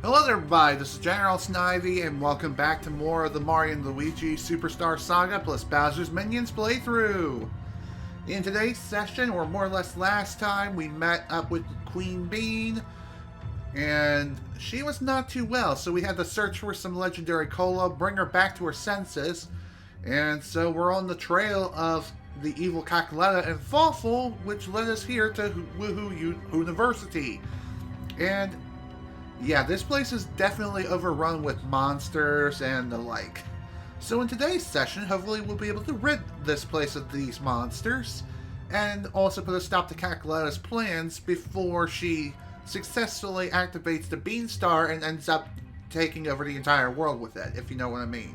Hello there everybody, this is General Snivy and welcome back to more of the Mario and Luigi Superstar Saga plus Bowser's Minions playthrough. In today's session, or more or less last time, we met up with Queen Bean and she was not too well, so we had to search for some legendary cola, bring her back to her senses, and so we're on the trail of the evil Cackletta and Fawful, which led us here to Woohoo Hooniversity. And yeah, this place is definitely overrun with monsters and the like. So in today's session, hopefully we'll be able to rid this place of these monsters, and also put a stop to Cackletta's plans before she successfully activates the Beanstar and ends up taking over the entire world with it, if you know what I mean.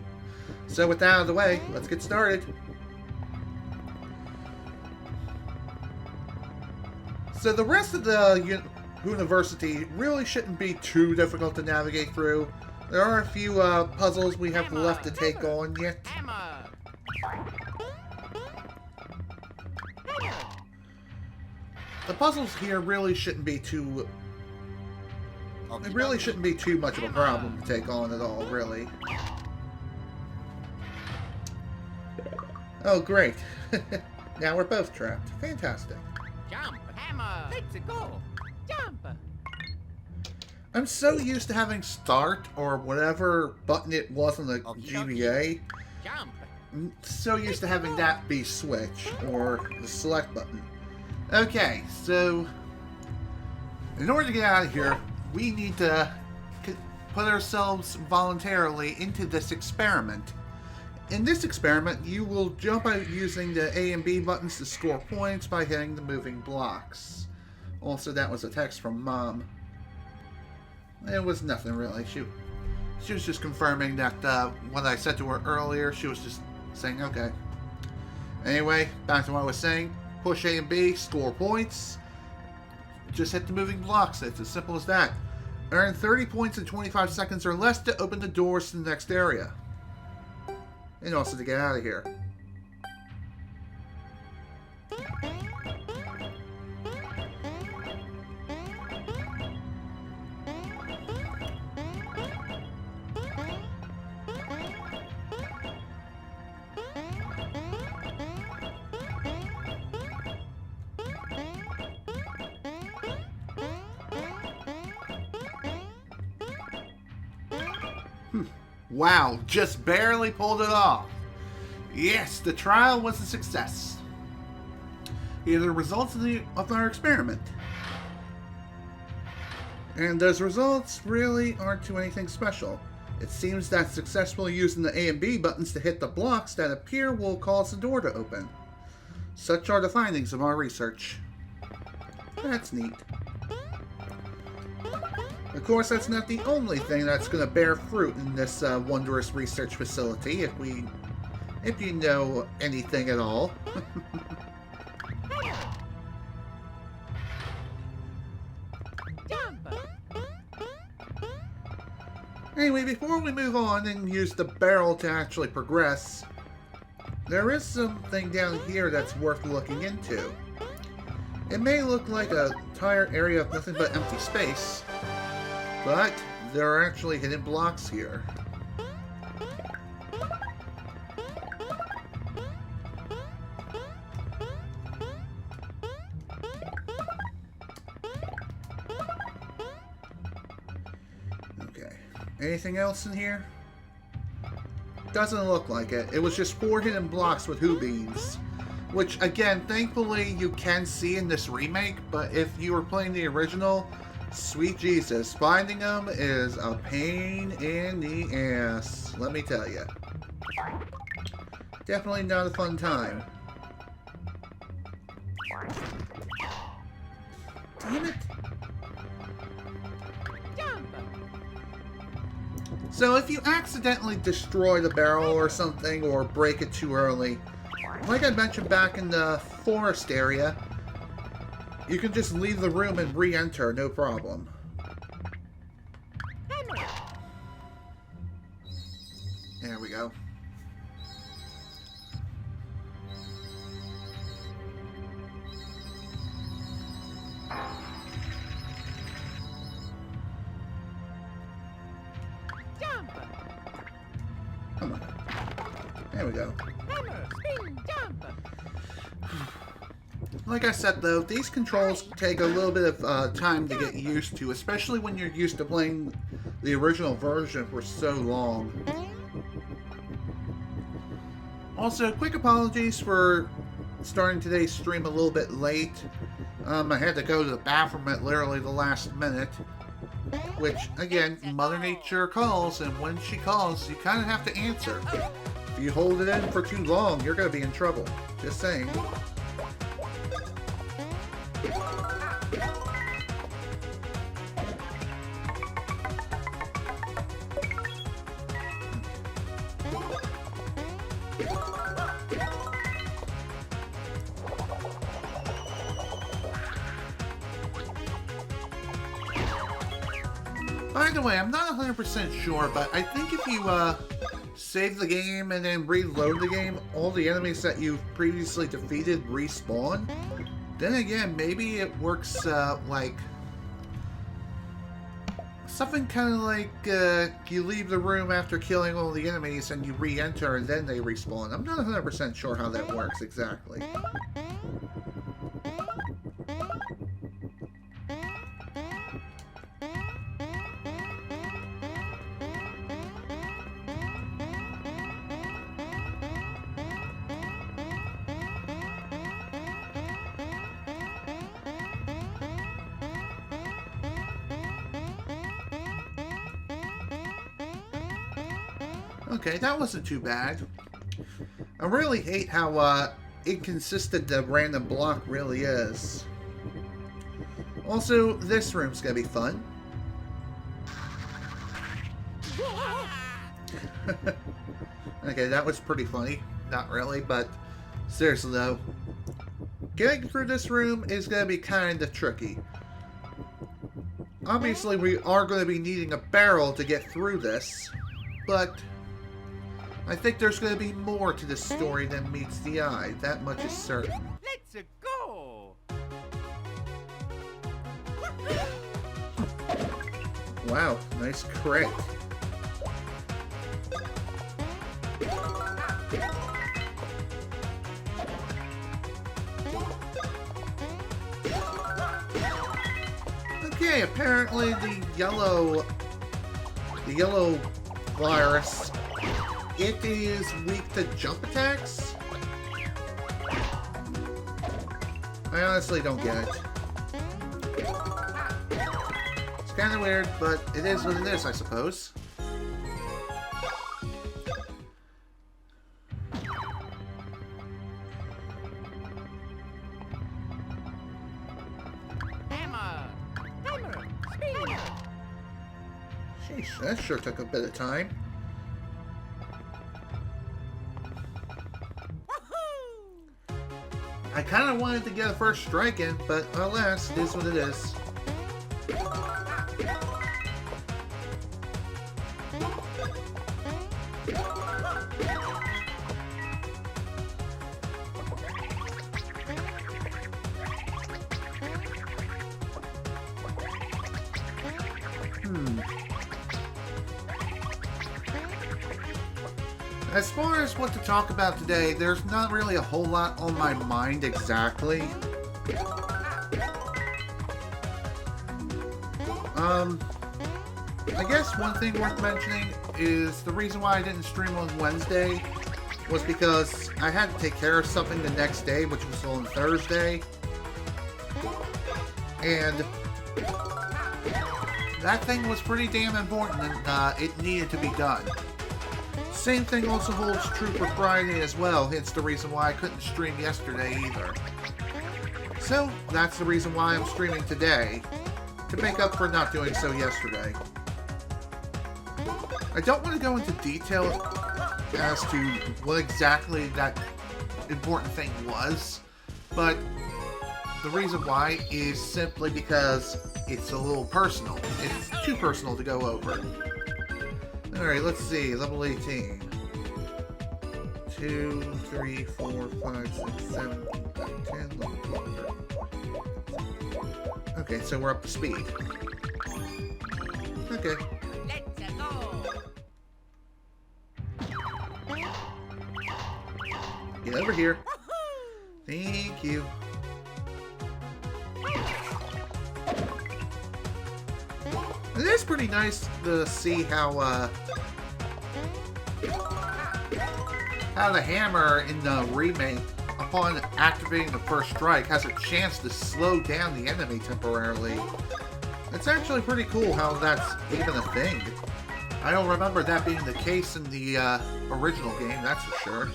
So with that out of the way, let's get started. So the rest of the Hooniversity really shouldn't be too difficult to navigate through. There are a few puzzles we have left to take on yet. The puzzles here really shouldn't be too... It really shouldn't be too much of a problem to take on at all, really. Oh, great. Now we're both trapped. Fantastic. Jump, hammer, let's go. Jump. I'm so used to having start or whatever button it was on the GBA. Jump. I'm so used to having that be switch or the select button. Okay, so in order to get out of here, we need to put ourselves voluntarily into this experiment. In this experiment, you will jump out using the A and B buttons to score points by hitting the moving blocks. Also, that was a text from Mom. It was nothing really. She was just confirming that what I said to her earlier, she was just saying, okay. Anyway, back to what I was saying. Push A and B, score points. Just hit the moving blocks. It's as simple as that. Earn 30 points in 25 seconds or less to open the doors to the next area. And also to get out of here. Wow, just barely pulled it off. Yes, the trial was a success. Here are the results of our experiment. And those results really aren't to anything special. It seems that successfully using the A and B buttons to hit the blocks that appear will cause the door to open. Such are the findings of our research. That's neat. Of course, that's not the only thing that's going to bear fruit in this wondrous research facility, if you know anything at all. Anyway, before we move on and use the barrel to actually progress, there is something down here that's worth looking into. It may look like an entire area of nothing but empty space, but there are actually hidden blocks here. Okay. Anything else in here? Doesn't look like it. It was just 4 hidden blocks with Who Beans. Which, again, thankfully you can see in this remake, but if you were playing the original, sweet Jesus, finding them is a pain in the ass, let me tell you. Definitely not a fun time. Damn it. So if you accidentally destroy the barrel or something, or break it too early, like I mentioned back in the forest area, you can just leave the room and re-enter, no problem. There we go. There we go. Hammer, spin, jump. Like I said, though, these controls take a little bit of time to get used to, especially when you're used to playing the original version for so long. Also, quick apologies for starting today's stream a little bit late. I had to go to the bathroom at literally the last minute, which, again, Mother Nature calls, and when she calls, you kind of have to answer. If you hold it in for too long, you're going to be in trouble. Just saying. By the way, I'm not 100% sure, but I think if you save the game and then reload the game, all the enemies that you've previously defeated respawn. Then again, maybe it works like something kind of like you leave the room after killing all the enemies and you re-enter and then they respawn. I'm not 100% sure how that works exactly. Okay, that wasn't too bad. I really hate how inconsistent the random block really is. Also, this room's gonna be fun. Okay, that was pretty funny. Not really, but seriously though, getting through this room is gonna be kinda tricky. Obviously, we are going to be needing a barrel to get through this, but I think there's going to be more to this story than meets the eye. That much is certain. Let's go. Wow, nice crit. Okay, apparently the yellow virus, it is weak to jump attacks? I honestly don't get it. It's kind of weird, but it is what it is, I suppose. Sheesh, that sure took a bit of time. I kind of wanted to get a first strike in, but alas, it is what it is. As far as what to talk about today, there's not really a whole lot on my mind exactly. I guess one thing worth mentioning is the reason why I didn't stream on Wednesday was because I had to take care of something the next day, which was on Thursday. And that thing was pretty damn important and it needed to be done. Same thing also holds true for Friday as well, hence the reason why I couldn't stream yesterday either. So, that's the reason why I'm streaming today, to make up for not doing so yesterday. I don't want to go into detail as to what exactly that important thing was, but the reason why is simply because it's a little personal. It's too personal to go over. Alright, let's see. Level 18. 2, 3, 4, 5, 6, 7, 8, 9, 10, 11, 12, 13. Okay, so we're up to speed. Okay. Let's go. Get over here. Thank you. It is pretty nice to see how the hammer in the remake, upon activating the first strike, has a chance to slow down the enemy temporarily. It's actually pretty cool how that's even a thing. I don't remember that being the case in the original game, that's for sure.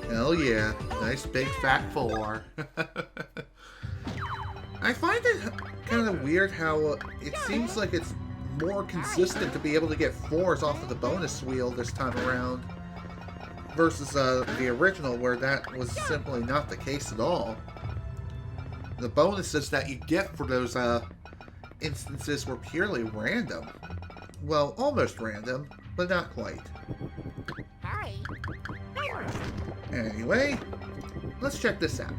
Hell yeah, nice big fat 4. I find it kind of weird how it seems like it's more consistent to be able to get 4s off of the bonus wheel this time around versus the original, where that was simply not the case at all. The bonuses that you get for those instances were purely random. Well, almost random, but not quite. Hi. Anyway, let's check this out.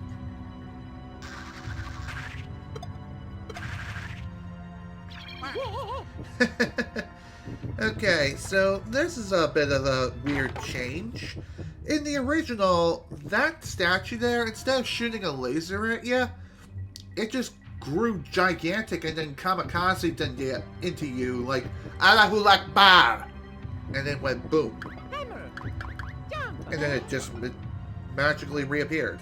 Okay, so this is a bit of a weird change. In the original, that statue there, instead of shooting a laser at you, it just grew gigantic and then kamikaze into you like Allahu Akbar, and then went boom. And then it just magically reappeared.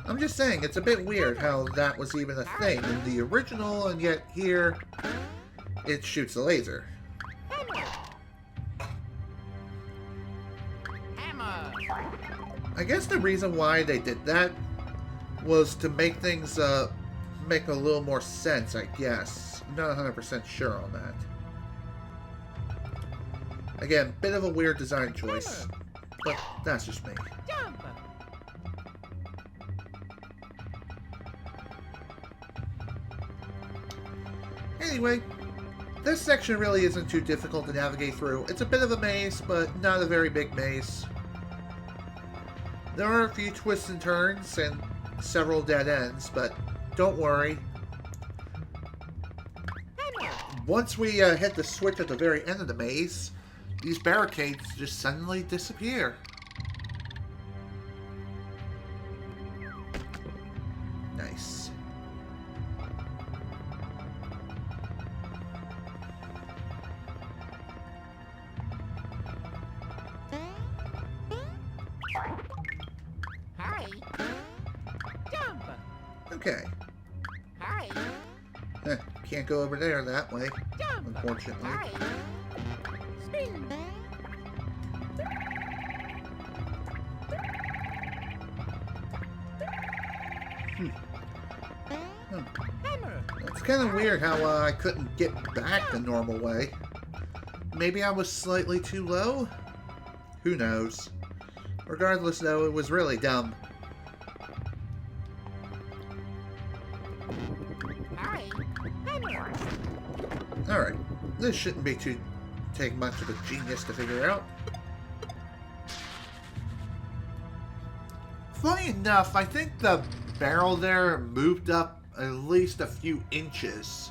I'm just saying, it's a bit weird how that was even a thing in the original, and yet here, it shoots a laser. I guess the reason why they did that was to make things make a little more sense, I guess. I'm not 100% sure on that. Again, bit of a weird design choice, but that's just me. Anyway, this section really isn't too difficult to navigate through. It's a bit of a maze, but not a very big maze. There are a few twists and turns and several dead ends, but don't worry. Once we hit the switch at the very end of the maze, these barricades just suddenly disappear. Nice. Hi. Jump. Okay. Hi. Can't go over there that way, Jump. unfortunately. Hi. Spin. Hammer. It's kind of weird how I couldn't get back the normal way. Maybe I was slightly too low? Who knows? Regardless, though, it was really dumb. Hi. Hammer. Alright, this shouldn't be take much of a genius to figure out. Funny enough, I think the barrel there moved up at least a few inches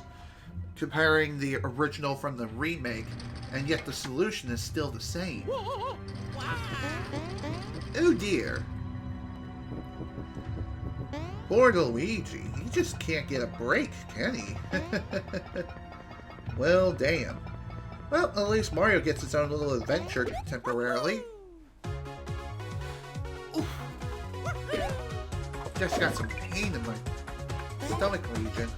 comparing the original from the remake, and yet the solution is still the same. Whoa. Wow. Oh dear. Poor Luigi. He just can't get a break, can he? Well, damn. Well, at least Mario gets his own little adventure temporarily. Oof. Just got some pain in my stomach region.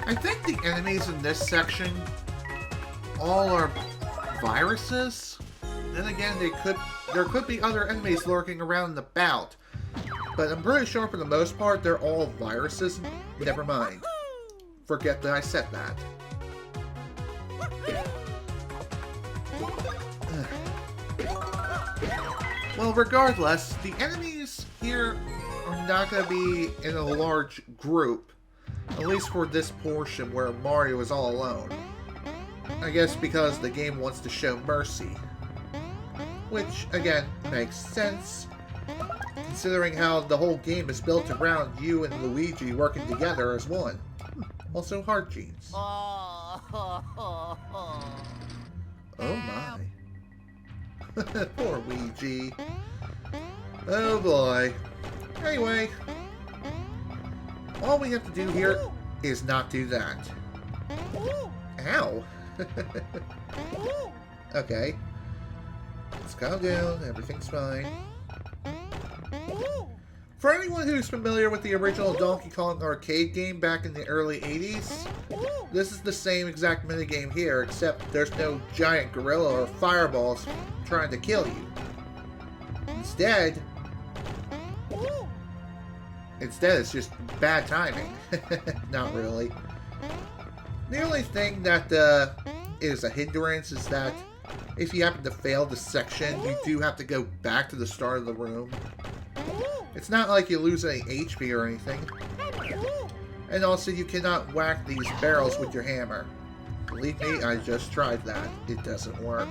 I think the enemies in this section all are viruses. Then again, there could be other enemies lurking around and about. But I'm pretty sure for the most part they're all viruses. Never mind. Forget that I said that. Well, regardless, the enemies here are not going to be in a large group. At least for this portion where Mario is all alone. I guess because the game wants to show mercy. Which, again, makes sense, considering how the whole game is built around you and Luigi working together as one. Also, heart genes. Oh my. Poor Luigi. Oh boy. Anyway, all we have to do here is not do that. Ow. Okay. Let's calm down. Everything's fine. For anyone who's familiar with the original Donkey Kong arcade game back in the early 80s, this is the same exact minigame here, except there's no giant gorilla or fireballs trying to kill you. Instead, it's just bad timing. Not really. The only thing that is a hindrance is that if you happen to fail the section, you do have to go back to the start of the room. It's not like you lose any HP or anything. And also, you cannot whack these barrels with your hammer. Believe me, I just tried that. It doesn't work.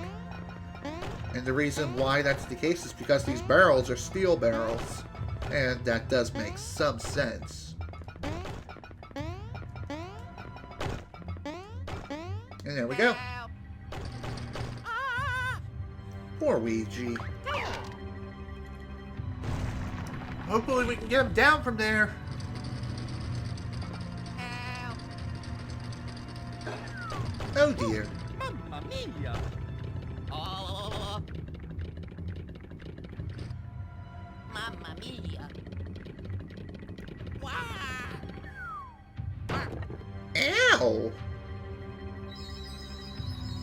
And the reason why that's the case is because these barrels are steel barrels. And that does make some sense. And there we go. Poor Luigi. Hopefully we can get him down from there. Oh dear. Mamma mia! Oh. Mamma mia! Wow! Ow!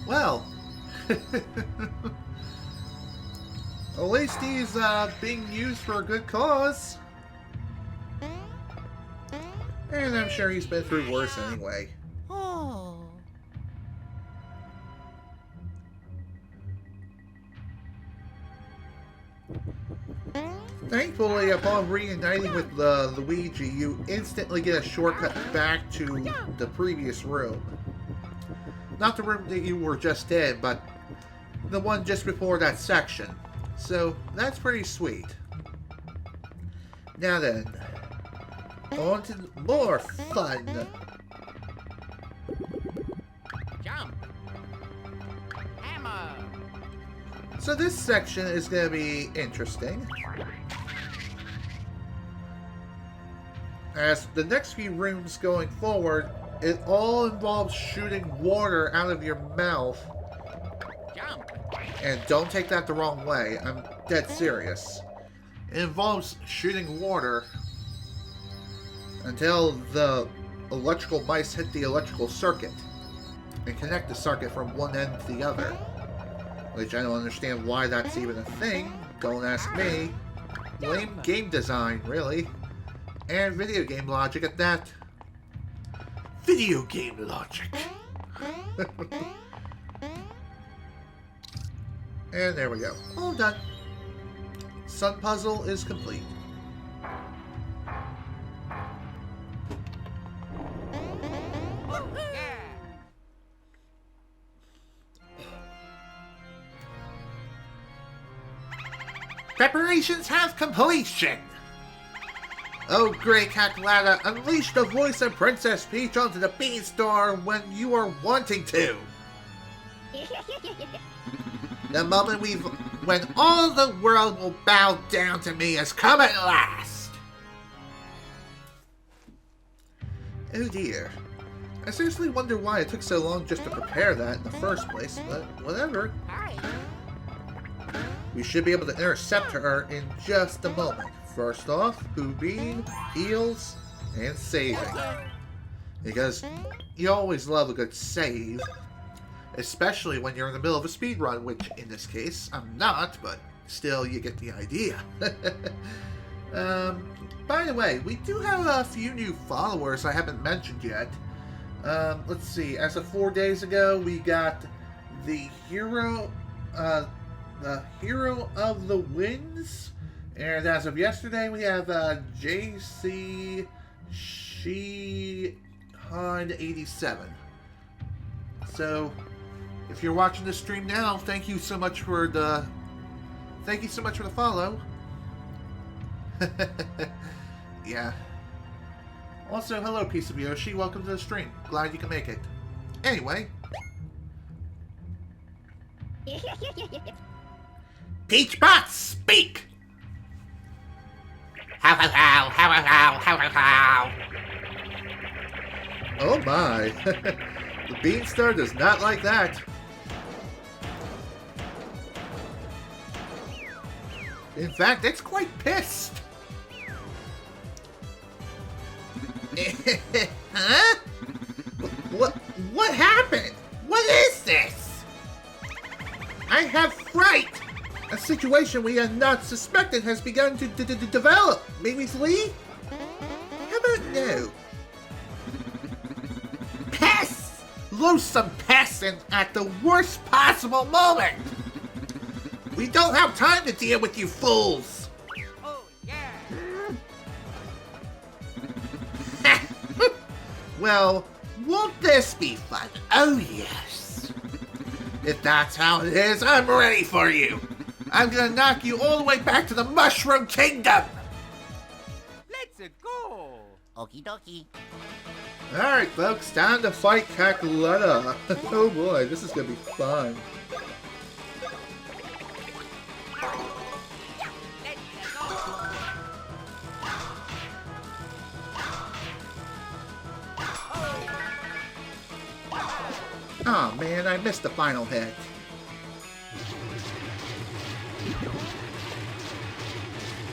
Well. At least he's being used for a good cause. And I'm sure he's been through worse anyway. Oh. Thankfully, upon reuniting with Luigi, you instantly get a shortcut back to the previous room. Not the room that you were just in, but the one just before that section. So, that's pretty sweet. Now then, on to more fun. Jump. Hammer. So this section is going to be interesting, as the next few rooms going forward, it all involves shooting water out of your mouth. Jump. And don't take that the wrong way, I'm dead serious. It involves shooting water until the electrical mice hit the electrical circuit and connect the circuit from one end to the other. Which I don't understand why that's even a thing. Don't ask me. Lame game design, really. And video game logic at that. Video game logic. And there we go. All done. Sun puzzle is complete. Preparations have completion! Oh great Cackletta, unleash the voice of Princess Peach onto the Beanstar when you are wanting to! The moment when all the world will bow down to me has come at last! Oh dear. I seriously wonder why it took so long just to prepare that in the first place, but whatever. Hi. We should be able to intercept her in just a moment. First off, Pooh Bean, heals, and saving. Because you always love a good save. Especially when you're in the middle of a speed run, which in this case, I'm not, but still you get the idea. By the way, we do have a few new followers I haven't mentioned yet. Let's see, as of 4 days ago, we got the hero of the Winds, and as of yesterday, we have JC Shehan 87. So, If you're watching this stream now, thank you so much for the follow. Yeah. Also, hello, Piece of Yoshi. Welcome to the stream. Glad you can make it. Anyway. Peach Bots, speak! How, how, how, how, how, how, how, how. Oh my. The Beanstar does not like that. In fact, it's quite pissed. Huh? What happened? What is this? I have fright. A situation we had not suspected has begun to develop. Peasley? How about no? Pests! Loathsome pests and at the worst possible moment. We don't have time to deal with you fools. Oh, yeah. Well, won't this be fun? Oh, yes. If that's how it is, I'm ready for you. I'm gonna knock you all the way back to the Mushroom Kingdom. Let's go. Okie dokie. Alright, folks, time to fight Cackletta. Oh boy, this is gonna be fun. Oh man, I missed the final hit.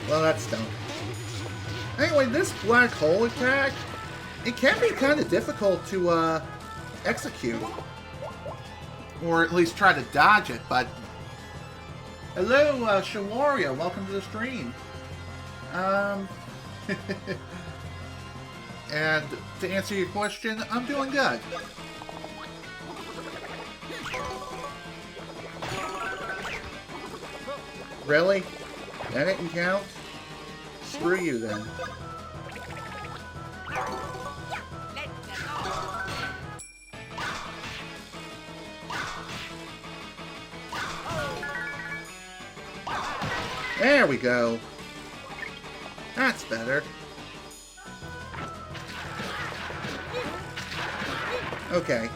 Well, that's dumb. Anyway, this black hole attack, it can be kind of difficult to execute. Or at least try to dodge it, but... Hello, Shawaria, welcome to the stream. And to answer your question, I'm doing good. Really? That didn't count? Screw you then. There we go. That's better. Okay.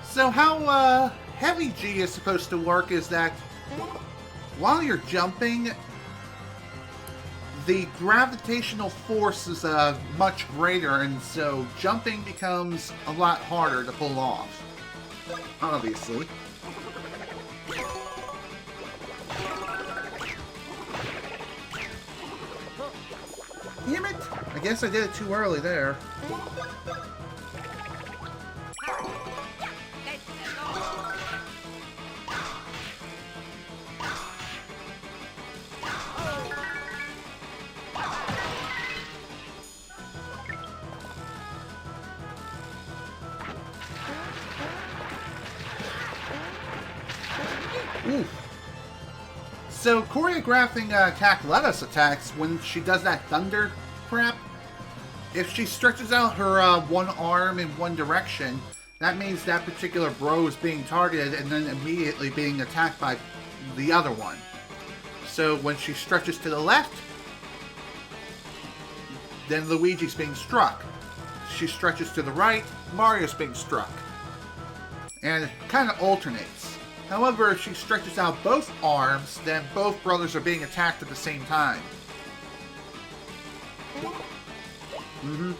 So how Heavy G is supposed to work is that while you're jumping, the gravitational force is much greater, and so jumping becomes a lot harder to pull off. Obviously. Damn it! I guess I did it too early there. Ooh. So, choreographing Cackletta's attacks, when she does that thunder crap, if she stretches out her one arm in one direction, that means that particular bro is being targeted and then immediately being attacked by the other one. So when she stretches to the left, then Luigi's being struck. She stretches to the right, Mario's being struck. And it kind of alternates. However, if she stretches out both arms, then both brothers are being attacked at the same time. Mm-hmm.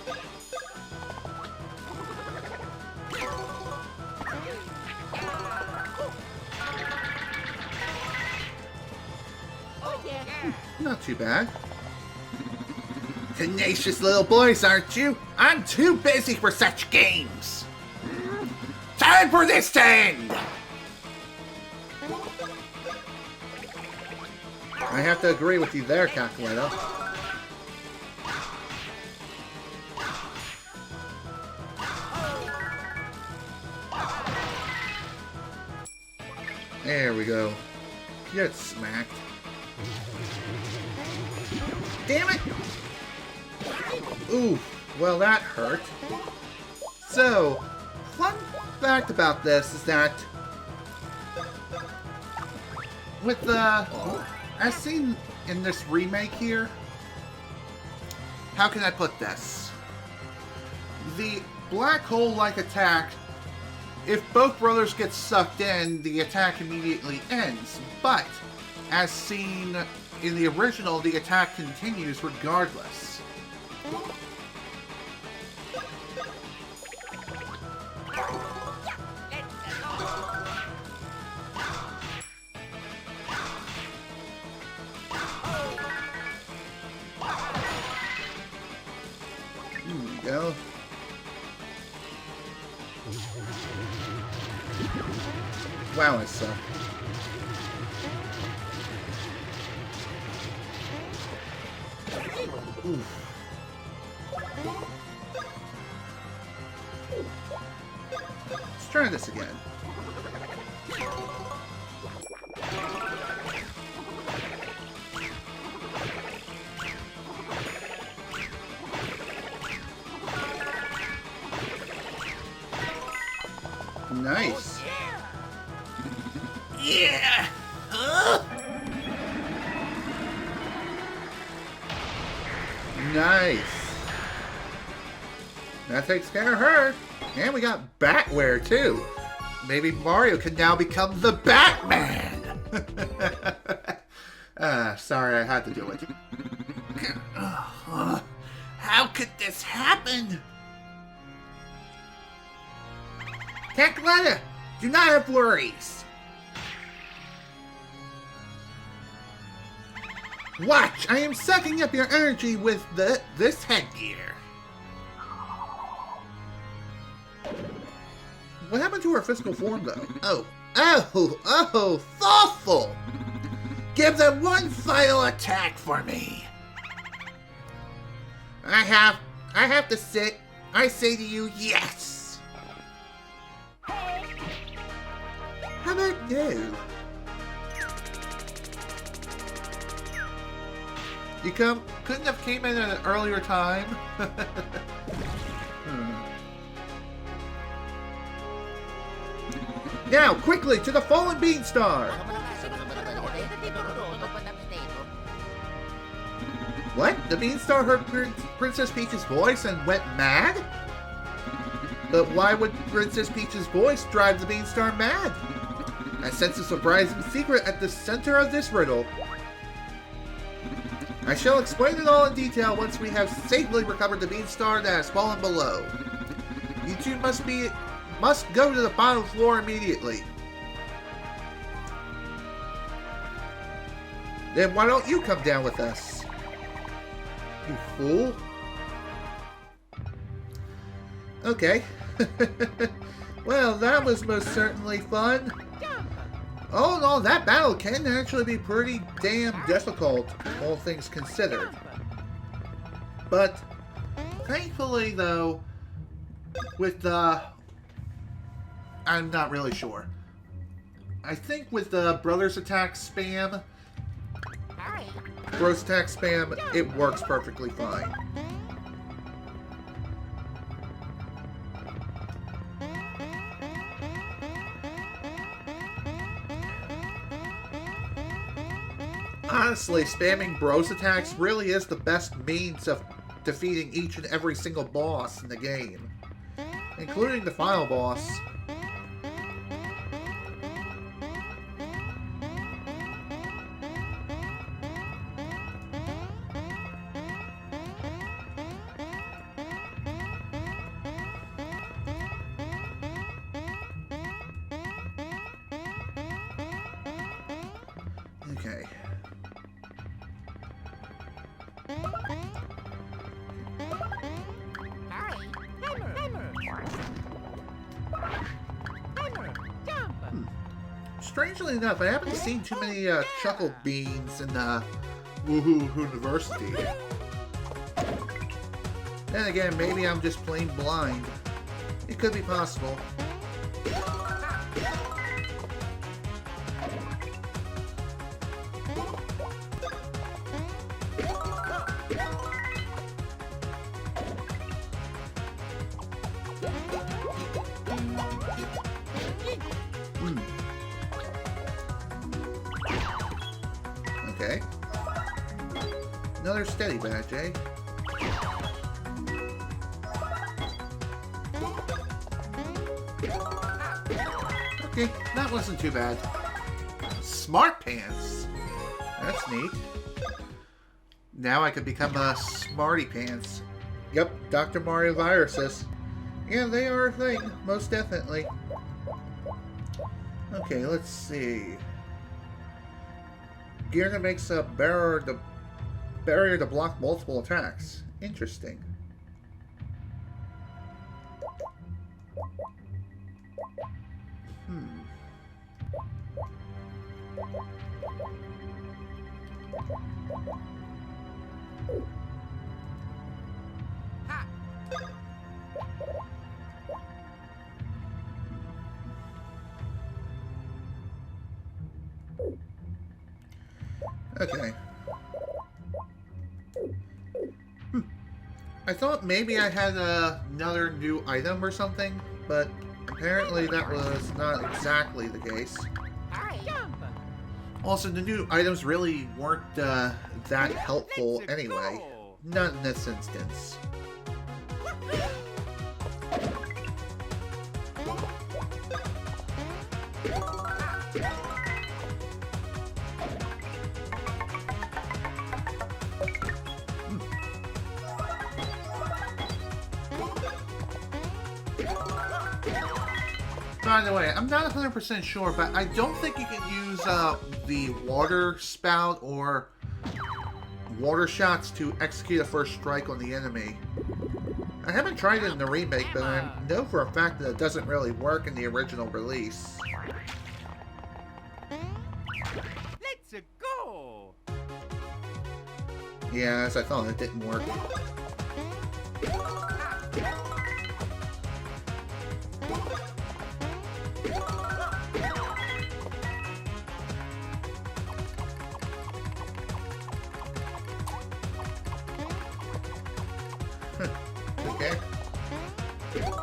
Not too bad. Tenacious little boys, aren't you? I'm too busy for such games. Time for this to end! I have to agree with you there, Cackletta. There we go. Get smacked. Damn it! Ooh, well that hurt. So, fun fact about this is that with the, as seen in this remake here, how can I put this? The black hole-like attack, if both brothers get sucked in, the attack immediately ends. But, as seen in the original, the attack continues regardless. Go. Wow, I suck. Oof. Let's try this again. Nice. Yeah! Nice. That takes care of her. And we got Batware, too. Maybe Mario can now become the Batman. Sorry, I had to do it. How could this happen? Cackletta, do not have worries. Watch, I am sucking up your energy with this headgear. What happened to her physical form, though? Oh, Fawful! Give them one final attack for me. I have to sit. I say to you, yes. How about you? You couldn't have came in at an earlier time? Now, quickly, to the fallen Beanstar! What? The Beanstar heard Princess Peach's voice and went mad? But why would Princess Peach's voice drive the Beanstar mad? I sense a surprising secret at the center of this riddle. I shall explain it all in detail once we have safely recovered the Beanstar that has fallen below. You two must go to the bottom floor immediately. Then why don't you come down with us? You fool. Okay. Well, that was most certainly fun. All in all, that battle can actually be pretty damn difficult, all things considered. But, thankfully though, with the... I'm not really sure. I think with the Brothers Attack spam, Bros Attack spam, it works perfectly fine. Honestly, spamming Bros Attacks really is the best means of defeating each and every single boss in the game, including the final boss. Okay. Strangely enough, I haven't seen too many Chuckle Beans in Woohoo Hooniversity. Then again, maybe I'm just plain blind. It could be possible. Okay. Another steady badge, eh? Okay, that wasn't too bad. Smart Pants! That's neat. Now I could become a Smarty Pants. Yep, Dr. Mario viruses. Yeah, they are a thing, most definitely. Okay, let's see. Gear that makes a barrier to block multiple attacks. Interesting. Okay. I thought maybe I had another new item or something, but apparently that was not exactly the case. Also, the new items really weren't that helpful anyway. Not in this instance. By the way, I'm not 100% sure, but I don't think you can use the water spout or water shots to execute a first strike on the enemy. I haven't tried it in the remake, but I know for a fact that it doesn't really work in the original release. Let's go! Yeah, as I thought, it didn't work. Okay.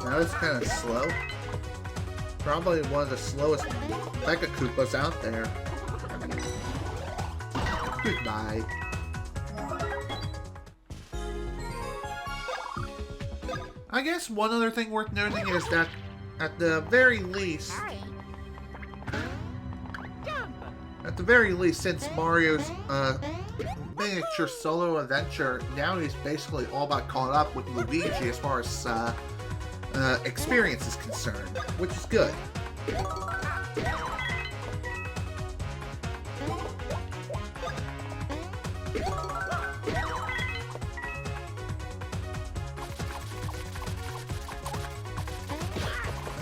Now it's kind of slow. Probably one of the slowest Mecha Koopas out there. Goodbye. I guess one other thing worth noting is that at the very least, since Mario's miniature solo adventure, now he's basically all but caught up with Luigi as far as experience is concerned, which is good.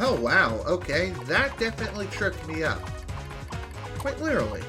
Oh wow, okay, that definitely tripped me up. Quite literally.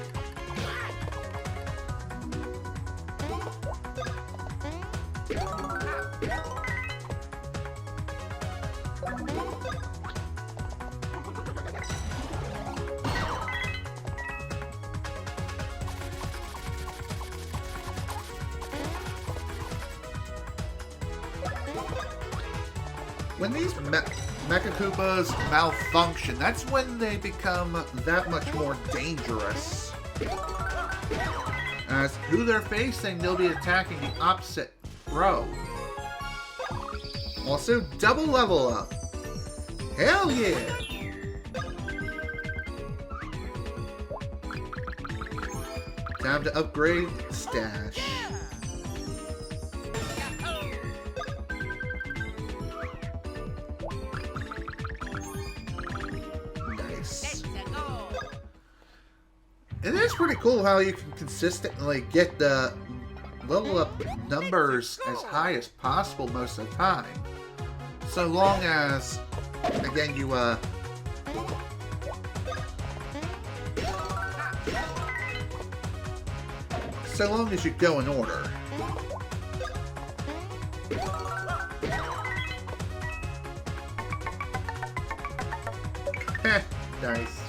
When these Mecha Koopas malfunction, that's when they become that much more dangerous. As who they're facing, they'll be attacking the opposite row. Also, double level up. Hell yeah! Time to upgrade stash. It is pretty cool how you can consistently get the level up numbers as high as possible most of the time. So long as, again, you, so long as you go in order. Heh, nice.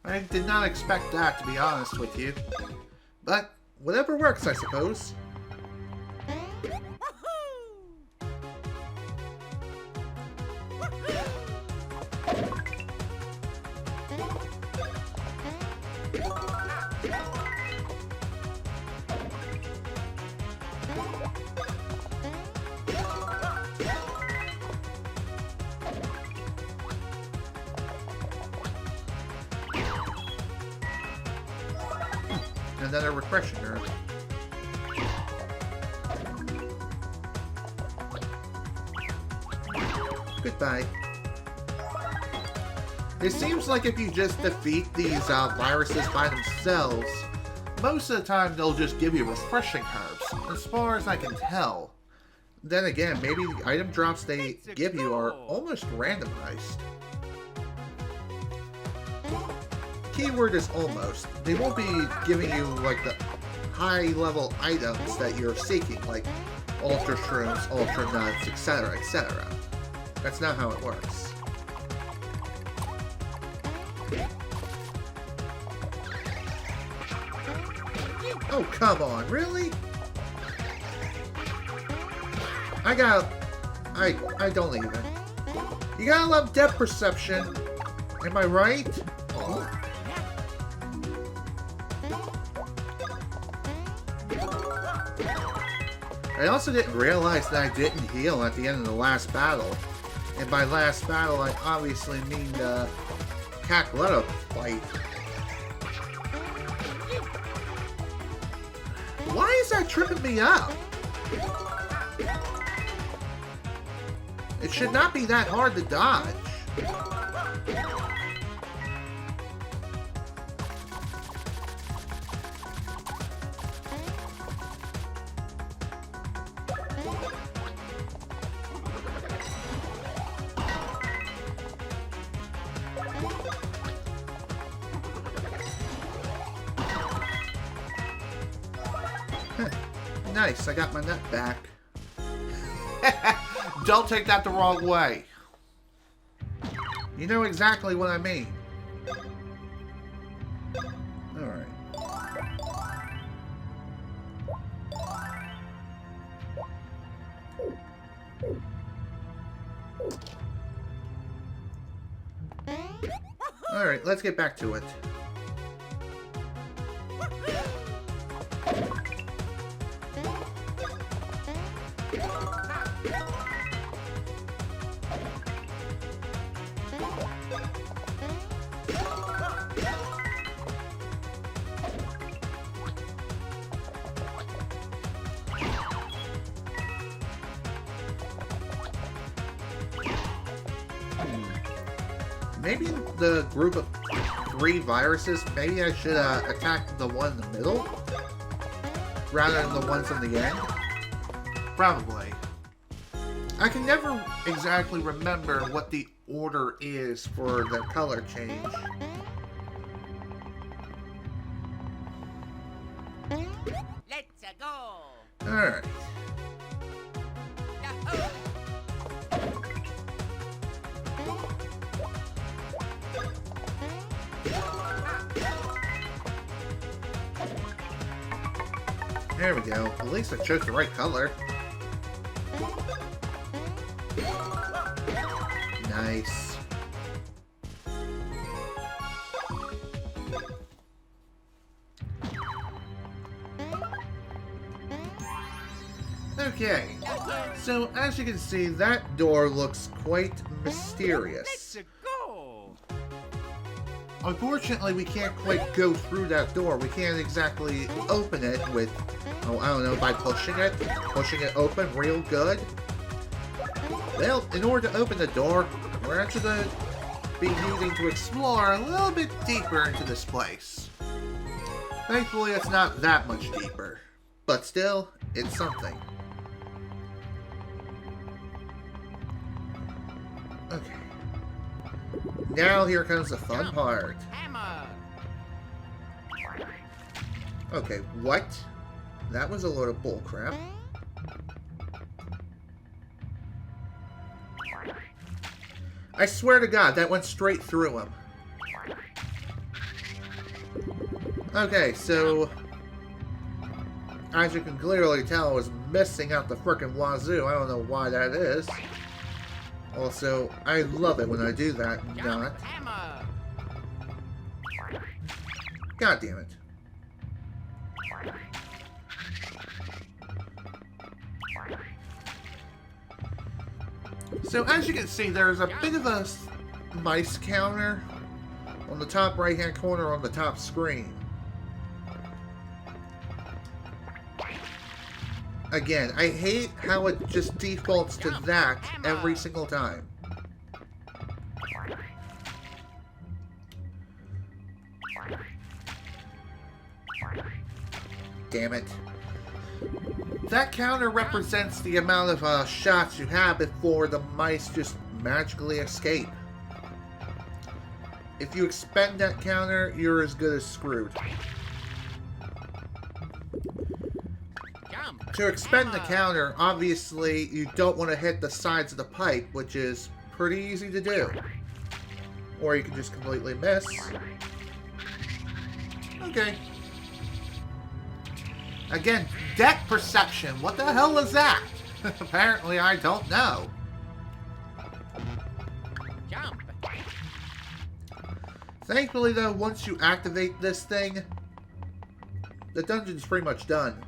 I did not expect that, to be honest with you. But, whatever works, I suppose. another refreshing herb. Goodbye. It seems like if you just defeat these viruses by themselves, most of the time they'll just give you refreshing herbs, as far as I can tell. Then again, maybe the item drops they give you are almost randomized. Keyword is almost. They won't be giving you like the high-level items that you're seeking, like Ultra Shrooms, Ultra Nuts, etc., etc. That's not how it works. Oh, come on, really? I don't even. You gotta love depth perception. Am I right? Oh. I also didn't realize that I didn't heal at the end of the last battle. And by last battle, I obviously mean the Cackletta fight. Why is that tripping me up? It should not be that hard to dodge. Nice, I got my nut back. Don't take that the wrong way. You know exactly what I mean. Alright. Alright, let's get back to it. Maybe the group of 3 viruses, maybe I should attack the one in the middle rather than the ones in the end. Probably. I can never exactly remember what the order is for the color change. Let's go. Alright. There we go. At least I chose the right color. Nice. Okay. So, as you can see, that door looks quite mysterious. Let's go. Unfortunately, we can't quite go through that door. We can't exactly open it with, oh, I don't know, by pushing it open real good. Well, in order to open the door, we're actually going to be needing to explore a little bit deeper into this place. Thankfully, it's not that much deeper, but still, it's something. Okay. Now here comes the fun part. Hammer. Okay, what? That was a load of bullcrap. I swear to God, that went straight through him. Okay, so as you can clearly tell, I was missing out the frickin' wazoo. I don't know why that is. Also, I love it when I do that. Not. Hammer. God damn it. So as you can see, there's a bit of a mice counter on the top right hand corner on the top screen. Again, I hate how it just defaults to that every single time. Damn it. That counter represents the amount of shots you have before the mice just magically escape. If you expend that counter, you're as good as screwed. To expend the counter, obviously, you don't want to hit the sides of the pipe, which is pretty easy to do. Or you can just completely miss. Okay. Again, deck perception. What the hell is that? Apparently, I don't know. Jump. Thankfully, though, once you activate this thing, the dungeon's pretty much done.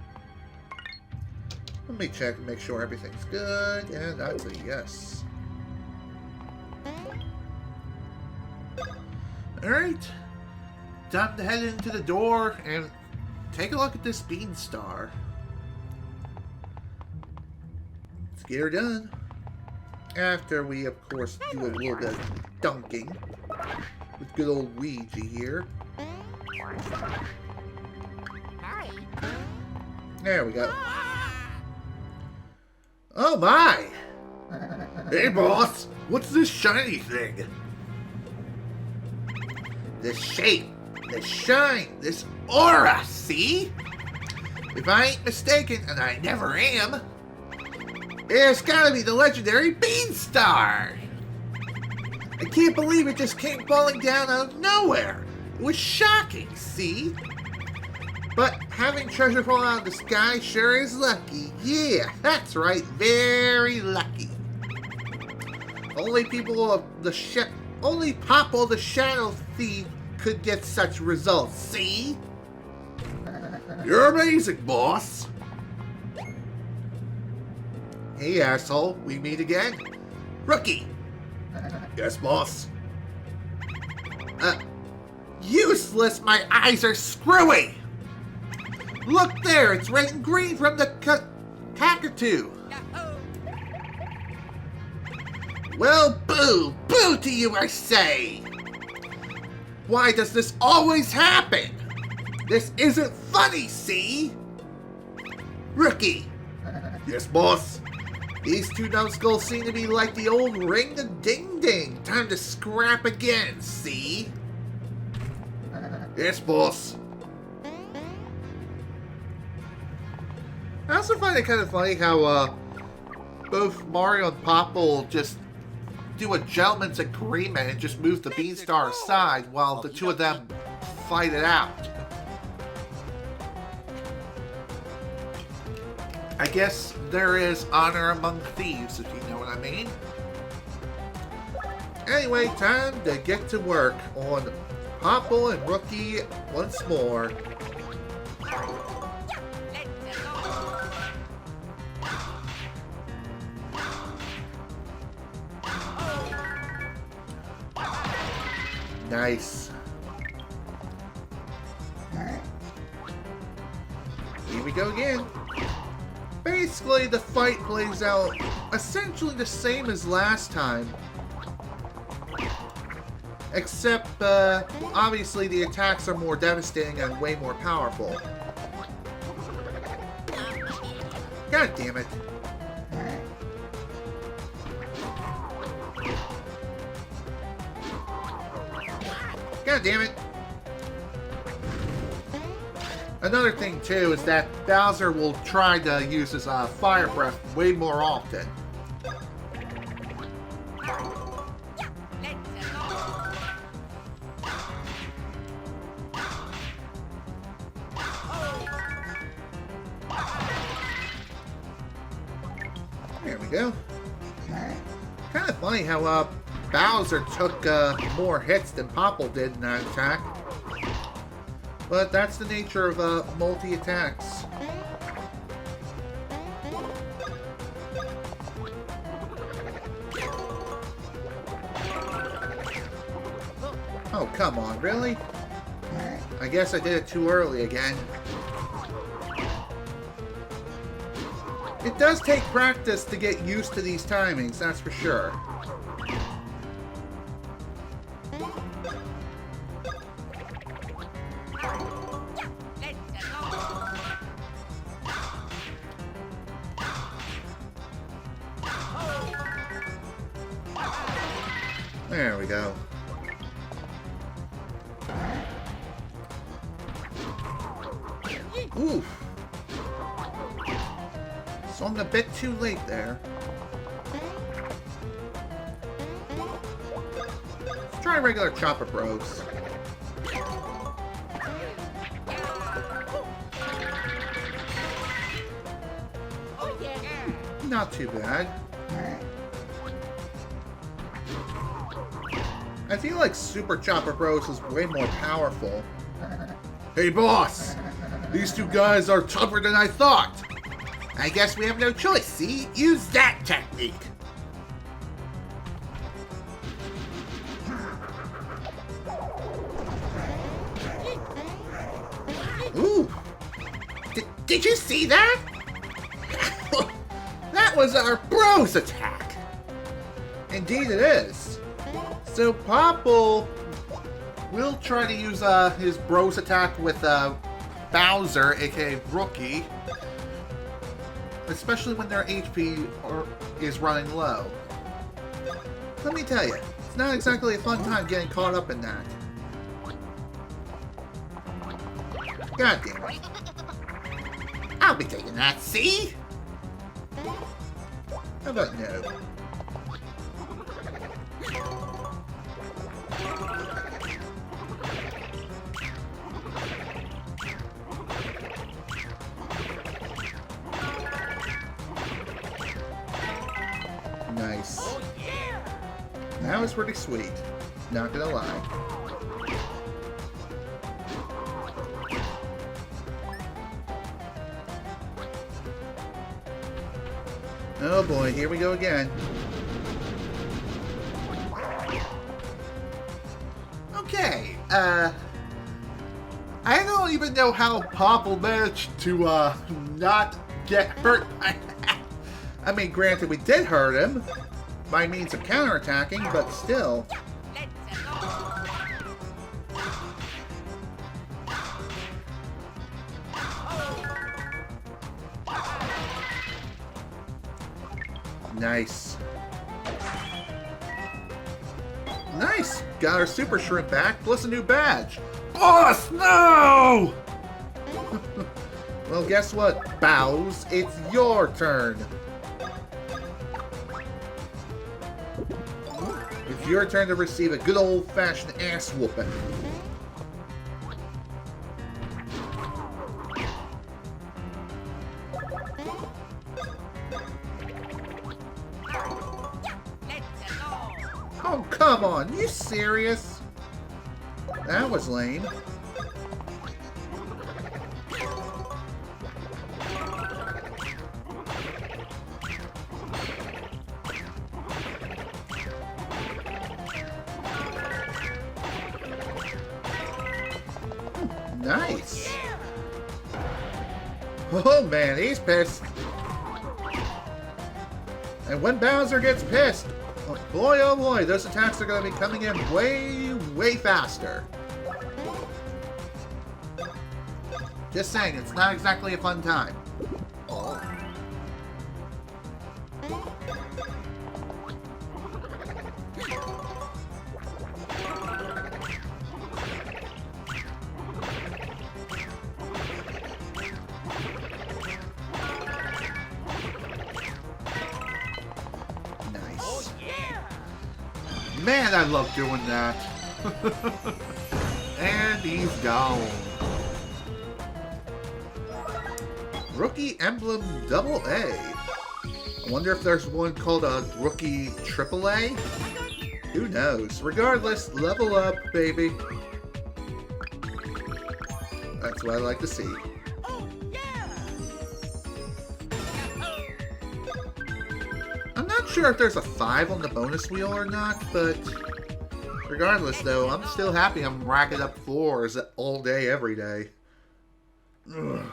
Let me check and make sure everything's good, and that's a yes. Alright. Time to head into the door and take a look at this Beanstar. Let's get her done. After we, of course, do a little bit of dunking with good old Luigi here. Hi. There we go. Oh my! Hey boss, what's this shiny thing? This shape, this shine, this aura, see? If I ain't mistaken, and I never am, it's gotta be the legendary Beanstar! I can't believe it just came falling down out of nowhere! It was shocking, see? But having treasure fall out of the sky sure is lucky. Yeah, that's right, very lucky. Only Popple the Shadow Thief could get such results, see? You're amazing, boss. Hey, asshole, we meet again? Rookie! Yes, boss? Useless, my eyes are screwy! Look there, it's red and green from the cockatoo. Yahoo! Well, boo! Boo to you, I say! Why does this always happen? This isn't funny, see? Rookie! Yes, boss? These two numbskulls seem to be like the old ring-a-ding-ding. Time to scrap again, see? Yes, boss. I also find it kind of funny how both Mario and Popple just do a gentleman's agreement and just move the Beanstar aside while the two of them fight it out. I guess there is honor among thieves, if you know what I mean. Anyway, time to get to work on Popple and Rookie once more. Nice. Here we go again. Basically, the fight plays out essentially the same as last time. Except, obviously the attacks are more devastating and way more powerful. God damn it. God damn it. Another thing, too, is that Bowser will try to use his fire breath way more often. There we go. Kind of funny how Bowser took more hits than Popple did in that attack. But that's the nature of multi-attacks. Oh, come on, really? I guess I did it too early again. It does take practice to get used to these timings, that's for sure. There we go. Oof. Swung a bit too late there. Let's try regular chopper bros. Not too bad. I feel like Super Chopper Bros is way more powerful. Hey boss! These two guys are tougher than I thought! I guess we have no choice, see? Use that technique! Ooh! Did you see that? That was our bros attack! Indeed it is. So Popple will try to use his bros attack with Bowser, aka Rookie, especially when their HP is running low. Let me tell you, it's not exactly a fun time getting caught up in that. God damn it. I'll be taking that, see? How about no? Nice. Oh, yeah. That was pretty sweet. Not gonna lie. Oh boy, here we go again. Okay, I don't even know how Popple managed to, not get hurt by that. I mean, granted, we did hurt him by means of counterattacking, but still. Nice. Nice! Got our Super Shrimp back, plus a new badge. Boss, no! Well, guess what, Bows? It's your turn. It's your turn to receive a good old-fashioned ass whooping. Oh, come on. You serious? That was lame. Nice. Oh man, he's pissed. And when Bowser gets pissed, oh boy, those attacks are going to be coming in way faster. Just saying, it's not exactly a fun time. Oh. Man, I love doing that. And he's gone. Rookie Emblem Double A. I wonder if there's one called a Rookie Triple A? Who knows? Regardless, level up, baby. That's what I like to see. I'm not sure if there's a 5 on the bonus wheel or not, but regardless though, I'm still happy I'm racking up floors all day, every day. Ugh.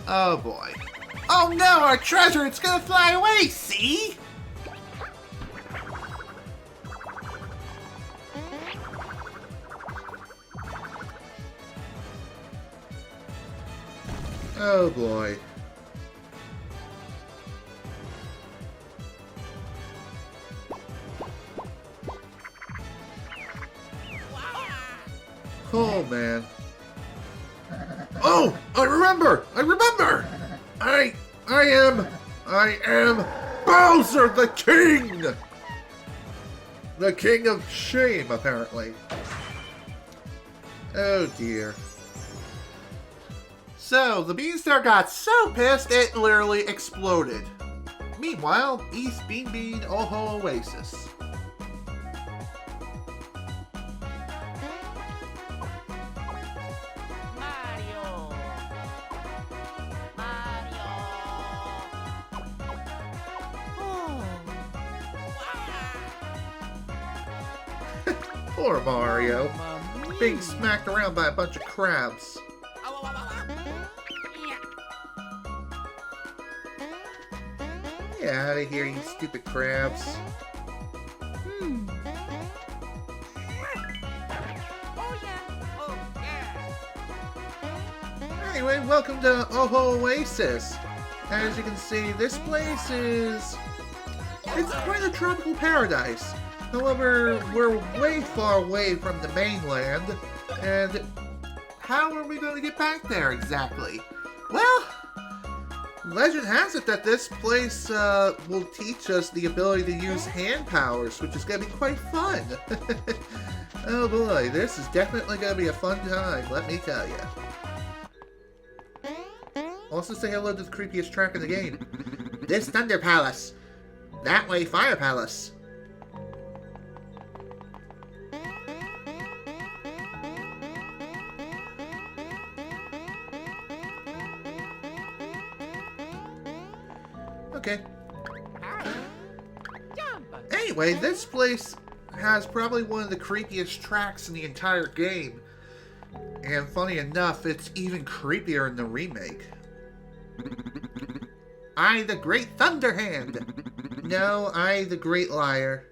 Oh boy. Oh no, our treasure, it's gonna fly away, see? Oh boy. Oh man. Oh, I remember! I am Bowser the King! The King of Shame, apparently. Oh dear. So, the Beanstar got so pissed it literally exploded. Meanwhile, East Bean Bean Oho Oasis. Poor Mario, being smacked around by a bunch of crabs. Get out of here, you stupid crabs. Anyway, welcome to Oho Oasis. As you can see, this place is... it's quite a tropical paradise. However, we're way far away from the mainland, and how are we going to get back there exactly? Well, legend has it that this place will teach us the ability to use hand powers, which is going to be quite fun. Oh boy, this is definitely going to be a fun time, let me tell you. Also say hello to the creepiest track in the game. This Thunder Palace. That way, Fire Palace. Okay. Anyway, this place has probably one of the creepiest tracks in the entire game. And funny enough, it's even creepier in the remake. I, the Great Thunderhand. No, I, the Great Liar.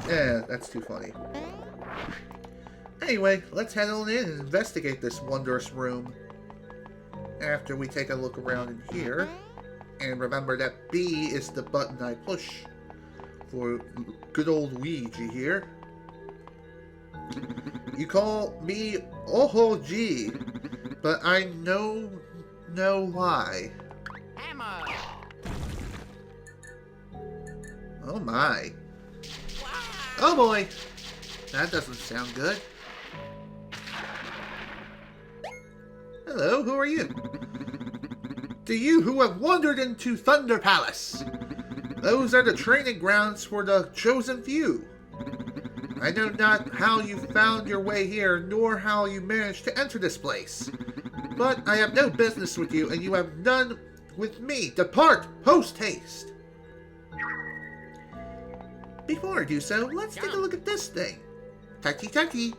Yeah, that's too funny. Anyway, let's head on in and investigate this wondrous room. After we take a look around in here. And remember that B is the button I push for good old Luigi here. You call me Oho G, but I know why. Hammer. Oh my. Oh boy. That doesn't sound good. Hello, who are you? To you who have wandered into Thunder Palace. Those are the training grounds for the chosen few. I know not how you found your way here, nor how you managed to enter this place. But I have no business with you, and you have none with me. Depart post-haste. Before I do so, let's take a look at this thing. Touchy.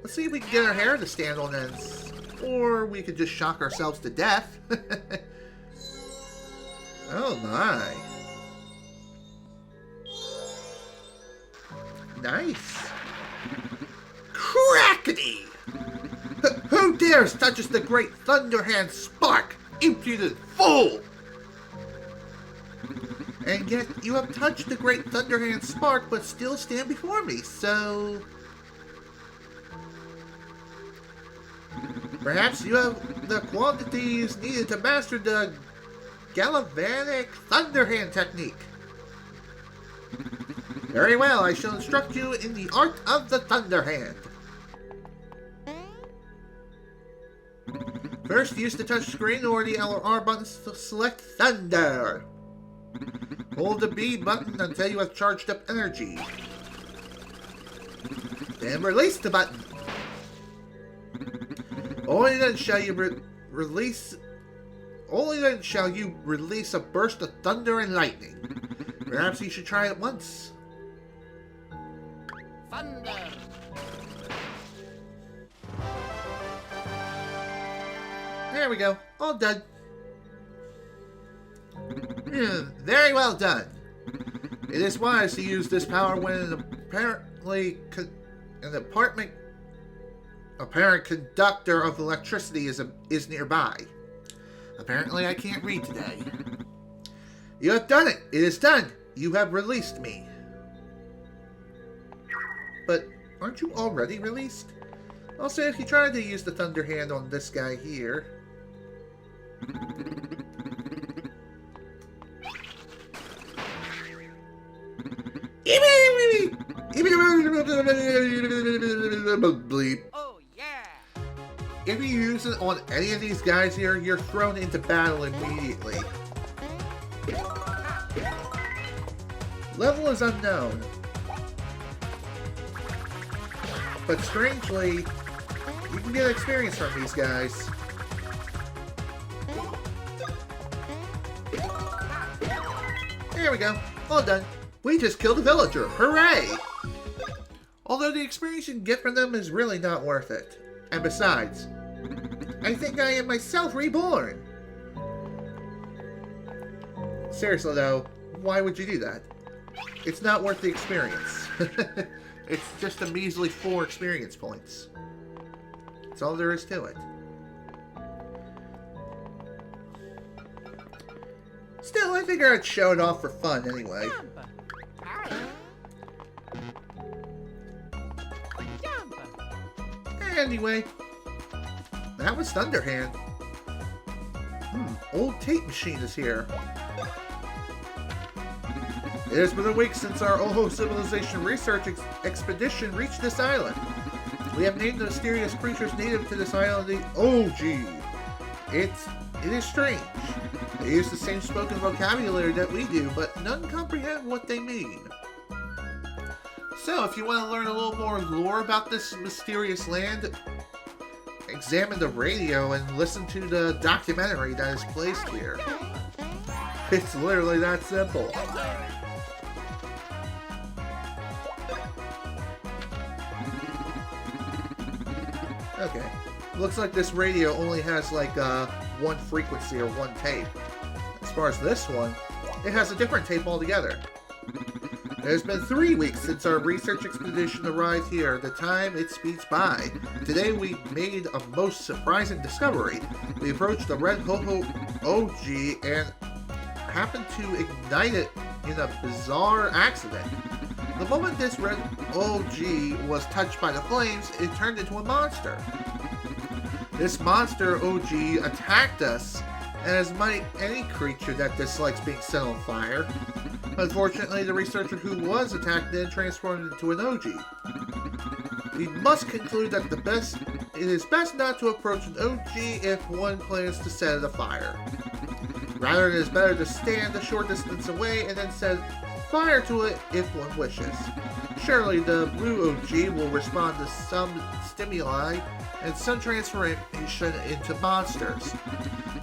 Let's see if we can get our hair to stand on ends. Or we could just shock ourselves to death. Oh my. Nice. Crackety! Who dares touches the great Thunderhand Spark? Impudent fool! And yet you have touched the great Thunderhand Spark but still stand before me, so... perhaps you have the quantities needed to master the Galvanic Thunderhand technique. Very well, I shall instruct you in the art of the Thunderhand. First, use the touch screen or the L or R buttons to select Thunder. Hold the B button until you have charged up energy. Then release the button. Only then shall you release a burst of thunder and lightning. Perhaps you should try it once. Thunder. There we go. All done. Very well done. It is wise to use this power when an apparent conductor of electricity is nearby. Apparently, I can't read today. You have done it. It is done. You have released me. But aren't you already released? Also, if you tried to use the Thunder Hand on this guy here... Bleep. Oh, yeah. If you use it on any of these guys here, you're thrown into battle immediately. Level is unknown. But strangely, you can get experience from these guys. There we go. All done. We just killed a villager. Hooray! Although the experience you can get from them is really not worth it. And besides, I think I am myself reborn. Seriously though, why would you do that? It's not worth the experience. It's just a measly 4 experience points. That's all there is to it. Still, I figure I'd show it off for fun anyway. Anyway, that was Thunderhand. Old tape machine is here. It has been a week since our Woohoo Civilization research expedition reached this island. We have named the mysterious creatures native to this island the OG. It is strange. They use the same spoken vocabulary that we do, but none comprehend what they mean. So, if you want to learn a little more lore about this mysterious land, examine the radio and listen to the documentary that is placed here. It's literally that simple. Okay. Looks like this radio only has like one frequency or one tape. As far as this one, it has a different tape altogether. It has been 3 weeks since our research expedition arrived here. The time, it speeds by. Today we made a most surprising discovery. We approached the red Woohoo OG and happened to ignite it in a bizarre accident. The moment this red OG was touched by the flames, it turned into a monster. This monster OG attacked us, as might any creature that dislikes being set on fire. Unfortunately, the researcher who was attacked then transformed into an OG. We must conclude that it is best not to approach an OG if one plans to set it afire. Rather, it is better to stand a short distance away and then set fire to it if one wishes. Surely the blue OG will respond to some stimuli and some transformation into monsters.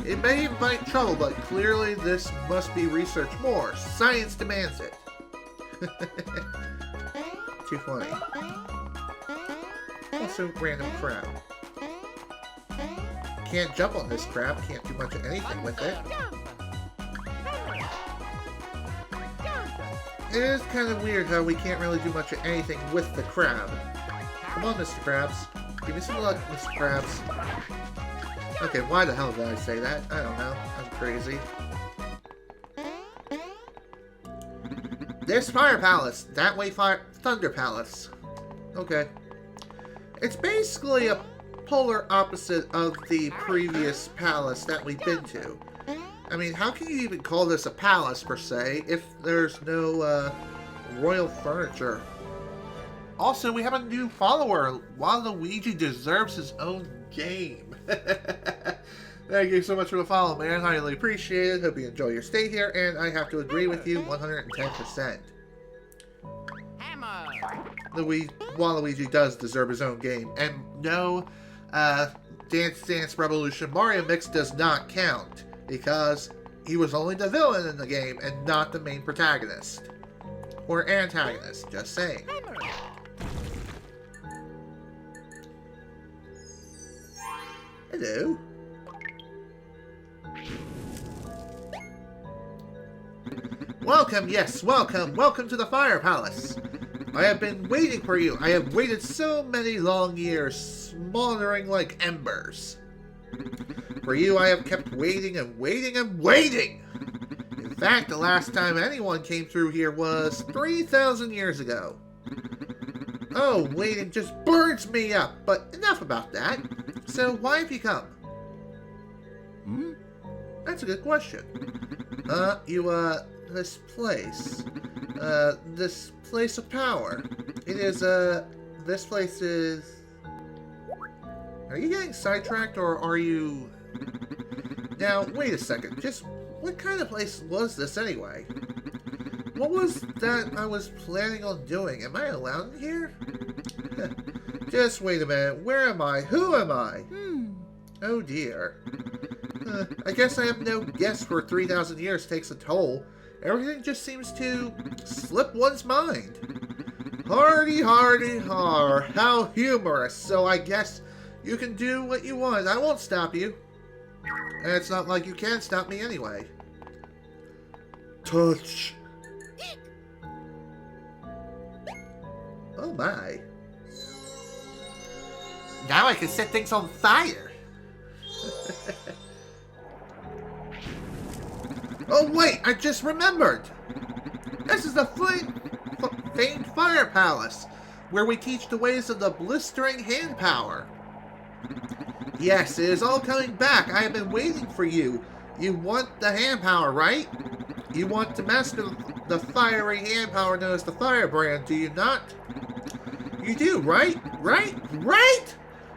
It may invite trouble, but clearly this must be researched more. Science demands it. Too funny. Also, random crab. Can't jump on this crab, can't do much of anything with it. It is kind of weird how we can't really do much of anything with the crab. Come on, Mr. Krabs. Give me some luck, Mr. Krabs. Okay, why the hell did I say that? I don't know. I'm crazy. There's Fire Palace. That way, Thunder Palace. Okay. It's basically a polar opposite of the previous palace that we've been to. I mean, how can you even call this a palace, per se, if there's no, royal furniture? Also, we have a new follower. Waluigi deserves his own game. Thank you so much for the follow, man. Highly appreciated. Hope you enjoy your stay here, and I have to agree with you 110%. Hammer. Waluigi does deserve his own game. And no, Dance Dance Revolution Mario Mix does not count, because He was only the villain in the game and not the main protagonist. Or antagonist, just saying. Hammer. Hello. Welcome, yes, welcome. Welcome to the Fire Palace. I have been waiting for you. I have waited so many long years, smoldering like embers. For you, I have kept waiting and waiting and waiting. In fact, the last time anyone came through here was 3,000 years ago. Oh, waiting just burns me up, but enough about that. So, why have you come? That's a good question. This place of power. It is, this place is... Are you getting sidetracked, or are you... Now, wait a second. Just what kind of place was this, anyway? What was that I was planning on doing? Am I allowed in here? Just wait a minute. Where am I? Who am I? Oh, dear. I guess I have no guess where 3,000 years takes a toll. Everything just seems to slip one's mind. Hardy, hardy, har. How humorous. So I guess you can do what you want. I won't stop you. And it's not like you can stop me anyway. Touch. Oh my. Now I can set things on fire. Oh wait, I just remembered! This is the famed Fire Palace, where we teach the ways of the blistering hand power. Yes, it is all coming back. I have been waiting for you. You want the hand power, right? You want to master the fiery hand power known as the Firebrand, do you not? You do, right? Right? Right?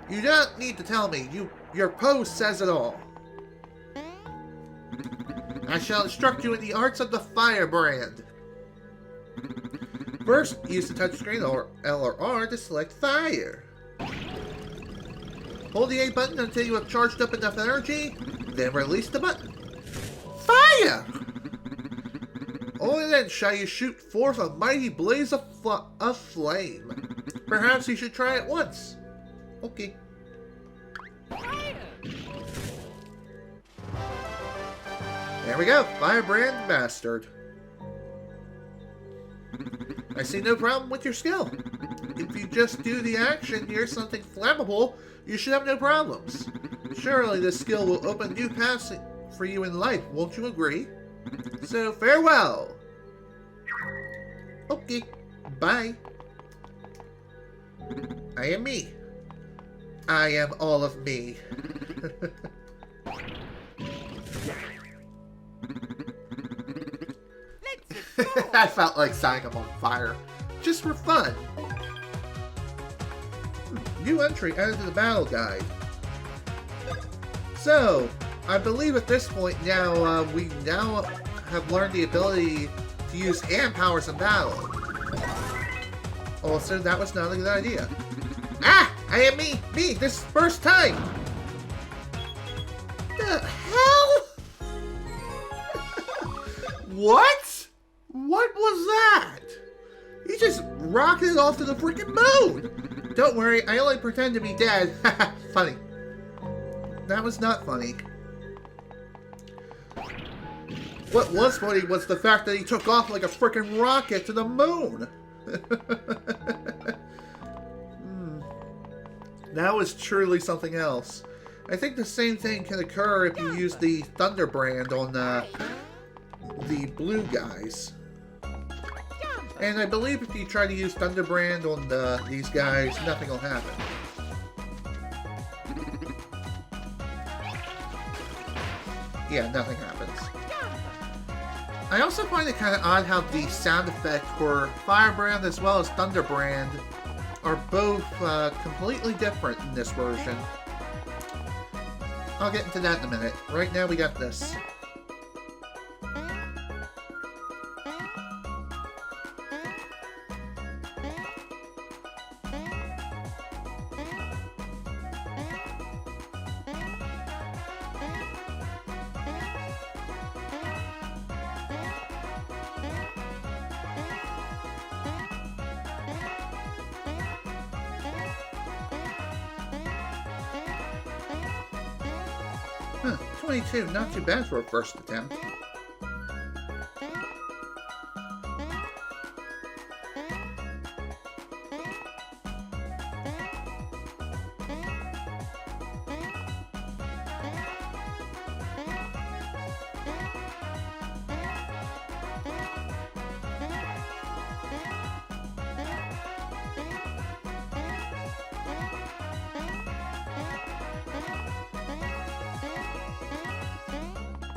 You don't need to tell me. Your pose says it all. I shall instruct you in the arts of the Firebrand. First, use the touchscreen or L or R to select fire. Hold the A button until you have charged up enough energy, then release the button. Fire! Only then shall you shoot forth a mighty blaze of flame. Perhaps you should try it once. Okay. Fire. There we go. Firebrand mastered. I see no problem with your skill. If you just do the action near something flammable, you should have no problems. Surely this skill will open new paths for you in life, won't you agree? So, farewell! Okay, bye. I am me. I am all of me. I felt like setting him on fire. Just for fun. New entry added to the battle guide. So, I believe at this point now, we now have learned the ability to use hand powers in battle. Also, that was not a good idea. Ah! I am me! Me! This is first time! The hell? What? What was that? He just rocketed off to the freaking moon! Don't worry, I only pretend to be dead. Funny. That was not funny. What was funny was the fact that he took off like a freaking rocket to the moon. That was truly something else. I think the same thing can occur if you use the Thunder brand on the blue guys. And I believe if you try to use Thunder brand on these guys, nothing will happen. Yeah, nothing happens. I also find it kind of odd how the sound effect for Firebrand as well as Thunderbrand are both completely different in this version. I'll get into that in a minute. Right now we got this. Huh, 22, not too bad for a first attempt.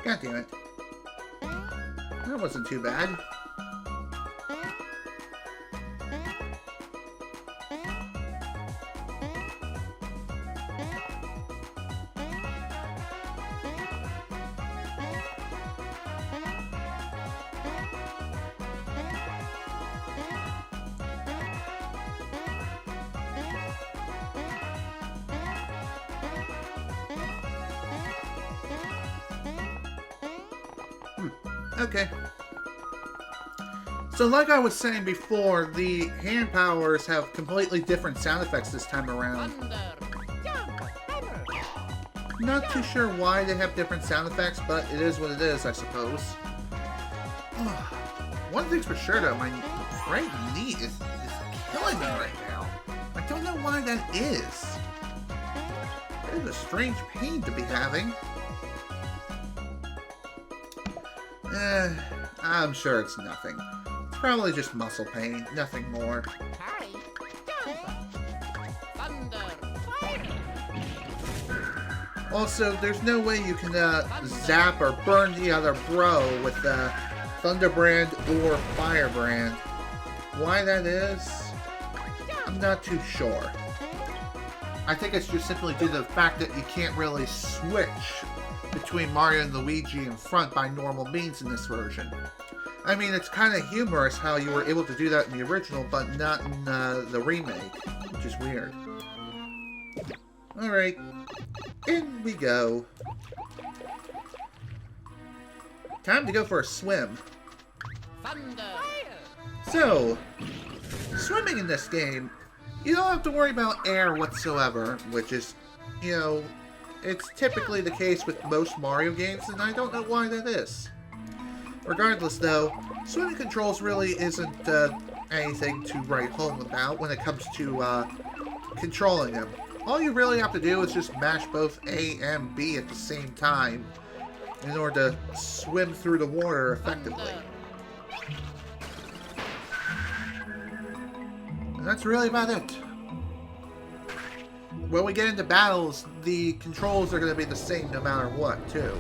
God damn it. That wasn't too bad. Okay. So like I was saying before, the hand powers have completely different sound effects this time around. Thunder. Jump. Hammer. Not too sure why they have different sound effects, but it is what it is, I suppose. One thing's for sure though, my right knee is killing me right now. I don't know why that is. It is a strange pain to be having. I'm sure it's nothing. It's probably just muscle pain, nothing more. Hurry. Jump. Thunder. Fire. Also, there's no way you can zap or burn the other bro with Thunderbrand or Firebrand. Why that is, I'm not too sure. I think it's just simply due to the fact that you can't really switch between Mario and Luigi in front by normal means in this version. I mean, it's kind of humorous how you were able to do that in the original, but not in the remake, which is weird. Alright, in we go. Time to go for a swim. Thunder. Fire. So, swimming in this game, you don't have to worry about air whatsoever, which is, you know, it's typically the case with most Mario games, and I don't know why that is. Regardless, though, swimming controls really isn't anything to write home about when it comes to controlling them. All you really have to do is just mash both A and B at the same time in order to swim through the water effectively. And that's really about it. When we get into battles, the controls are going to be the same no matter what, too.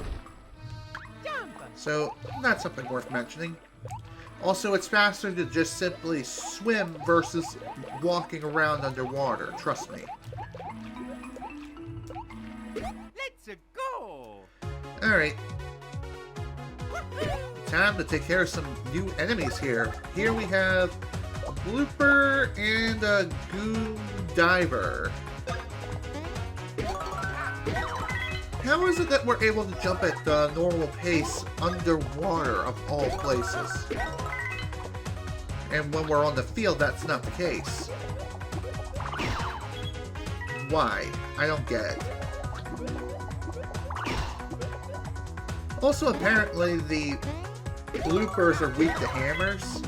So, that's something worth mentioning. Also, it's faster to just simply swim versus walking around underwater, trust me. Let's go. Alright. Time to take care of some new enemies here. Here we have a Blooper and a Goo Diver. How is it that we're able to jump at the normal pace underwater of all places? And when we're on the field, that's not the case. Why? I don't get it. Also, apparently, the bloopers are weak to hammers,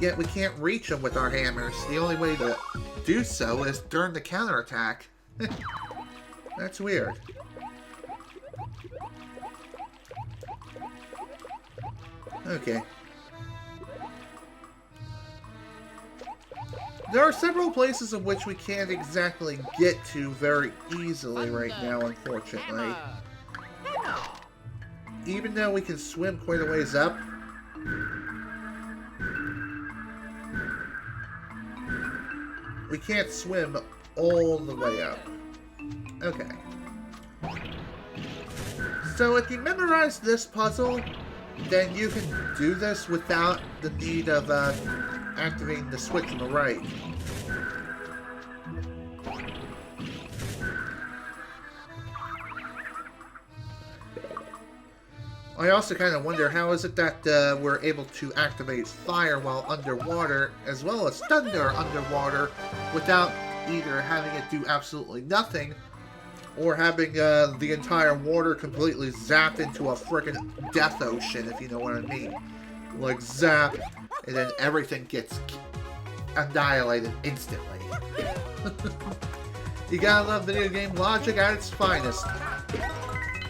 yet we can't reach them with our hammers. The only way to do so is during the counterattack. That's weird. Okay. There are several places in which we can't exactly get to very easily right now, unfortunately. Even though we can swim quite a ways up, we can't swim all the way up. Okay. So if you memorize this puzzle, then you can do this without the need of activating the switch on the right. I also kind of wonder how is it that we're able to activate fire while underwater, as well as thunder underwater, without either having it do absolutely nothing, Or having the entire water completely zapped into a frickin' death ocean, if you know what I mean. Like, zap, and then everything gets annihilated instantly. You gotta love video game logic at its finest.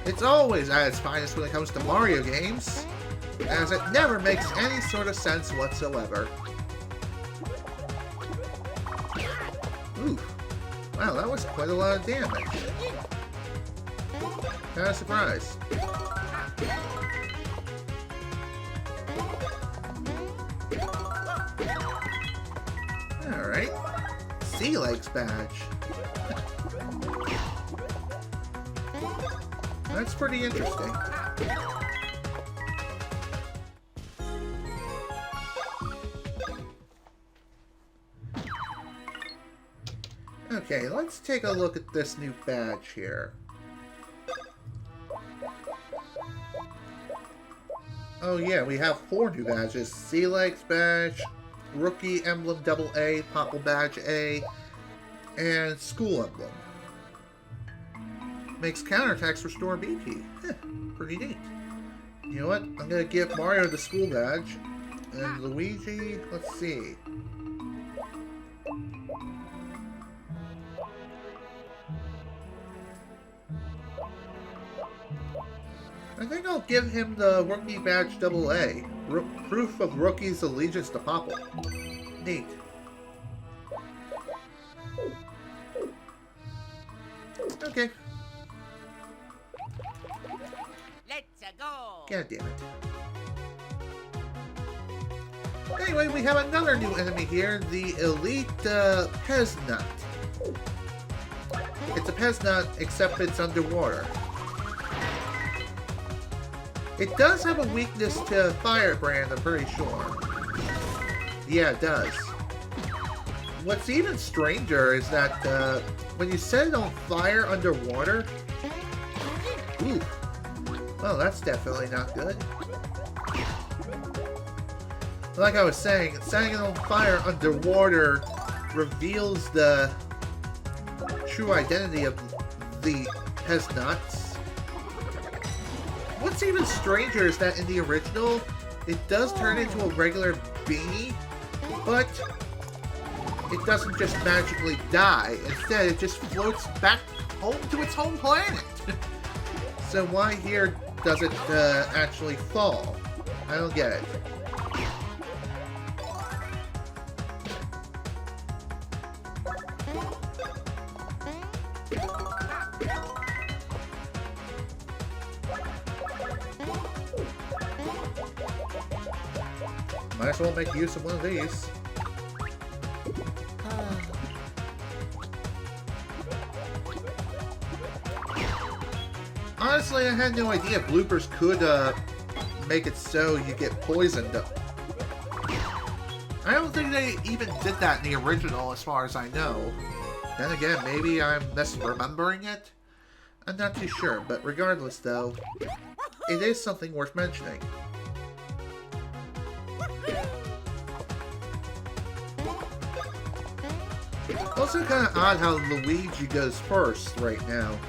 It's always at its finest when it comes to Mario games, as it never makes any sort of sense whatsoever. Ooh. Wow, that was quite a lot of damage. Kinda surprised. Alright. Sea Legs badge. That's pretty interesting. Okay, let's take a look at this new badge here. Oh yeah, we have 4 new badges. Sea Legs badge, Rookie Emblem AA, Popple badge A, and School Emblem. Makes counterattacks restore BP. Pretty neat. You know what? I'm gonna give Mario the school badge. And Luigi, let's see. I think I'll give him the Rookie Badge AA. Proof of Rookie's allegiance to Popple. Neat. Okay. Let's go. God damn it. Anyway, we have another new enemy here, the Elite Peznut. It's a Peznut, except it's underwater. It does have a weakness to Firebrand, I'm pretty sure. Yeah, it does. What's even stranger is that when you set it on fire underwater... Ooh. Well, that's definitely not good. Like I was saying, setting it on fire underwater reveals the true identity of the Peznuts. What's even stranger is that in the original, it does turn into a regular beanie, but it doesn't just magically die. Instead, it just floats back home to its home planet. So why here does it actually fall? I don't get it. Might as well make use of one of these. Honestly, I had no idea bloopers could make it so you get poisoned. I don't think they even did that in the original, as far as I know. Then again, maybe I'm misremembering it? I'm not too sure, but regardless though, it is something worth mentioning. Also kind of odd how Luigi goes first right now.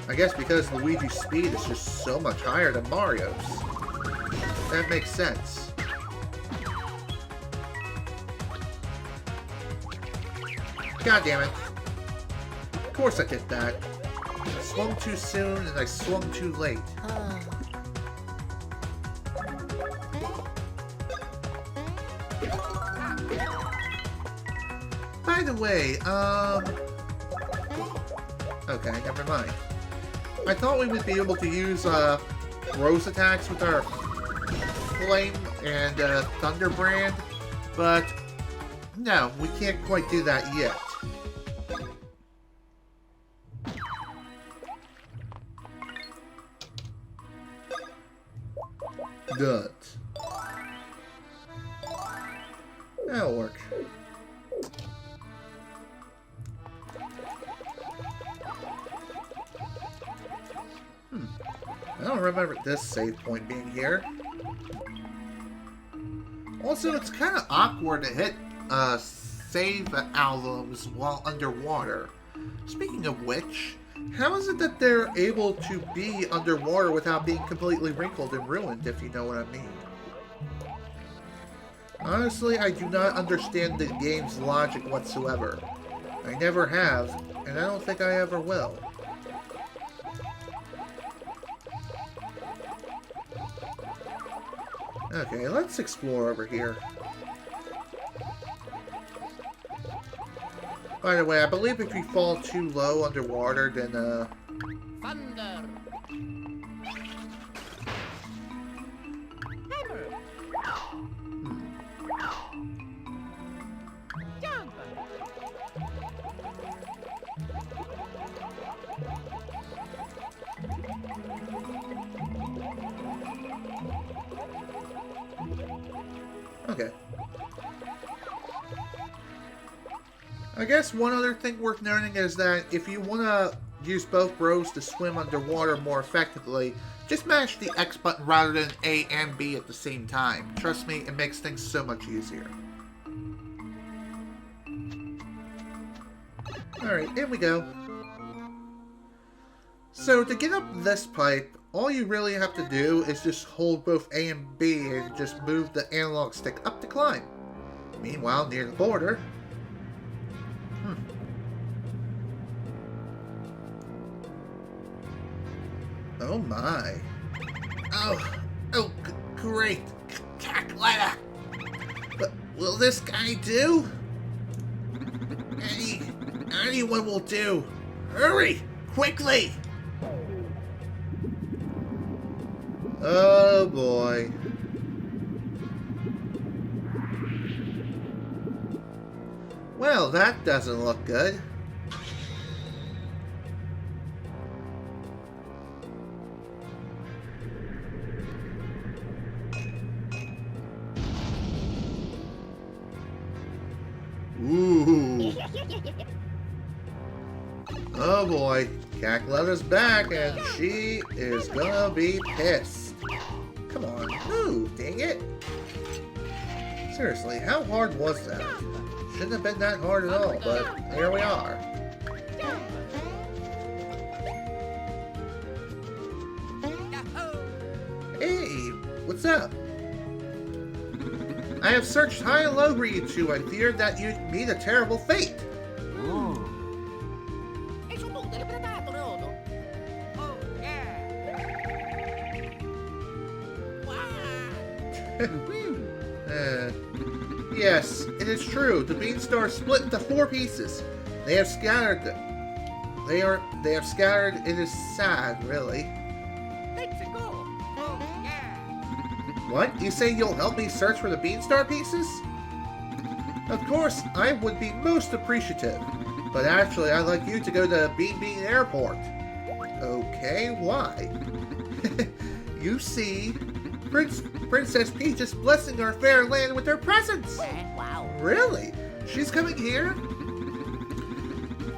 I guess because Luigi's speed is just so much higher than Mario's. That makes sense. God damn it. Of course I did that. I swung too soon and I swung too late. By the way, okay, never mind. I thought we would be able to use, rose attacks with our Flame and, Thunder brand, but no, we can't quite do that yet. Good. That'll work. I don't remember this save point being here. Also, it's kind of awkward to hit save albums while underwater. Speaking of which, how is it that they're able to be underwater without being completely wrinkled and ruined, if you know what I mean? Honestly, I do not understand the game's logic whatsoever. I never have, and I don't think I ever will. Okay, let's explore over here. By the way, I believe if you fall too low underwater, then, Thunder. Hammer. Jump. Okay. I guess one other thing worth noting is that if you want to use both bros to swim underwater more effectively, just mash the X button rather than A and B at the same time. Trust me, it makes things so much easier. Alright, here we go. So to get up this pipe, all you really have to do is just hold both A and B and just move the analog stick up to climb. Meanwhile, near the border... Oh my. Oh, great. Cackletta! But will this guy do? Anyone will do. Hurry! Quickly! Oh boy. Well, that doesn't look good. Ooh. Oh boy, Cackletta's back and she is gonna be pissed. Come on, move, dang it. Seriously, how hard was that? Shouldn't have been that hard at all, but here we are. Hey, what's up? I have searched high and low for you two. I feared that you'd meet a terrible fate. Oh, yeah. Yes, it is true. The Beanstar split into 4 pieces. They have scattered. They have scattered. It is sad, really. Let's go. Oh, yeah. What? You say you'll help me search for the Beanstar pieces? Of course, I would be most appreciative. But actually, I'd like you to go to Bean Bean Airport. Okay, why? You see, Princess Peach is blessing our fair land with her presence. Wow. Really? She's coming here?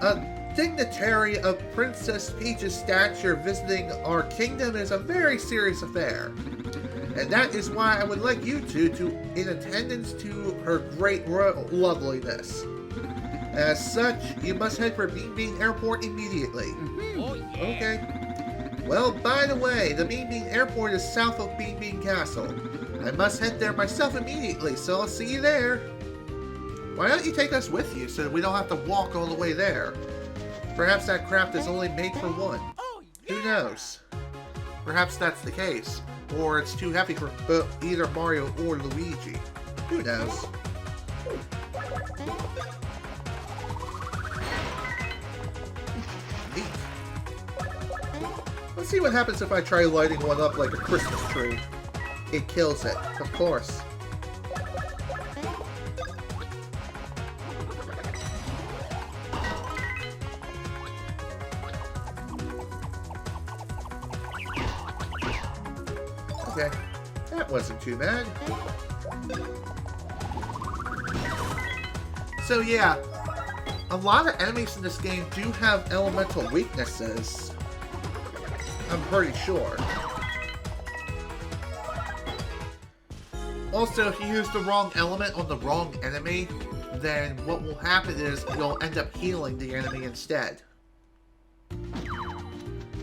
A dignitary of Princess Peach's stature visiting our kingdom is a very serious affair. And that is why I would like you two to in attendance to her great royal loveliness. As such, you must head for Bean Bean Airport immediately. Oh, yeah. Okay. Well, by the way, the Bean Bean Airport is south of Bean Bean Castle. I must head there myself immediately, so I'll see you there. Why don't you take us with you so that we don't have to walk all the way there? Perhaps that craft is only made for one. Oh, yeah. Who knows? Perhaps that's the case. Or it's too heavy for either Mario or Luigi. Who knows? Neat. Let's see what happens if I try lighting one up like a Christmas tree. It kills it, of course. Okay, that wasn't too bad. So yeah, a lot of enemies in this game do have elemental weaknesses. I'm pretty sure. Also, if you use the wrong element on the wrong enemy, then what will happen is you'll end up healing the enemy instead.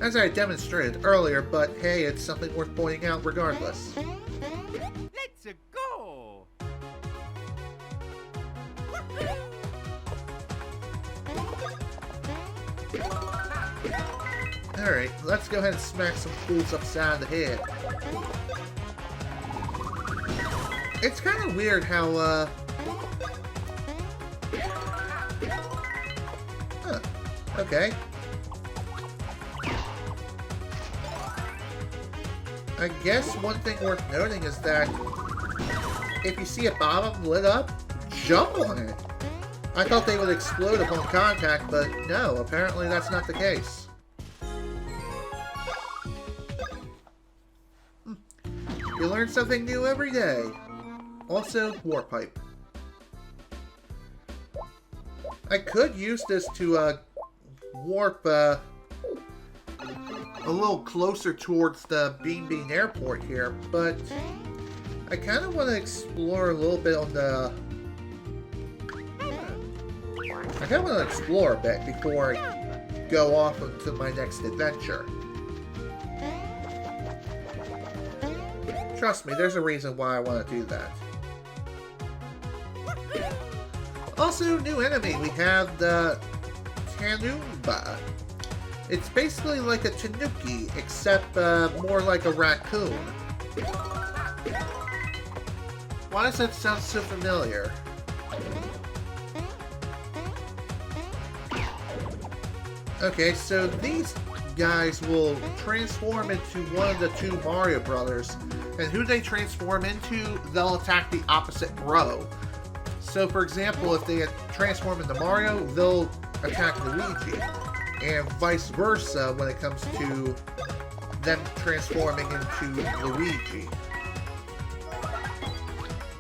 As I demonstrated earlier, but hey, it's something worth pointing out regardless. Let's go. Alright, let's go ahead and smack some fools upside the head. It's kind of weird how, Huh. Okay. I guess one thing worth noting is that if you see a bomb lit up, jump on it. I thought they would explode upon contact, but no, apparently that's not the case. You learn something new every day. Also, Warpipe. I could use this to warp a little closer towards the Bean Airport here, but I kind of want to explore a little bit on the... I kind of want to explore a bit before I go off into my next adventure. Trust me, there's a reason why I want to do that. Also, new enemy, we have the Tanumba. It's basically like a tanuki, except more like a raccoon. Why does that sound so familiar? Okay, so these guys will transform into one of the two Mario brothers, and who they transform into, they'll attack the opposite row. So, for example, if they transform into Mario, they'll attack Luigi, and vice versa when it comes to them transforming into Luigi.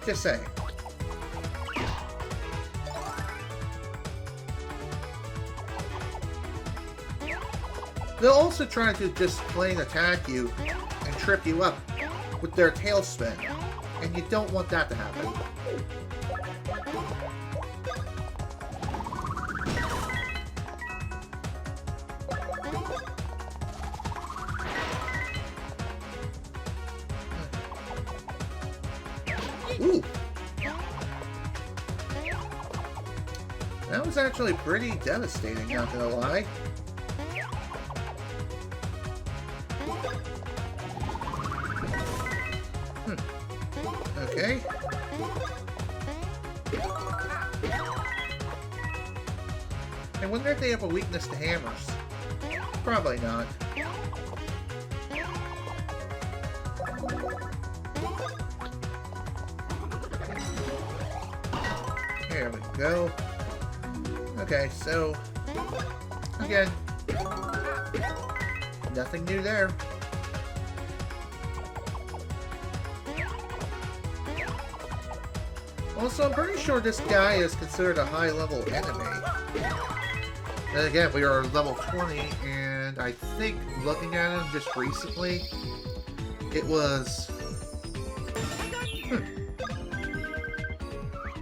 Just saying. They'll also try to just plain attack you and trip you up with their tail spin, and you don't want that to happen. Ooh! That was actually pretty devastating, not gonna lie. Okay. I wonder if they have a weakness to hammers. Probably not. There we go. Okay, so again, nothing new there. Also, I'm pretty sure this guy is considered a high-level enemy. Then again, we are level 20, and I think, looking at him just recently, it was...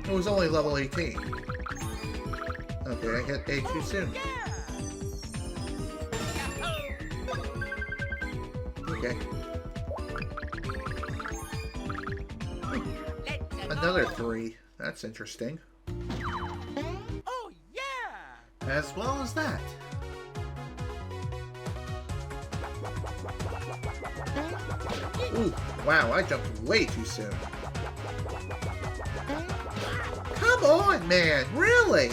It was only level 18. Okay, I hit A too soon. Okay. Another 3. That's interesting. Oh yeah! As well as that. Ooh, wow, I jumped way too soon. Come on, man, really?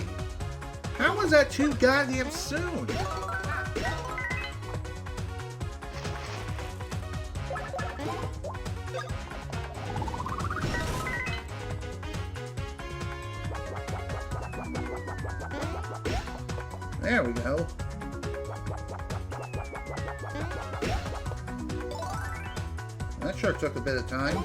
How was that too goddamn soon? There we go. That sure took a bit of time.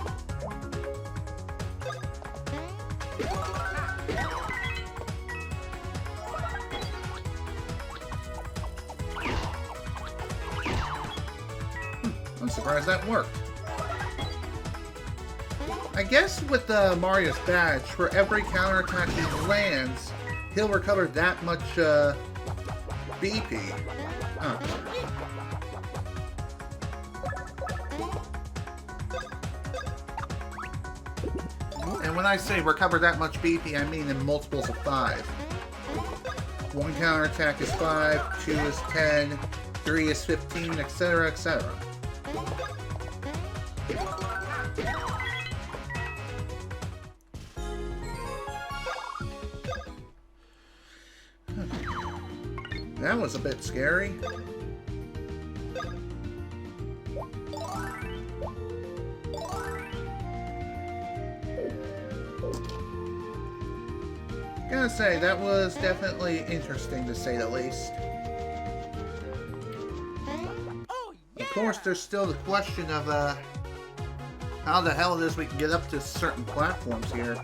I'm surprised that worked. I guess with Mario's badge, for every counterattack he lands, he'll recover that much BP. Huh. And when I say recover that much BP, I mean in multiples of 5. One counterattack is 5, 2 is 10, 3 is 15, etc., etc. That was a bit scary. Gotta say, that was definitely interesting to say the least. Oh, yeah. Of course, there's still the question of how the hell it is we can get up to certain platforms here.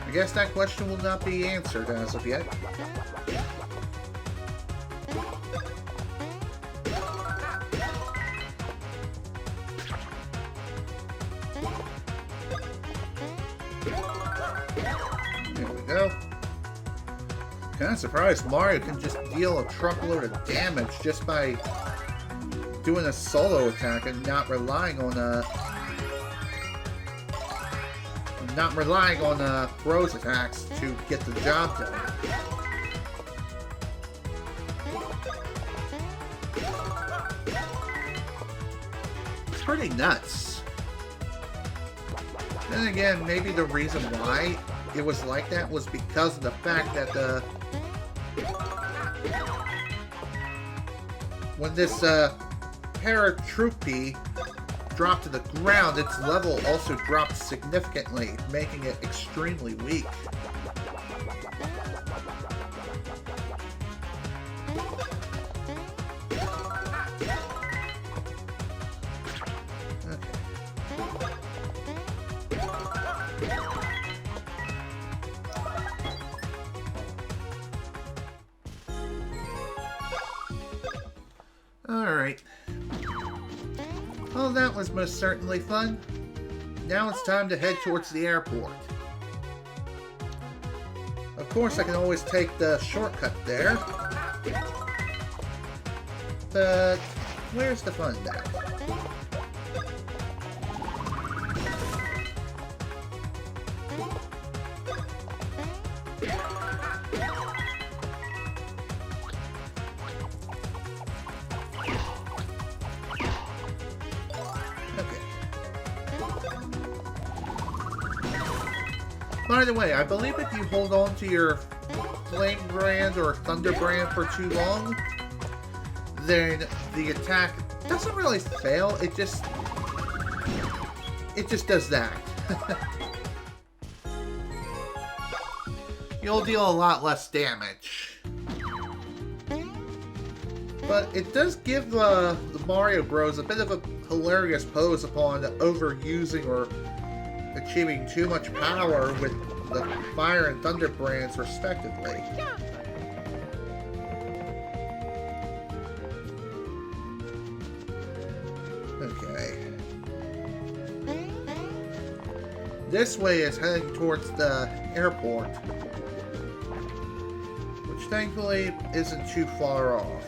I guess that question will not be answered as of yet. There we go. Kind of surprised Mario can just deal a truckload of damage just by doing a solo attack and not relying on Bros attacks to get the job done. It's pretty nuts. Then again, maybe the reason why it was like that was because of the fact that when this paratroopy dropped to the ground, its level also dropped significantly, making it extremely weak. Alright. Well, that was most certainly fun. Now it's time to head towards the airport. Of course, I can always take the shortcut there. But where's the fun now? By the way, I believe if you hold on to your Flame Brand or Thunder Brand for too long, then the attack doesn't really fail, it just does that. You'll deal a lot less damage. But it does give the Mario Bros a bit of a hilarious pose upon overusing or achieving too much power with the Fire and Thunder brands, respectively. Okay. This way is heading towards the airport, which thankfully isn't too far off.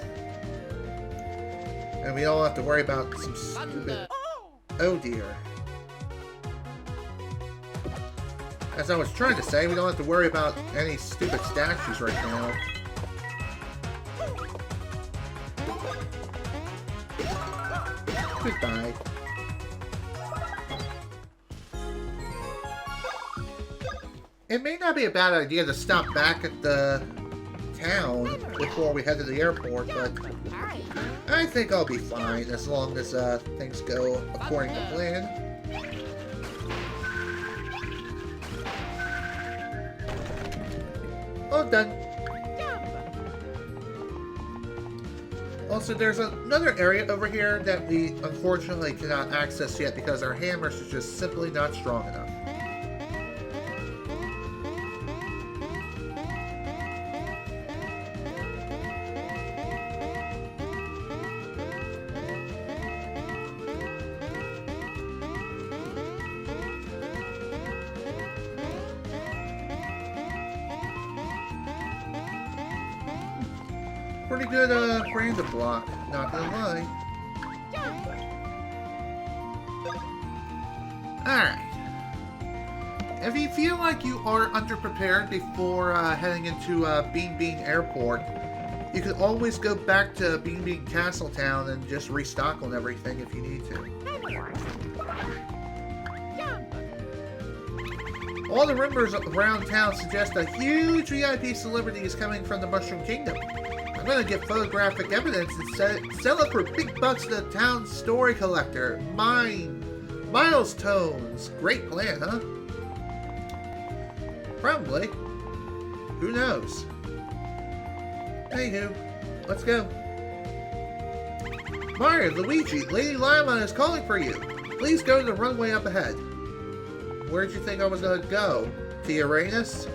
And we don't have to worry about some stupid... Oh dear. As I was trying to say, we don't have to worry about any stupid statues right now. Goodbye. It may not be a bad idea to stop back at the town before we head to the airport, but I think I'll be fine as long as things go according to plan. All done. Also, there's another area over here that we unfortunately cannot access yet because our hammers are just simply not strong enough. pretty good random block, not gonna lie. Jump. Alright. If you feel like you are underprepared before heading into Bean Bean Airport, you can always go back to Bean Bean Castletown and just restock on everything if you need to. Jump. All the rumors around town suggest a huge VIP celebrity is coming from the Mushroom Kingdom. I'm gonna get photographic evidence and sell it for big bucks to the town's story collector. Milestones. Great plan, huh? Probably. Who knows? Anywho, let's go. Mario, Luigi, Lady Lima is calling for you. Please go to the runway up ahead. Where'd you think I was gonna go? To Uranus?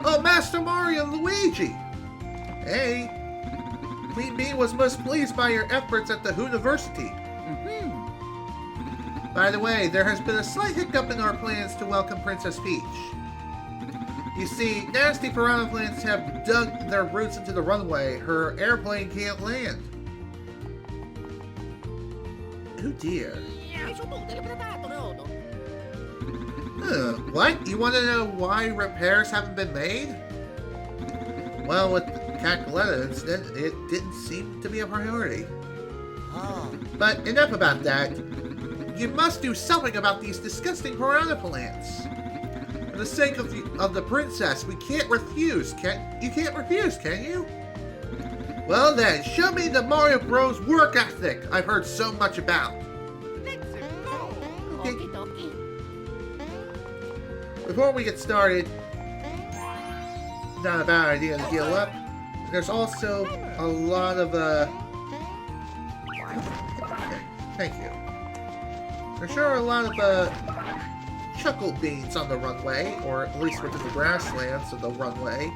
Oh, Master Mario and Luigi! Hey! Queen Bee was most pleased by your efforts at the Hooniversity. By the way, there has been a slight hiccup in our plans to welcome Princess Peach. You see, nasty piranha plants have dug their roots into the runway. Her airplane can't land. Oh dear. What? You want to know why repairs haven't been made? Well, with the Cackletta incident, it didn't seem to be a priority. But enough about that. You must do something about these disgusting piranha plants. For the sake of the princess, we can't refuse. You can't refuse, can you? Well then, show me the Mario Bros. Work ethic I've heard so much about. Let's go. Okay. Okie dokie. Before we get started, not a bad idea to heal up. There's also a lot of thank you. There sure are a lot of chuckle beans on the runway, or at least within the grasslands of the runway.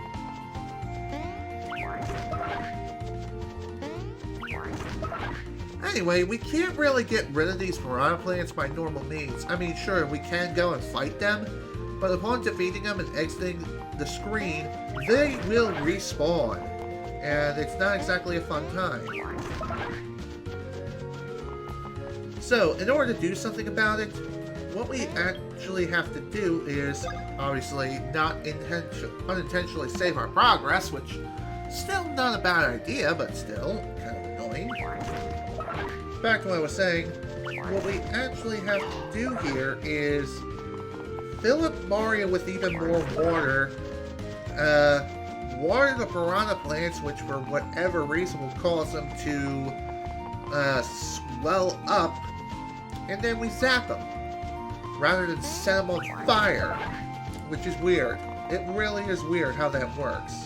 Anyway, we can't really get rid of these piranha plants by normal means. I mean, sure, we can go and fight them, but upon defeating them and exiting the screen, they will respawn. And it's not exactly a fun time. So, in order to do something about it, what we actually have to do is, obviously, not unintentionally save our progress, which still not a bad idea, but still kind of annoying. Back to what I was saying, what we actually have to do here is fill up Mario with even more water, water the piranha plants, which for whatever reason will cause them to swell up, and then we zap them, rather than set them on fire, which is weird. It really is weird how that works.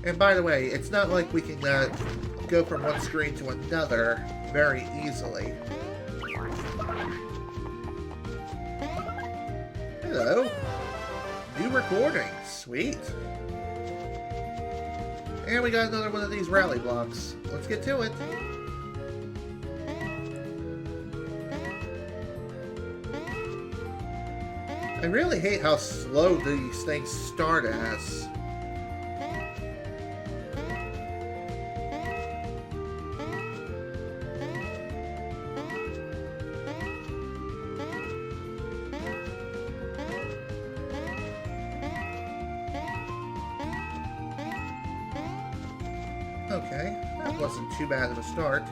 And by the way, it's not like we can go from one screen to another very easily. Hello. New recording. Sweet. And we got another one of these rally blocks. Let's get to it. I really hate how slow these things start as. Okay, that wasn't too bad of a start.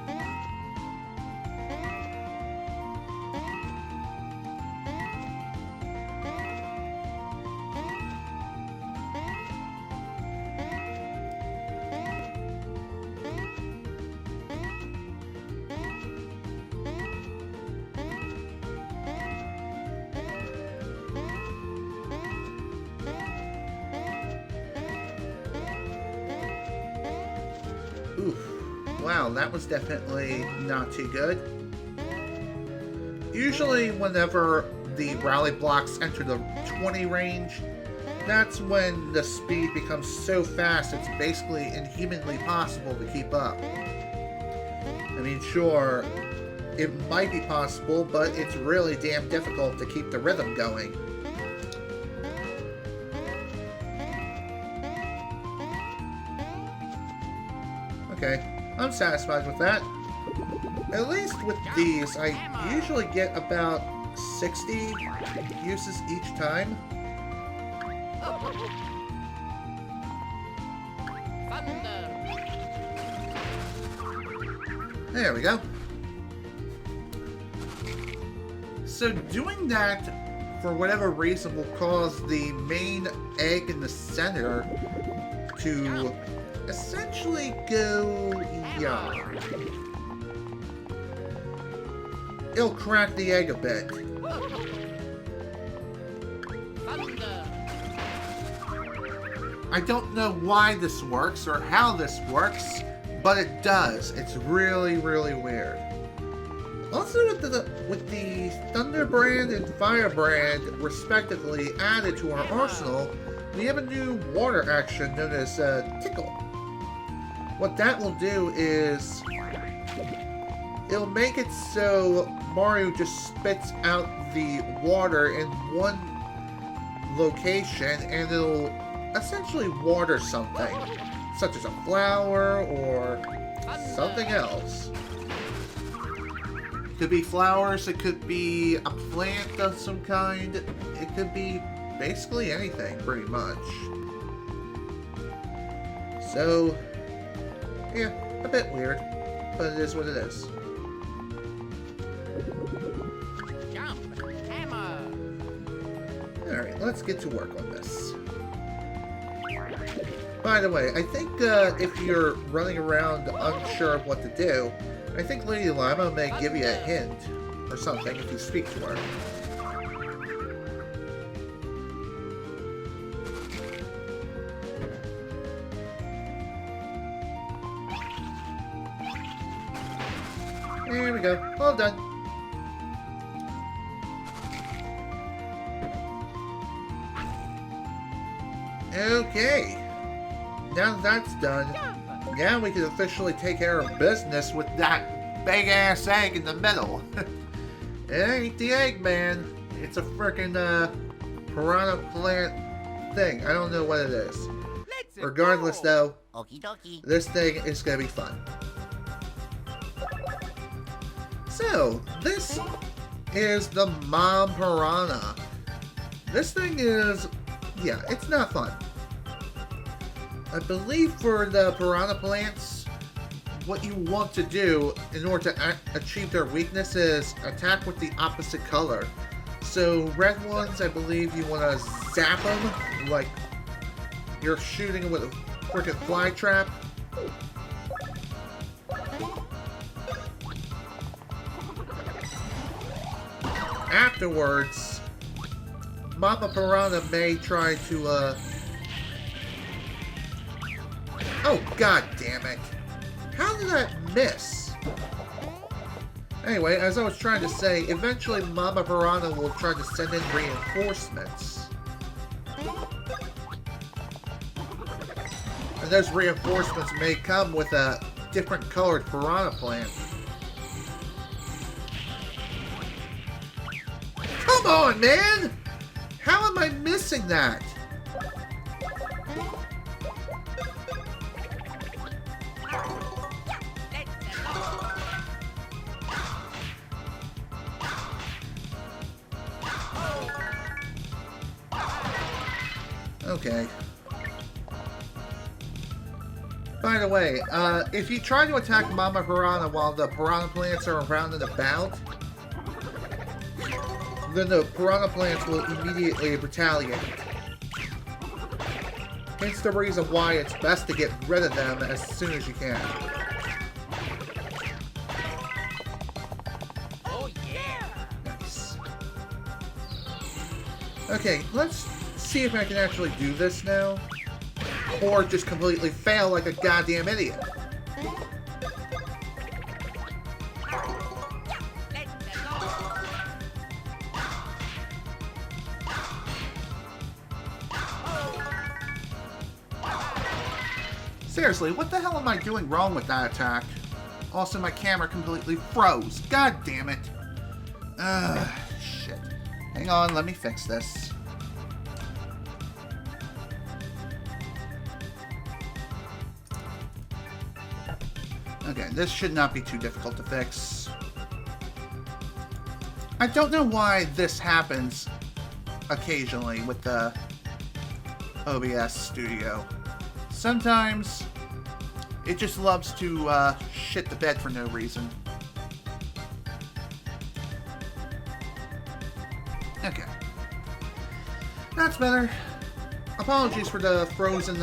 Oof. Wow, that was definitely not too good. Usually whenever the rally blocks enter the 20 range, that's when the speed becomes so fast it's basically inhumanly possible to keep up. I mean, sure, it might be possible, but it's really damn difficult to keep the rhythm going. Okay, I'm satisfied with that. At least with these, I usually get about 60 uses each time. There we go. So doing that, for whatever reason, will cause the main egg in the center to essentially go, yeah. It'll crack the egg a bit. I don't know why this works or how this works, but it does. It's really, really weird. Also, with the Thunder brand and Fire brand, respectively, added to our arsenal, we have a new water action known as Tickle. What that will do is, it'll make it so Mario just spits out the water in one location, and it'll essentially water something, such as a flower or something else. It could be flowers, it could be a plant of some kind, it could be basically anything, pretty much. So, yeah, a bit weird, but it is what it is. Jump, hammer. Alright, let's get to work on this. By the way, I think if you're running around unsure of what to do, I think Lady Lima may give you a hint or something if you speak to her. There we go. All done. Okay. Now that that's done, now we can officially take care of business with that big-ass egg in the middle. It ain't the egg, man. It's a frickin' piranha plant thing. I don't know what it is. Regardless, though, Okie dokie. this thing is gonna be fun. So, this is the Mom Piranha. This thing is, yeah, it's not fun. I believe for the piranha plants, what you want to do in order to achieve their weakness is attack with the opposite color. So red ones, I believe you want to zap them like you're shooting with a freaking fly trap. Afterwards, Mama Piranha may try to oh, god damn it. How did that miss? Anyway, as I was trying to say, eventually Mama Piranha will try to send in reinforcements. And those reinforcements may come with a different colored piranha plant. Come on, man! How am I missing that? Okay. By the way, if you try to attack Mama Piranha while the piranha plants are around and about, then the piranha plants will immediately retaliate. Hence the reason why it's best to get rid of them as soon as you can. Oh yeah! Nice. Okay, let's see if I can actually do this now. Or just completely fail like a goddamn idiot. Seriously, what the hell am I doing wrong with that attack? Also, my camera completely froze. God damn it. Shit. Hang on, let me fix this. Okay, this should not be too difficult to fix. I don't know why this happens occasionally with the OBS Studio. Sometimes it just loves to shit the bed for no reason. Okay. That's better. Apologies for the frozen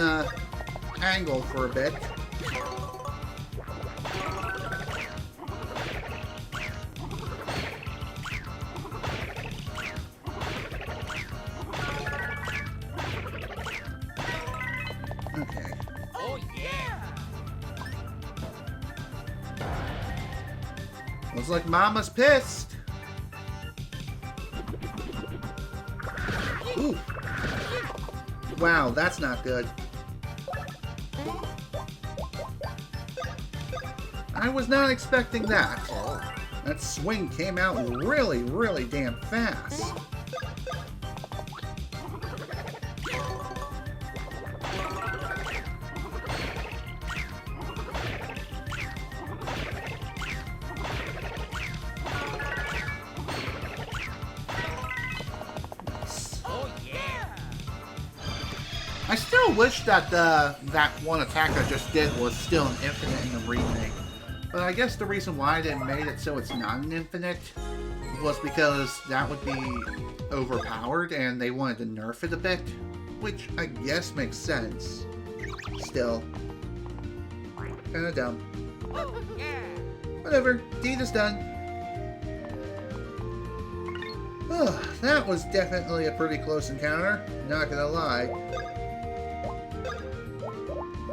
angle for a bit. Okay. Oh yeah! Looks like Mama's pissed. Ooh. Wow, that's not good. I was not expecting that. That swing came out really, really damn fast. I still wish that that one attack I just did was still an infinite in the remake. But I guess the reason why they made it so it's not an infinite was because that would be overpowered and they wanted to nerf it a bit. Which I guess makes sense. Still. Kinda dumb. Oh yeah! Whatever, deed is done. Oh, that was definitely a pretty close encounter, not gonna lie.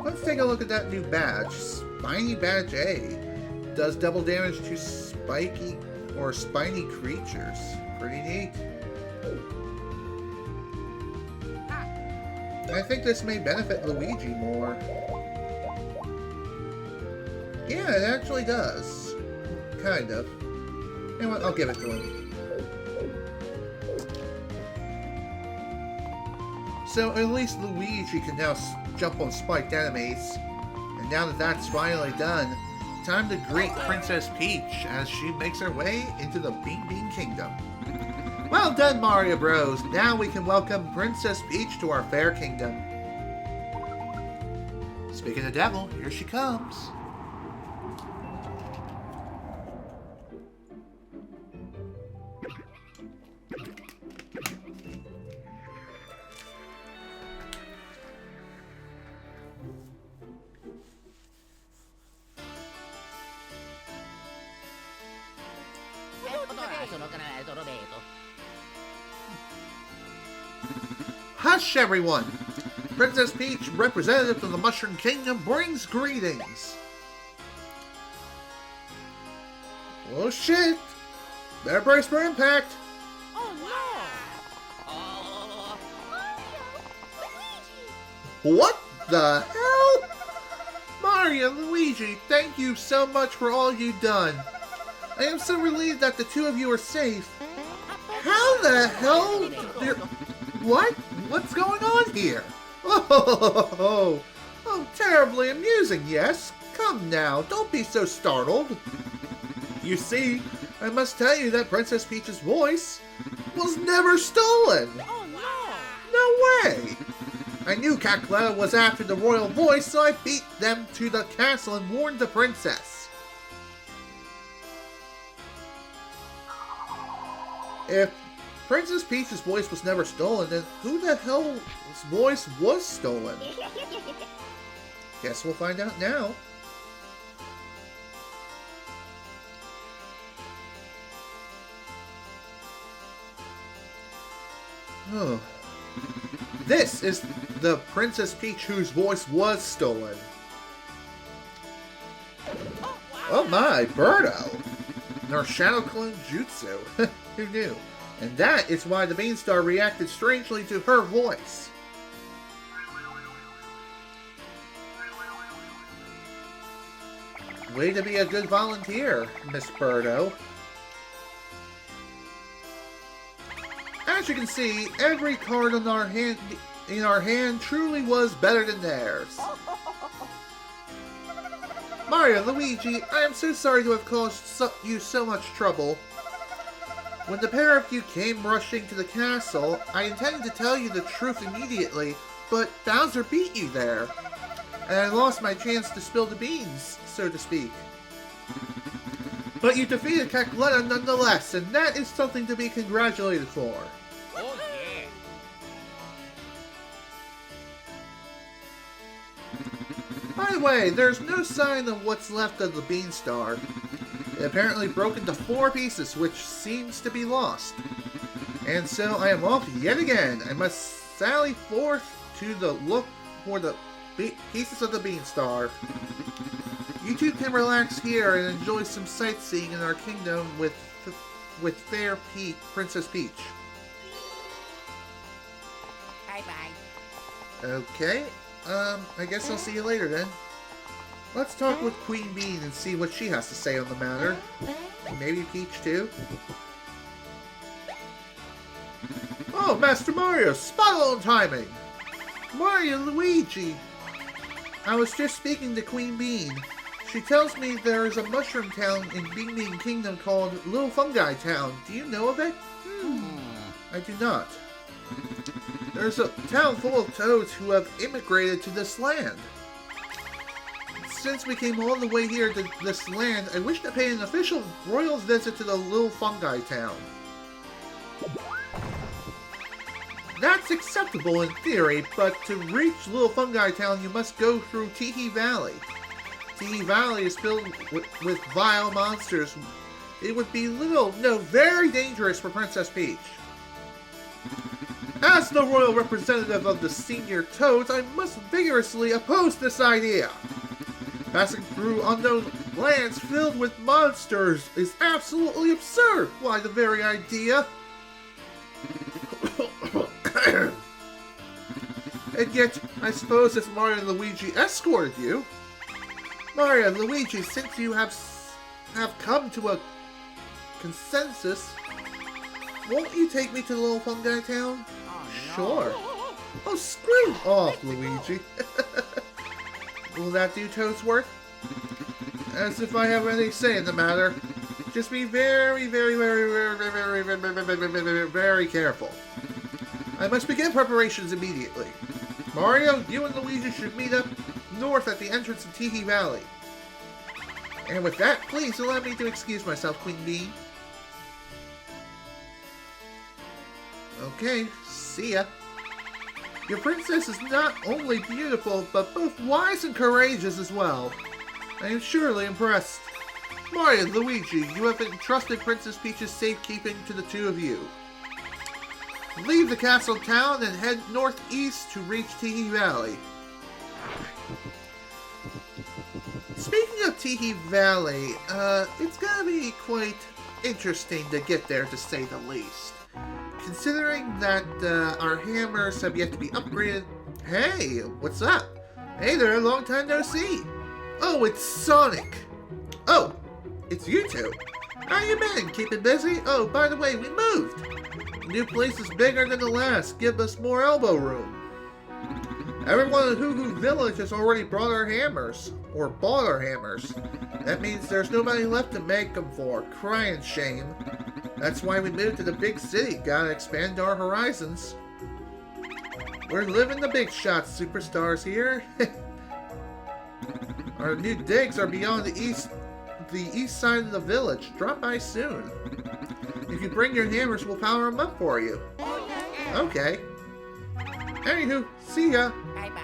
Let's take a look at that new badge. Spiny Badge A. Does double damage to spiky or spiny creatures. Pretty neat. I think this may benefit Luigi more. Yeah, it actually does. Kind of. You know what? I'll give it to him. So at least Luigi can now jump on spiked enemies. And now that that's finally done, time to greet Princess Peach as she makes her way into the Bean Bean Kingdom. Well done, Mario Bros. Now we can welcome Princess Peach to our fair kingdom. Speaking of the devil, here she comes. Hush, everyone! Princess Peach, representative of the Mushroom Kingdom, brings greetings! Oh shit! Better brace for impact! Oh no! What the hell? Mario and Luigi, thank you so much for all you've done. I am so relieved that the two of you are safe. How the hell? What? What's going on here? Oh, terribly amusing, yes? Come now, don't be so startled. You see, I must tell you that Princess Peach's voice was never stolen. Oh no! No way! I knew Cackletta was after the royal voice, so I beat them to the castle and warned the princess. If Princess Peach's voice was never stolen, then who the hell's voice was stolen? Guess we'll find out now. Oh. This is the Princess Peach whose voice was stolen. Oh my, Birdo! Nor Shadow Clone Jutsu. Who knew? And that is why the Beanstar reacted strangely to her voice. Way to be a good volunteer, Miss Birdo. As you can see, every card in our hand truly was better than theirs. Mario, Luigi, I am so sorry to have caused you so much trouble. When the pair of you came rushing to the castle, I intended to tell you the truth immediately, but Bowser beat you there. And I lost my chance to spill the beans, so to speak. But you defeated Cackletta nonetheless, and that is something to be congratulated for. Oh, yeah. By the way, there's no sign of what's left of the Beanstar. It apparently broke into 4 pieces, which seems to be lost. And so I am off yet again. I must sally forth to look for the pieces of the Beanstar. You two can relax here and enjoy some sightseeing in our kingdom with fair Princess Peach. Bye-bye. Okay, I guess I'll see you later then. Let's talk with Queen Bean and see what she has to say on the matter. Maybe Peach too? Oh, Master Mario, spot on timing! Mario, Luigi! I was just speaking to Queen Bean. She tells me there is a mushroom town in Bean Bean Kingdom called Little Fungi Town. Do you know of it? I do not. There's a town full of toads who have immigrated to this land. Since we came all the way here to this land, I wish to pay an official royal visit to the Little Fungi Town. That's acceptable in theory, but to reach Little Fungi Town, you must go through Tee Valley. Tee Valley is filled with vile monsters. It would be very dangerous for Princess Peach. As the royal representative of the senior toads, I must vigorously oppose this idea. Passing through unknown lands filled with monsters is absolutely absurd. Why, the very idea. And yet, I suppose if Mario and Luigi escorted you... Mario and Luigi, since you have come to a consensus, won't you take me to Little Fungi Town? Oh, no. Sure. Oh, screw off, Luigi. Will that do, Toadsworth? As if I have any say in the matter. Just be very, very, very, very, very, very, very, very, very careful. I must begin preparations immediately. Mario, you and Luigi should meet up north at the entrance of Tee Valley. And with that, please allow me to excuse myself, Queen Bee. Okay, see ya. Your princess is not only beautiful, but both wise and courageous as well. I am surely impressed. Mario and Luigi, you have entrusted Princess Peach's safekeeping to the two of you. Leave the castle town and head northeast to reach Tee Valley. Speaking of Tee Valley, it's gonna be quite interesting to get there, to say the least. Considering that our hammers have yet to be upgraded. Hey, what's up? Hey there, long time no see. Oh, it's Sonic. Oh, it's you two. How you been? Keeping busy? Oh, by the way, we moved. The new place is bigger than the last. Give us more elbow room. Everyone in Woohoo Village has already brought our hammers. Or bought our hammers. That means there's nobody left to make them for. Crying shame. That's why we moved to the big city. Gotta expand our horizons. We're living the big shots, superstars here. Our new digs are beyond the east side of the village. Drop by soon. If you bring your hammers, we'll power them up for you. Okay. Anywho, see ya. Bye-bye.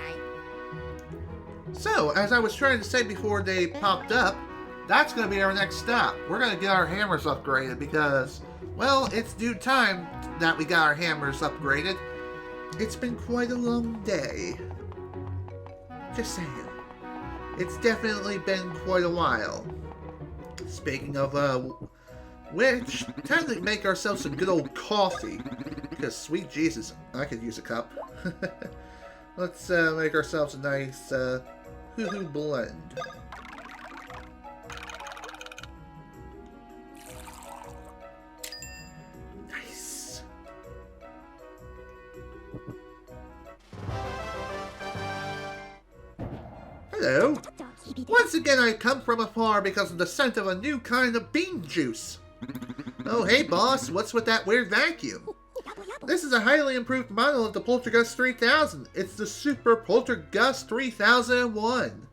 So, as I was trying to say before they popped up, that's going to be our next stop. We're going to get our hammers upgraded because, well, it's due time that we got our hammers upgraded. It's been quite a long day. Just saying. It's definitely been quite a while. Speaking of, which, time to make ourselves some good old coffee. Because, sweet Jesus, I could use a cup. Let's make ourselves a nice Woohoo blend. Once again, I come from afar because of the scent of a new kind of bean juice. Oh, hey, boss, what's with that weird vacuum? This is a highly improved model of the Poltergust 3000. It's the Super Poltergust 3001.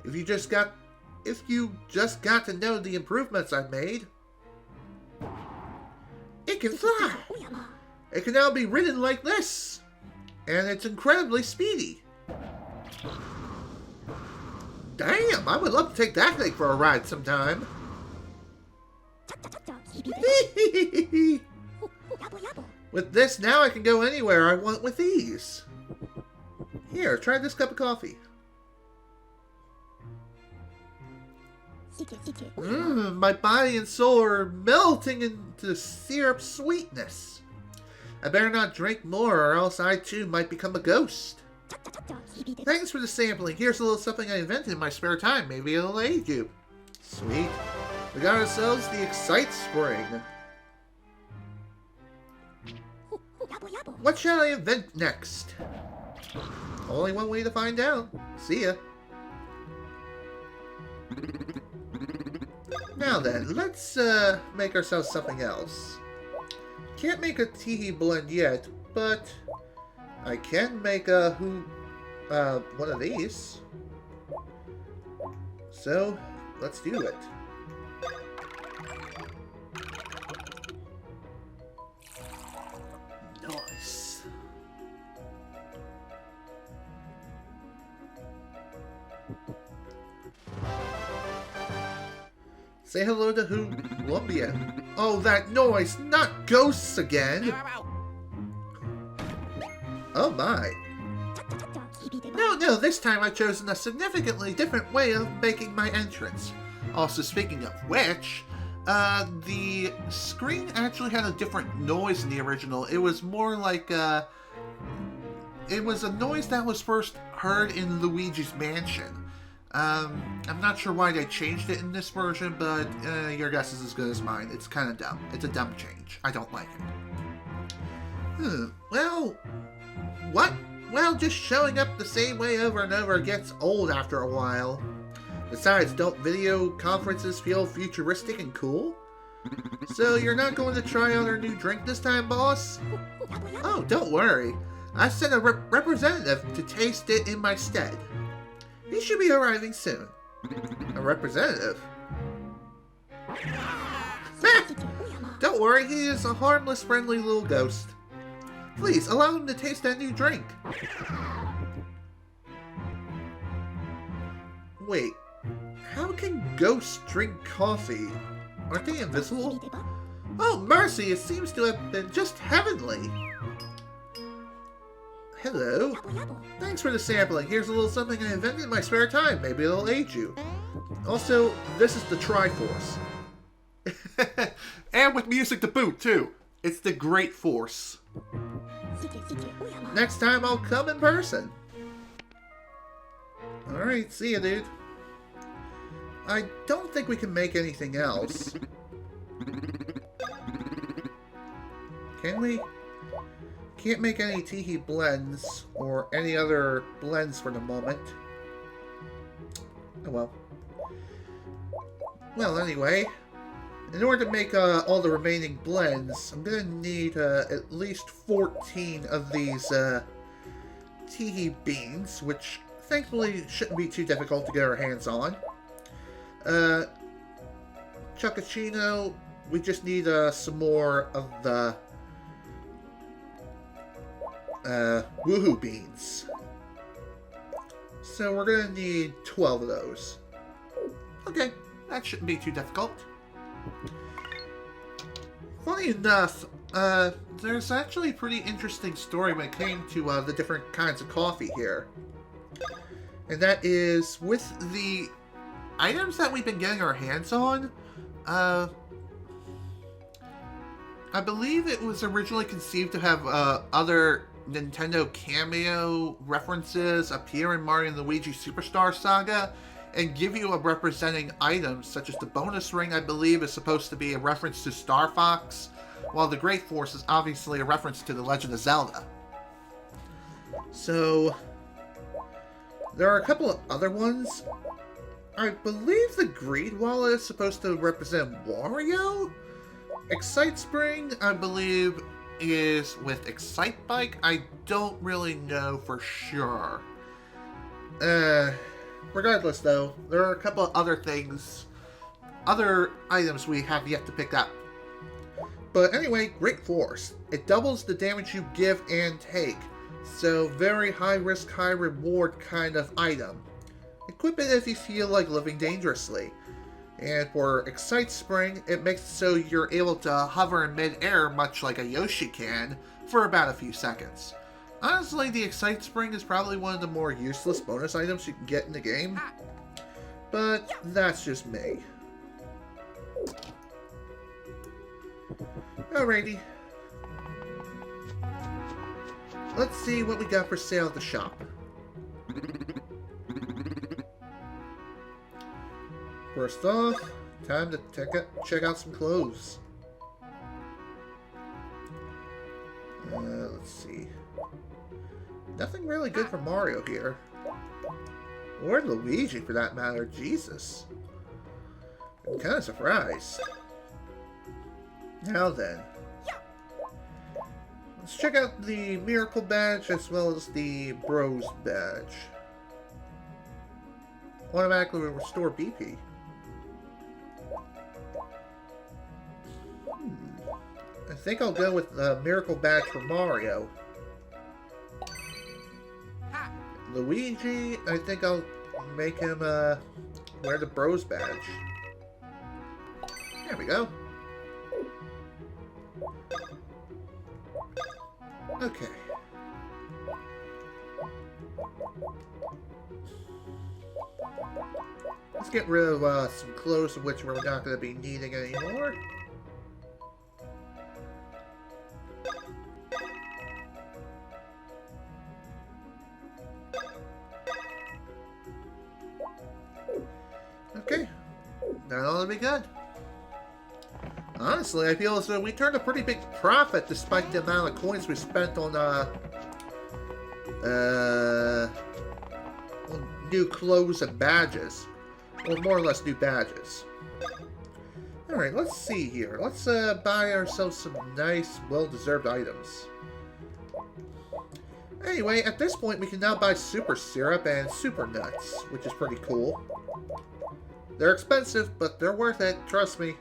If you just got to know the improvements I've made. It can fly. It can now be ridden like this. And it's incredibly speedy. Damn, I would love to take that thing for a ride sometime. With this, now I can go anywhere I want with ease. Here, try this cup of coffee. My body and soul are melting into syrup sweetness. I better not drink more or else I too might become a ghost. Thanks for the sampling. Here's a little something I invented in my spare time. Maybe it'll aid you. Sweet. We got ourselves the Excite Spring. What shall I invent next? Only one way to find out. See ya. Now then, let's make ourselves something else. Can't make a teehee blend yet, but I can make a one of these. So, let's do it. Nice. Say hello to Columbia. Oh, that noise! Not ghosts again! Oh my. No, this time I've chosen a significantly different way of making my entrance. Also, speaking of which, the screen actually had a different noise in the original. It was more like, it was a noise that was first heard in Luigi's mansion. I'm not sure why they changed it in this version, but your guess is as good as mine. It's kind of dumb. It's a dumb change. I don't like it. Well, what? Well, just showing up the same way over and over gets old after a while. Besides, don't video conferences feel futuristic and cool? So you're not going to try out our new drink this time, boss? Oh, don't worry. I sent a representative to taste it in my stead. He should be arriving soon. A representative? Don't worry, he is a harmless, friendly little ghost. Please, allow him to taste that new drink. Wait, how can ghosts drink coffee? Aren't they invisible? Oh, mercy, it seems to have been just heavenly. Hello. Thanks for the sampling. Here's a little something I invented in my spare time. Maybe it'll aid you. Also, this is the Triforce. And with music to boot, too. It's the Great Force. Next time I'll come in person. Alright, see ya, dude. I don't think we can make anything else. Can we? Can't make any teehee blends or any other blends for the moment. Oh well. Well, anyway, in order to make all the remaining blends, I'm gonna need at least 14 of these teehee beans, which thankfully shouldn't be too difficult to get our hands on. Chocochino, we just need some more of the Woohoo beans. So we're gonna need 12 of those. Okay, that shouldn't be too difficult. Funny enough, there's actually a pretty interesting story when it came to the different kinds of coffee here. And that is, with the items that we've been getting our hands on, I believe it was originally conceived to have other Nintendo cameo references appear in Mario and Luigi Superstar Saga and give you a representing items, such as the bonus ring, I believe, is supposed to be a reference to Star Fox, while the Great Force is obviously a reference to The Legend of Zelda. So, there are a couple of other ones, I believe the Greed Wallet is supposed to represent Wario? Excite Spring, I believe, is with Excite Bike. I don't really know for sure. Regardless, though, there are a couple of other things, other items we have yet to pick up. But anyway, Great Force. It doubles the damage you give and take. So, very high risk, high reward kind of item. Equip it if you feel like living dangerously. And for Excite Spring, it makes it so you're able to hover in mid-air much like a Yoshi can for about a few seconds. Honestly, the Excite Spring is probably one of the more useless bonus items you can get in the game. But that's just me. Alrighty. Let's see what we got for sale at the shop. First off, time to check out some clothes. Let's see. Nothing really good for Mario here. Or Luigi, for that matter. Jesus. I'm kind of surprised. Now then. Let's check out the Miracle Badge as well as the Bros Badge. Automatically restore BP. I think I'll go with the Miracle Badge for Mario. Luigi, I think I'll make him wear the Bros Badge. There we go. Okay. Let's get rid of some clothes of which we're not going to be needing anymore. Okay. That ought to be good. Honestly, I feel as though we turned a pretty big profit despite the amount of coins we spent on new clothes and badges. Or more or less new badges. Alright, let's see here. Let's buy ourselves some nice, well-deserved items. Anyway, at this point we can now buy Super Syrup and Super Nuts, which is pretty cool. They're expensive, but they're worth it, trust me.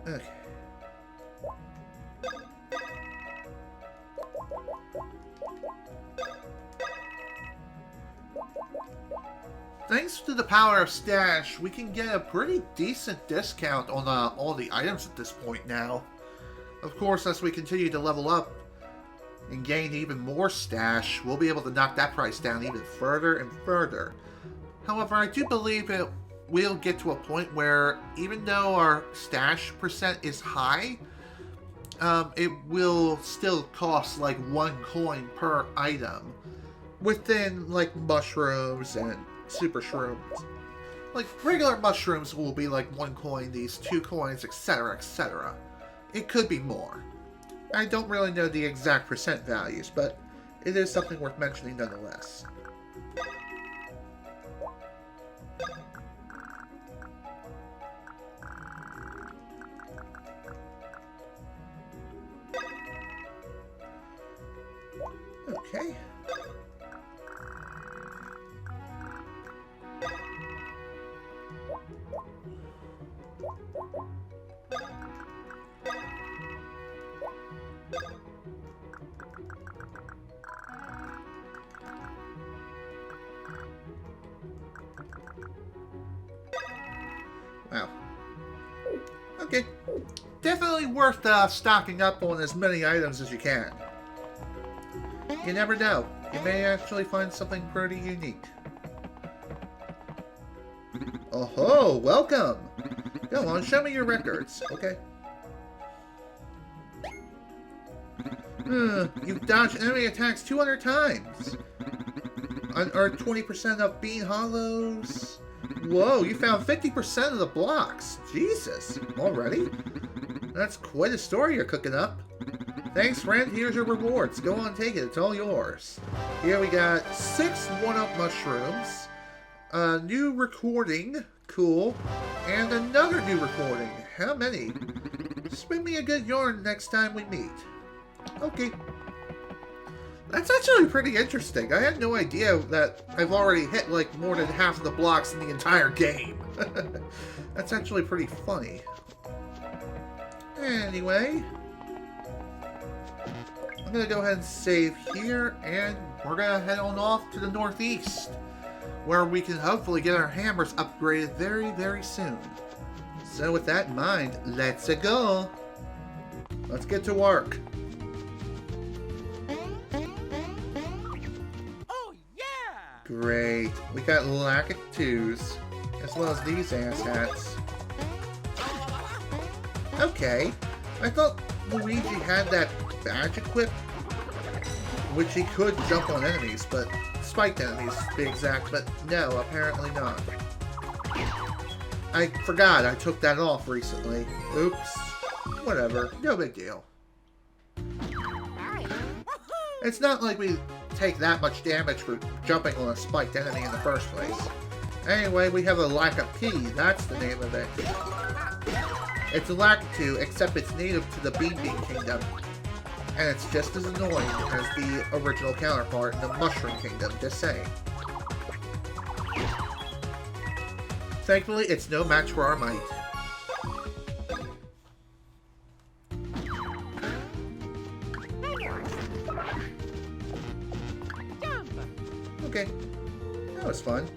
Okay. Thanks to the power of Stash, we can get a pretty decent discount on all the items at this point now. Of course, as we continue to level up and gain even more Stash, we'll be able to knock that price down even further and further. However, I do believe it will get to a point where, even though our Stash percent is high, it will still cost like 1 coin per item. Within, like, mushrooms and super shrooms. Like, regular mushrooms will be like 1 coin, these 2 coins, etc., etc. It could be more. I don't really know the exact percent values, but it is something worth mentioning nonetheless. Okay. Wow. Okay. Definitely worth stocking up on as many items as you can. You never know. You may actually find something pretty unique. Oh-ho! Welcome! Go on, show me your records. Okay. You've dodged enemy attacks 200 times! Unearned 20% of Bean Hollows. Whoa, you found 50% of the blocks. Jesus, already? That's quite a story you're cooking up. Thanks, friend. Here's your rewards. Go on, take it. It's all yours. Here we got 6 1-up mushrooms, a new recording, cool, and another new recording. How many? Spin me a good yarn next time we meet. Okay. That's actually pretty interesting. I had no idea that I've already hit like more than half of the blocks in the entire game. That's actually pretty funny. Anyway, I'm going to go ahead and save here, and we're going to head on off to the northeast, where we can hopefully get our hammers upgraded very, very soon. So with that in mind, let's go. Let's get to work. Oh, yeah! Great. We got Lackatoo's, as well as these asshats. Okay. I thought Luigi had that badge equipped, which he could jump on enemies, but spiked enemies to be exact, but no, apparently not. I forgot I took that off recently. Oops. Whatever. No big deal. It's not like we take that much damage for jumping on a spiked enemy in the first place. Anyway, we have a Lackatoo. That's the name of it. It's a Lackatoo, except it's native to the Bean Kingdom. And it's just as annoying as the original counterpart in the Mushroom Kingdom, just saying. Thankfully, it's no match for our might. Okay. That was fun.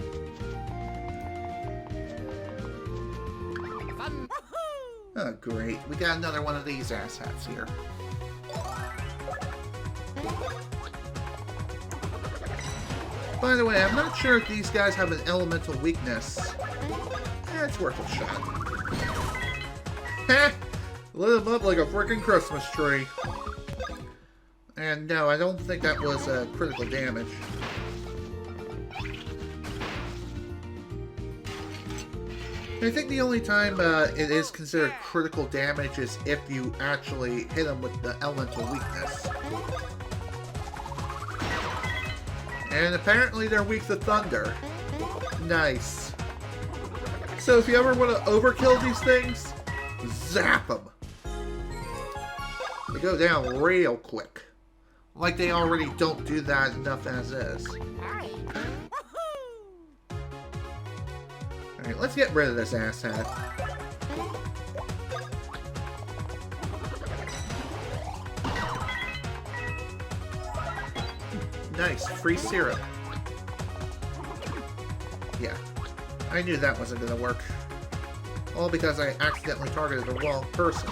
Oh, great. We got another one of these asshats here. By the way, I'm not sure if these guys have an elemental weakness. It's worth a shot. Heh! Lit them up like a freaking Christmas tree. And no, I don't think that was critical damage. I think the only time it is considered critical damage is if you actually hit them with the elemental weakness. And apparently they're weak to thunder. Nice. So if you ever want to overkill these things, zap them. They go down real quick. Like they already don't do that enough as is. Alright, let's get rid of this asshat. Nice, free syrup. Yeah, I knew that wasn't gonna work. All because I accidentally targeted the wrong person.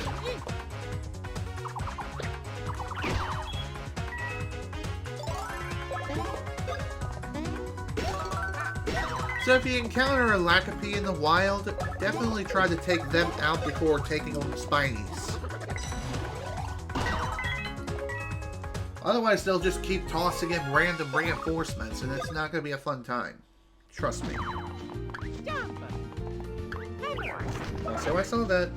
So if you encounter a Lackatoo in the wild, definitely try to take them out before taking on the Spinies. Otherwise, they'll just keep tossing in random reinforcements, and it's not going to be a fun time. Trust me. So I saw that.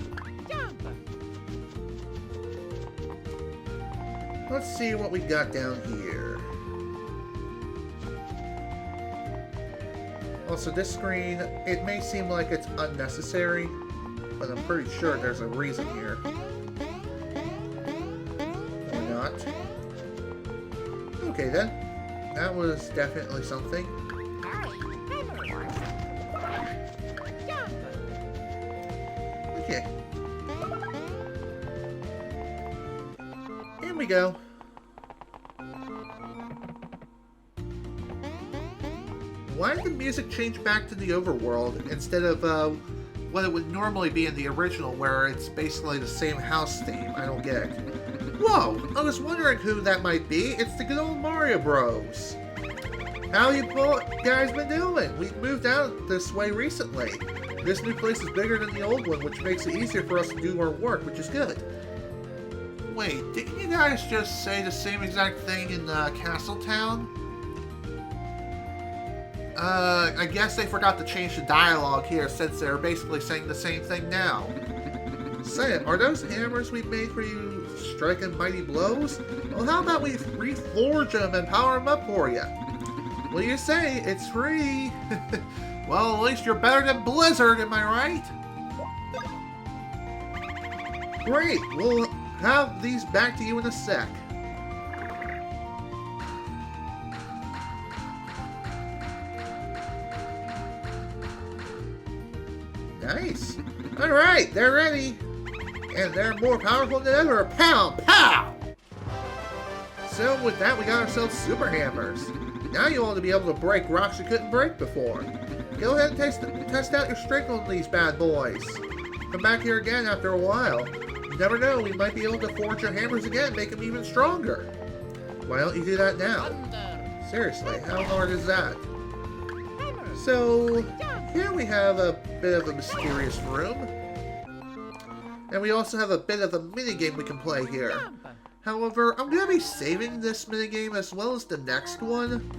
Let's see what we got down here. Also, this screen, it may seem like it's unnecessary, but I'm pretty sure there's a reason here. Or not. Okay then. That was definitely something. Okay. Here we go. Why did the music change back to the overworld instead of what it would normally be in the original, where it's basically the same house theme? I don't get it. Whoa! I was wondering who that might be. It's the good old Mario Bros. How you guys been doing? We've moved out this way recently. This new place is bigger than the old one, which makes it easier for us to do our work, which is good. Wait, didn't you guys just say the same exact thing in Castletown? I guess they forgot to change the dialogue here, since they're basically saying the same thing now. Say it, are those hammers we made for you striking mighty blows? Well, how about we reforge them and power them up for you? What do you say? It's free. Well, at least you're better than Blizzard, am I right? Great, we'll have these back to you in a sec. Nice. Alright, they're ready. And they're more powerful than ever. Pow! Pow! So with that, we got ourselves super hammers. Now you ought to be able to break rocks you couldn't break before. Go ahead and test out your strength on these bad boys. Come back here again after a while. You never know, we might be able to forge your hammers again and make them even stronger. Why don't you do that now? Seriously, how hard is that? So, here we have a bit of a mysterious room. And we also have a bit of a minigame we can play here. However, I'm going to be saving this minigame as well as the next one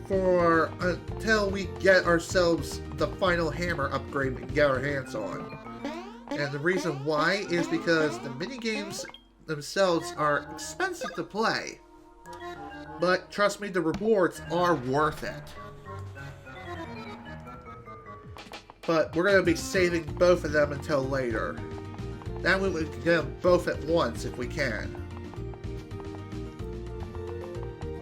for until we get ourselves the final hammer upgrade we can get our hands on. And the reason why is because the minigames themselves are expensive to play. But trust me, the rewards are worth it. But we're going to be saving both of them until later. That way we can get them both at once if we can.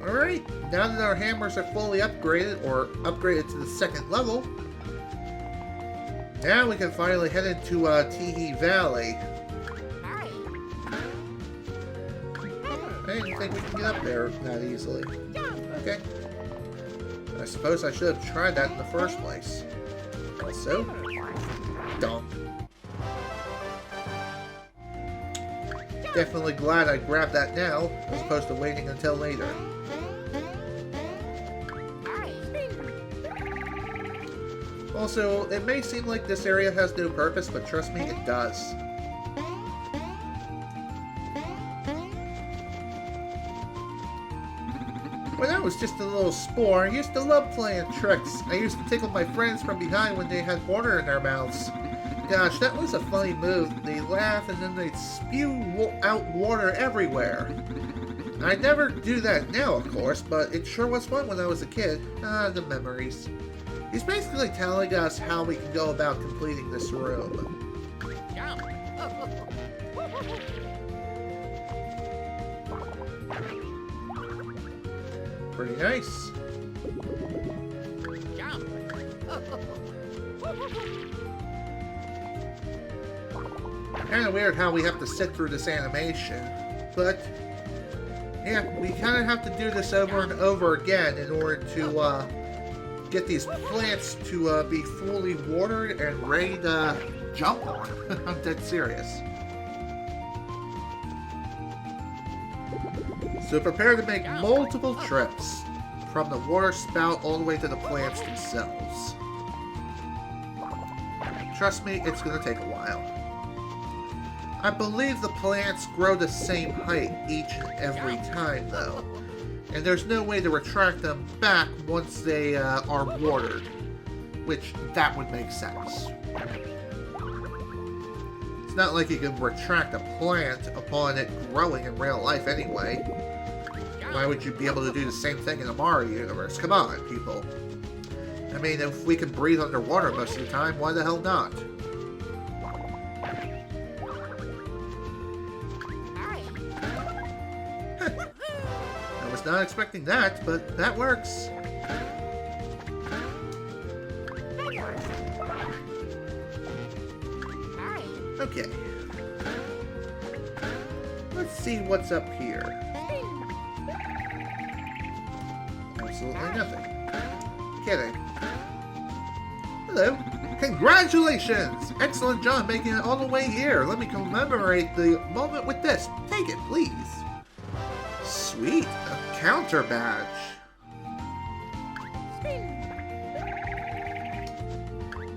Alright, now that our hammers are fully upgraded, or upgraded to the second level, now we can finally head into Teehee Valley. I didn't think we could get up there that easily. Okay. I suppose I should have tried that in the first place. Also, dump. Definitely glad I grabbed that now, as opposed to waiting until later. Also, it may seem like this area has no purpose, but trust me, it does. When I was just a little spore, I used to love playing tricks. I used to tickle my friends from behind when they had water in their mouths. Gosh, that was a funny move. They'd laugh and then they'd spew out water everywhere. I'd never do that now, of course, but it sure was fun when I was a kid. Ah, the memories. He's basically telling us how we can go about completing this room. Pretty nice. Kind of weird how we have to sit through this animation, but yeah, we kind of have to do this over and over again in order to get these plants to be fully watered and ready to jump on. I'm dead serious. So prepare to make multiple trips from the water spout all the way to the plants themselves. Trust me, it's going to take a while. I believe the plants grow the same height each and every time, though. And there's no way to retract them back once they are watered. Which, that would make sense. It's not like you can retract a plant upon it growing in real life anyway. Why would you be able to do the same thing in the Mario universe? Come on, people. I mean, if we can breathe underwater most of the time, why the hell not? I was not expecting that, but that works. Okay. Let's see what's up here. Absolutely nothing. Kidding. Hello. Congratulations! Excellent job making it all the way here. Let me commemorate the moment with this. Take it, please. Sweet. A counter badge.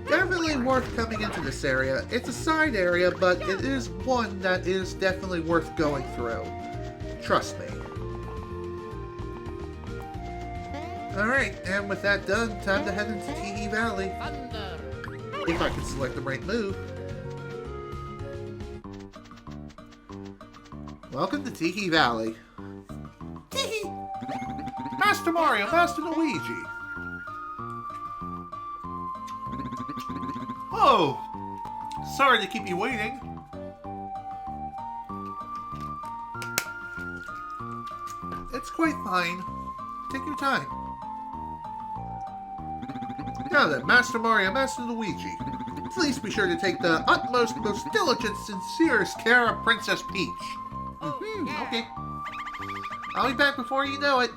Definitely worth coming into this area. It's a side area, but it is one that is definitely worth going through. Trust me. Alright, and with that done, time to head into Teehee Valley. If I can select the right move. Welcome to Tiki Valley. Tiki! Master Mario, Master Luigi. Oh! Sorry to keep you waiting. It's quite fine. Take your time. Now then, Master Mario, Master Luigi, please be sure to take the utmost, most diligent, sincerest care of Princess Peach. Okay. I'll be back before you know it.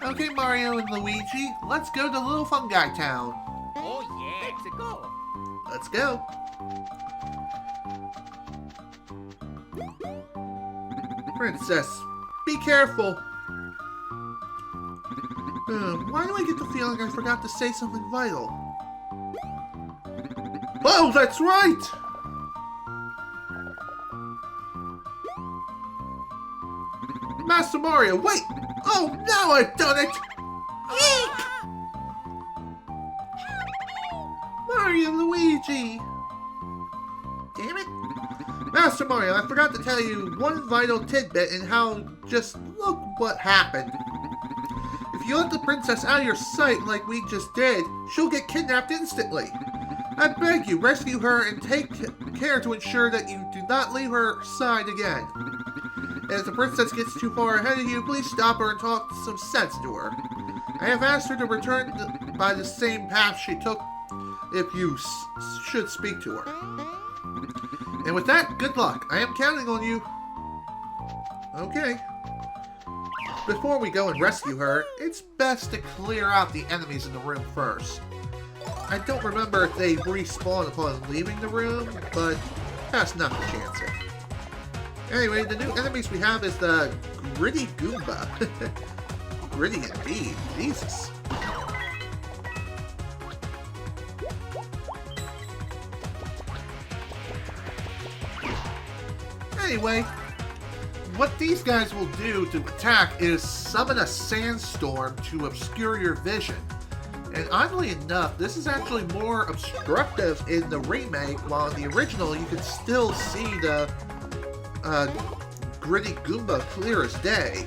Okay, Mario and Luigi, let's go to Little Fungi Town. Oh yeah. Let's go. Let's go. Princess, be careful. Why do I get the feeling I forgot to say something vital? Oh, that's right! Master Mario, wait! Oh, now I've done it! Eek! Mario and Luigi! Damn it! Master Mario, I forgot to tell you one vital tidbit and how just look what happened. If you let the princess out of your sight like we just did, she'll get kidnapped instantly. I beg you, rescue her and take care to ensure that you do not leave her side again. And if the princess gets too far ahead of you, please stop her and talk some sense to her. I have asked her to return by the same path she took if you should speak to her. And with that, good luck. I am counting on you. Okay. Before we go and rescue her, it's best to clear out the enemies in the room first. I don't remember if they respawn upon leaving the room, but that's not the chance it. Anyway, the new enemies we have is the Gritty Goomba. Gritty indeed. Jesus. Anyway, what these guys will do to attack is summon a sandstorm to obscure your vision. And oddly enough, this is actually more obstructive in the remake, while in the original you can still see the Gritty Goomba clear as day.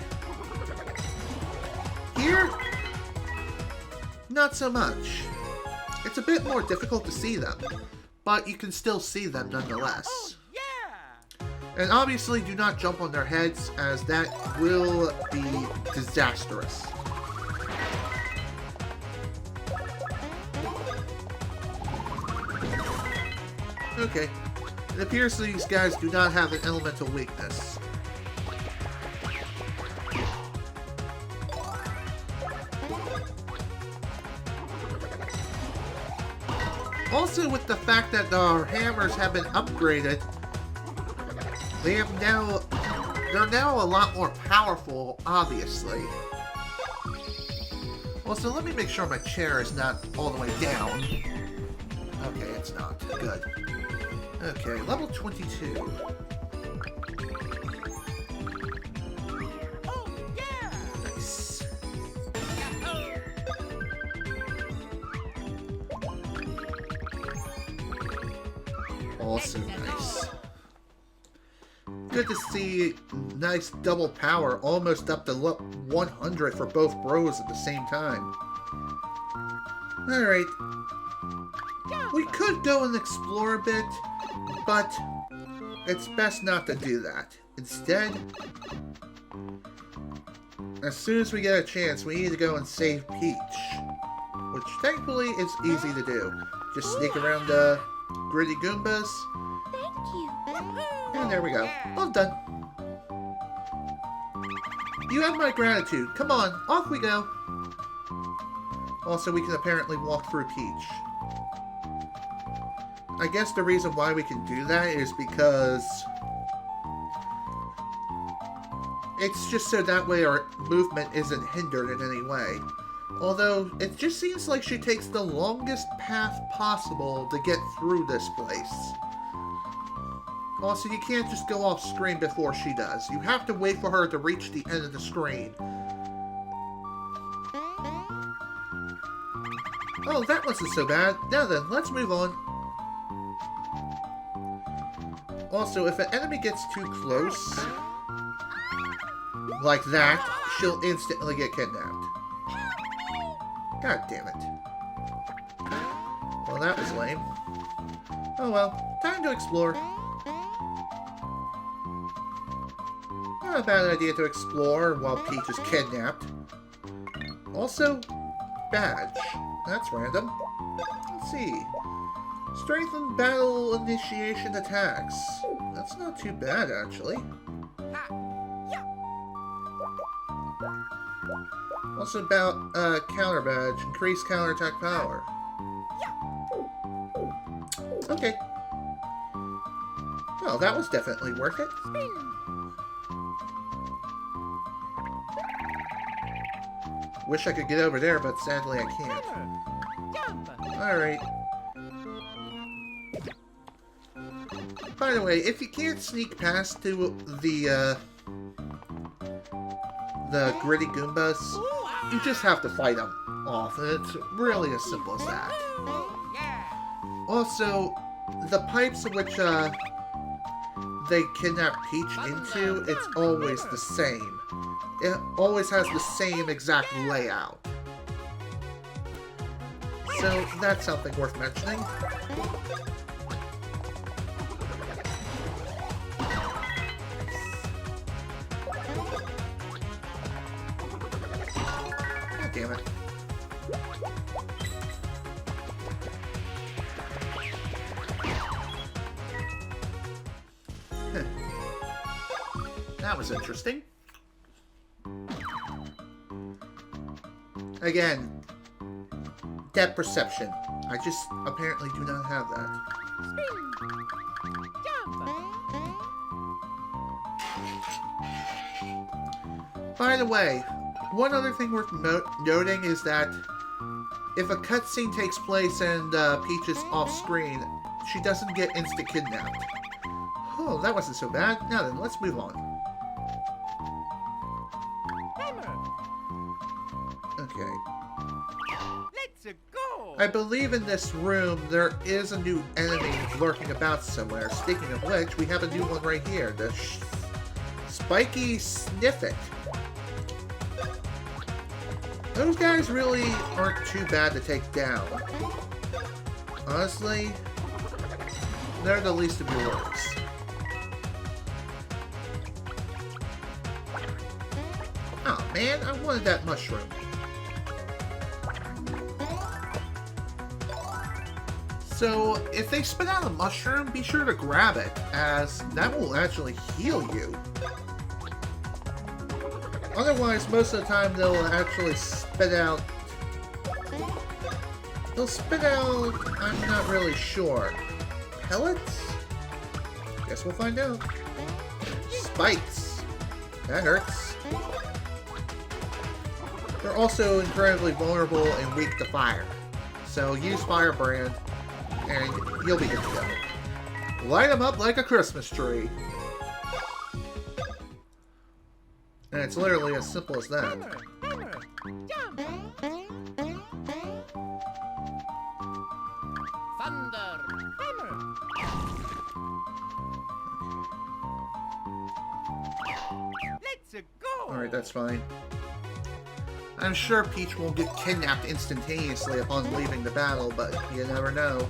Here, not so much. It's a bit more difficult to see them, but you can still see them nonetheless. And obviously do not jump on their heads, as that will be disastrous. Okay, it appears these guys do not have an elemental weakness. Also, with the fact that our hammers have been upgraded, they're now a lot more powerful, obviously. Also, let me make sure my chair is not all the way down. Okay, it's not. Good. Okay, level 22. Oh yeah. Nice. Also nice. Good to see nice double power, almost up to 100 for both bros at the same time. Alright. We could go and explore a bit, but it's best not to do that. Instead, as soon as we get a chance, we need to go and save Peach. Which thankfully is easy to do. Just sneak around the Gritty Goombas. Thank you. And there we go. All done. You have my gratitude. Come on, off we go. Also, we can apparently walk through Peach. I guess the reason why we can do that is because it's just so that way our movement isn't hindered in any way. Although, it just seems like she takes the longest path possible to get through this place. Also, you can't just go off screen before she does. You have to wait for her to reach the end of the screen. Oh, that wasn't so bad. Now then, let's move on. Also, if an enemy gets too close, like that, she'll instantly get kidnapped. God damn it. Well, that was lame. Oh well, time to explore. Not a bad idea to explore while Peach is kidnapped. Also, badge. That's random. Let's see. Strengthened battle initiation attacks. That's not too bad, actually. Also about counter badge. Increased counterattack power. Okay. Well, that was definitely worth it. Wish I could get over there, but sadly I can't. Alright. By the way, if you can't sneak past to the gritty Goombas, you just have to fight them off. It's really as simple as that. Also, the pipes which they kidnap Peach into, it's always the same. It always has the same exact layout. So that's something worth mentioning. God damn it. That was interesting. Again, depth perception. I just apparently do not have that. By the way, one other thing worth noting is that if a cutscene takes place and Peach is off-screen, she doesn't get insta-kidnapped. Oh, that wasn't so bad. Now then, let's move on. Okay. Let's go. I believe in this room there is a new enemy lurking about somewhere. Speaking of which, we have a new one right here. The Spiky Sniffit. Those guys really aren't too bad to take down. Honestly, they're the least of your worries. Oh man, I wanted that mushroom. So, if they spit out a mushroom, be sure to grab it, as that will actually heal you. Otherwise, most of the time, they'll actually spit out... They'll spit out... I'm not really sure. Pellets? Guess we'll find out. Spikes. That hurts. They're also incredibly vulnerable and weak to fire. So, use Firebrand, and you'll be good to go. Light them up like a Christmas tree. And it's literally as simple as that. Thunder. Let's go. Alright, that's fine. I'm sure Peach won't get kidnapped instantaneously upon leaving the battle, but you never know.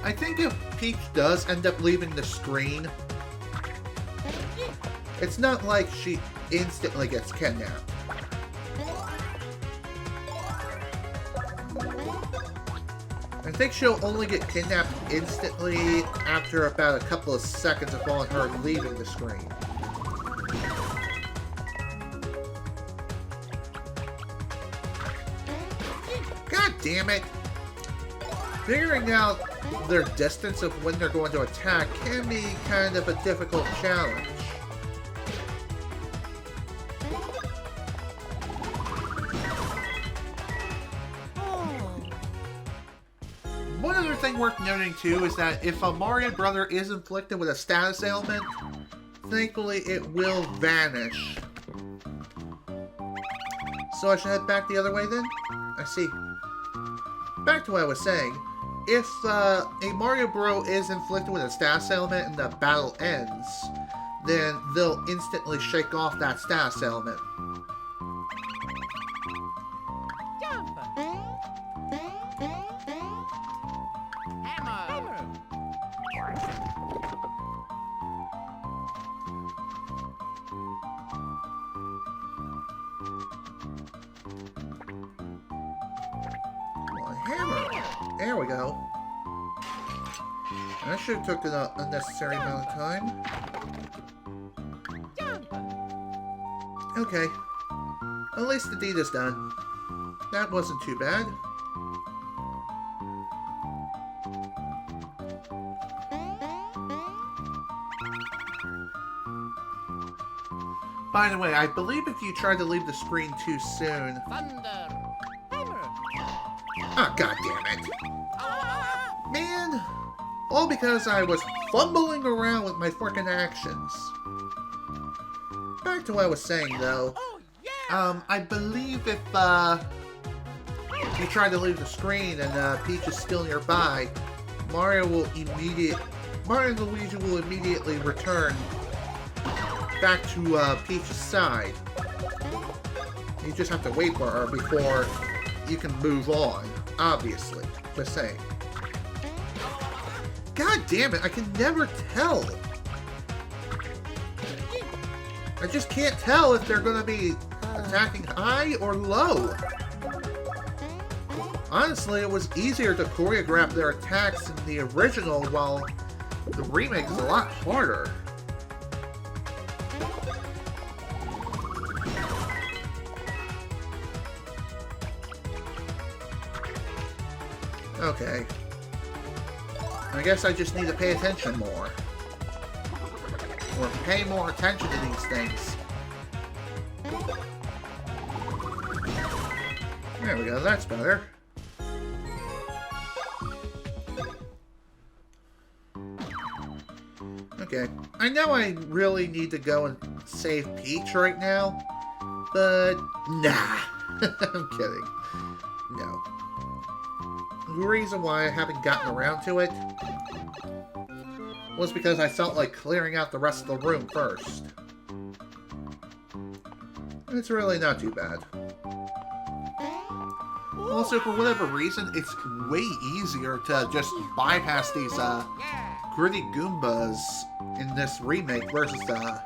I think if Peach does end up leaving the screen, it's not like she instantly gets kidnapped. I think she'll only get kidnapped instantly after about a couple of seconds upon her leaving the screen. God damn it! Figuring out their distance of when they're going to attack can be kind of a difficult challenge. One other thing worth noting too is that if a Mario Brother is inflicted with a status ailment, thankfully it will vanish. So I should head back the other way then? I see. Back to what I was saying. If a Mario Bro is inflicted with a status ailment and the battle ends, then they'll instantly shake off that status ailment. Jump. Hammer. Hammer. There we go. That should have took an unnecessary amount of time. Jump. Okay. At least the deed is done. That wasn't too bad. By the way, I believe if you try to leave the screen too soon... Thunder. Hammer. Ah, god damn it. Ah. Man, all because I was fumbling around with my frickin' actions. Back to what I was saying, though. Oh, yeah. I believe if you try to leave the screen and Peach is still nearby, Mario and Luigi will immediately return back to Peach's side. You just have to wait for her before you can move on, obviously. Just saying. God damn it, I can never tell. I just can't tell if they're gonna be attacking high or low. Honestly, it was easier to choreograph their attacks in the original, while the remake is a lot harder. Okay. I guess I just need to pay attention more. Or pay more attention to these things. There we go, that's better. Okay, I know I really need to go and save Peach right now, but nah, I'm kidding. No. The reason why I haven't gotten around to it was because I felt like clearing out the rest of the room first. It's really not too bad. Also, for whatever reason, it's way easier to just bypass these gritty Goombas in this remake versus the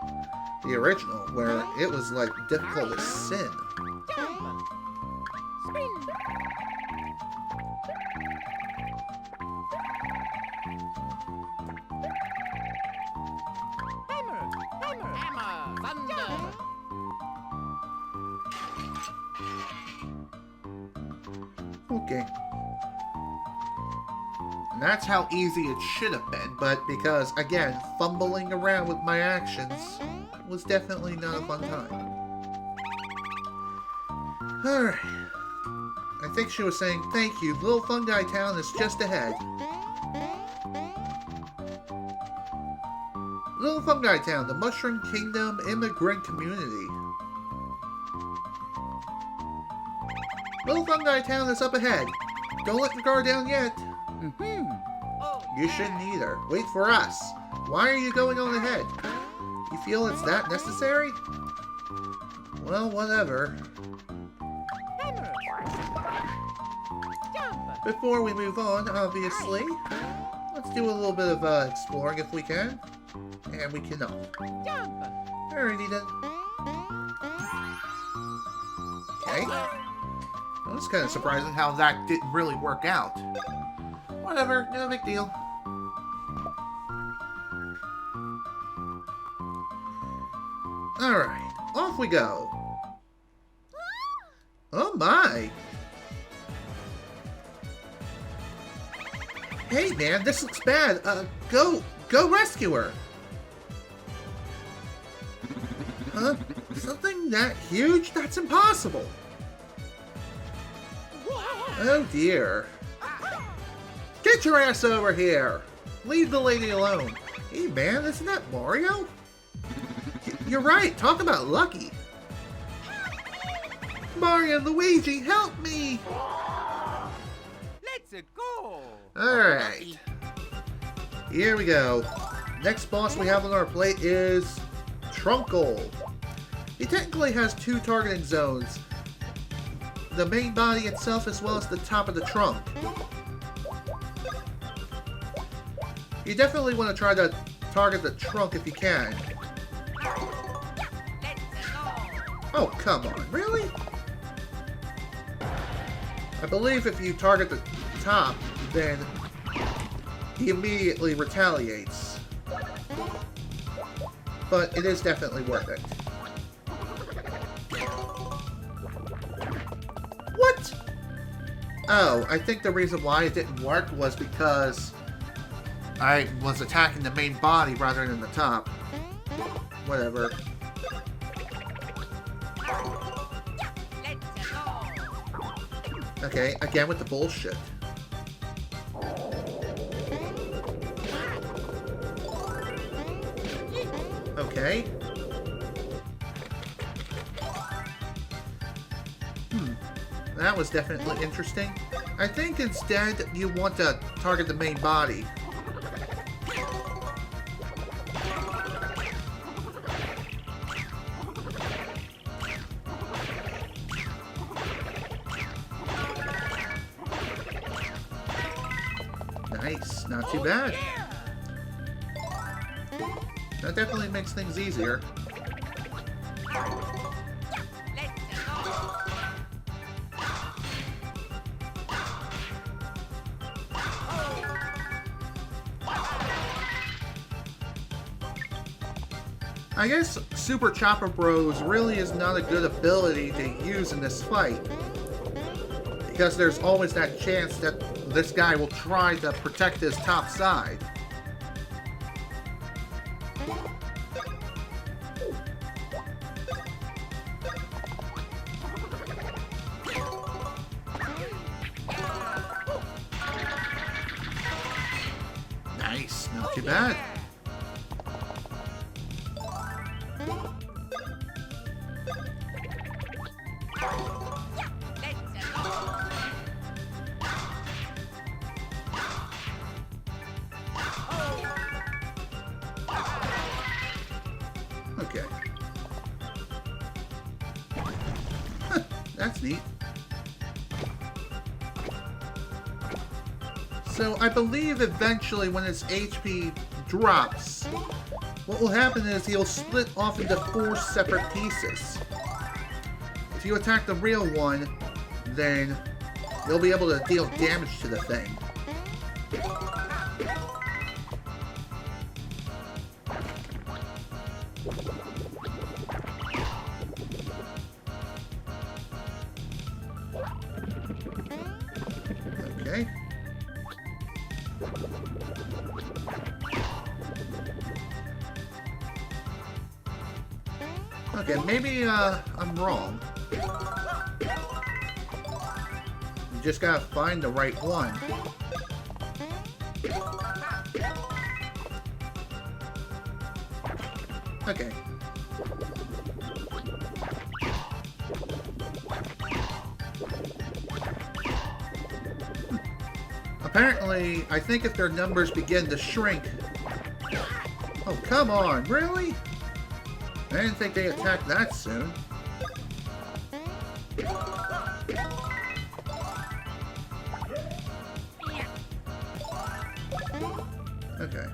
original, where it was like difficult as sin. Jump. Spin. Hammer. Thunder. Okay. And that's how easy it should have been, but because, again, fumbling around with my actions was definitely not a fun time. Alright. I think she was saying, thank you, Little Fungi Town is just ahead. Little Fungi Town, the Mushroom Kingdom immigrant community. Little Fungi Town is up ahead. Don't let the guard down yet. You shouldn't either. Wait for us. Why are you going on ahead? You feel it's that necessary? Well, whatever. Before we move on, obviously, let's do a little bit of exploring if we can. And we cannot. Alrighty then. Okay. Well, it's kind of surprising how that didn't really work out. Whatever, no big deal. Alright, off we go. Oh my! Hey man, this looks bad. Go rescue her. Huh? Something that huge? That's impossible. Oh dear. Get your ass over here. Leave the lady alone. Hey man, isn't that Mario? You're right, talk about lucky. Mario and Luigi, help me! Let's go. Alright. Here we go. Next boss we have on our plate is Trunkle. He technically has 2 targeting zones. The main body itself as well as the top of the trunk. You definitely want to try to target the trunk if you can. Oh, come on. Really? I believe if you target the top, then he immediately retaliates. But it is definitely worth it. What? Oh, I think the reason why it didn't work was because I was attacking the main body rather than the top. Whatever. Okay, again with the bullshit. Okay. That was definitely interesting. I think instead you want to target the main body. Nice, not too bad. That definitely makes things easier. I guess Super Chopper Bros really is not a good ability to use in this fight, because there's always that chance that this guy will try to protect his top side. Nice, not too bad. Okay. That's neat. So I believe eventually when his HP drops, what will happen is he'll split off into 4 separate pieces. If you attack the real one, then you'll be able to deal damage to the thing. Okay. Okay, maybe I'm wrong. You just gotta find the right one. Okay. Apparently, I think if their numbers begin to shrink... Oh, come on, really? I didn't think they attacked that soon. Okay.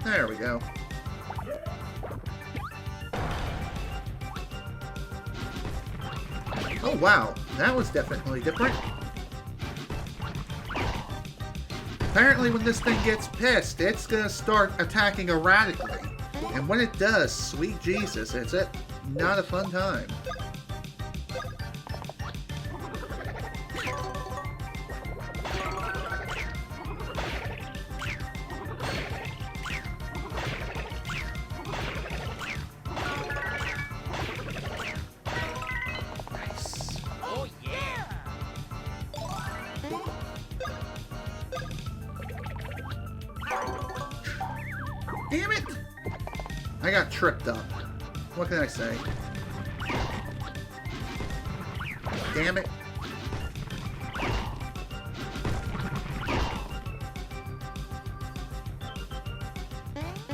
There we go. Oh wow, that was definitely different. Apparently when this thing gets pissed, it's gonna start attacking erratically. And when it does, sweet Jesus, it's not a fun time. Damn it! I got tripped up. What can I say? Damn it.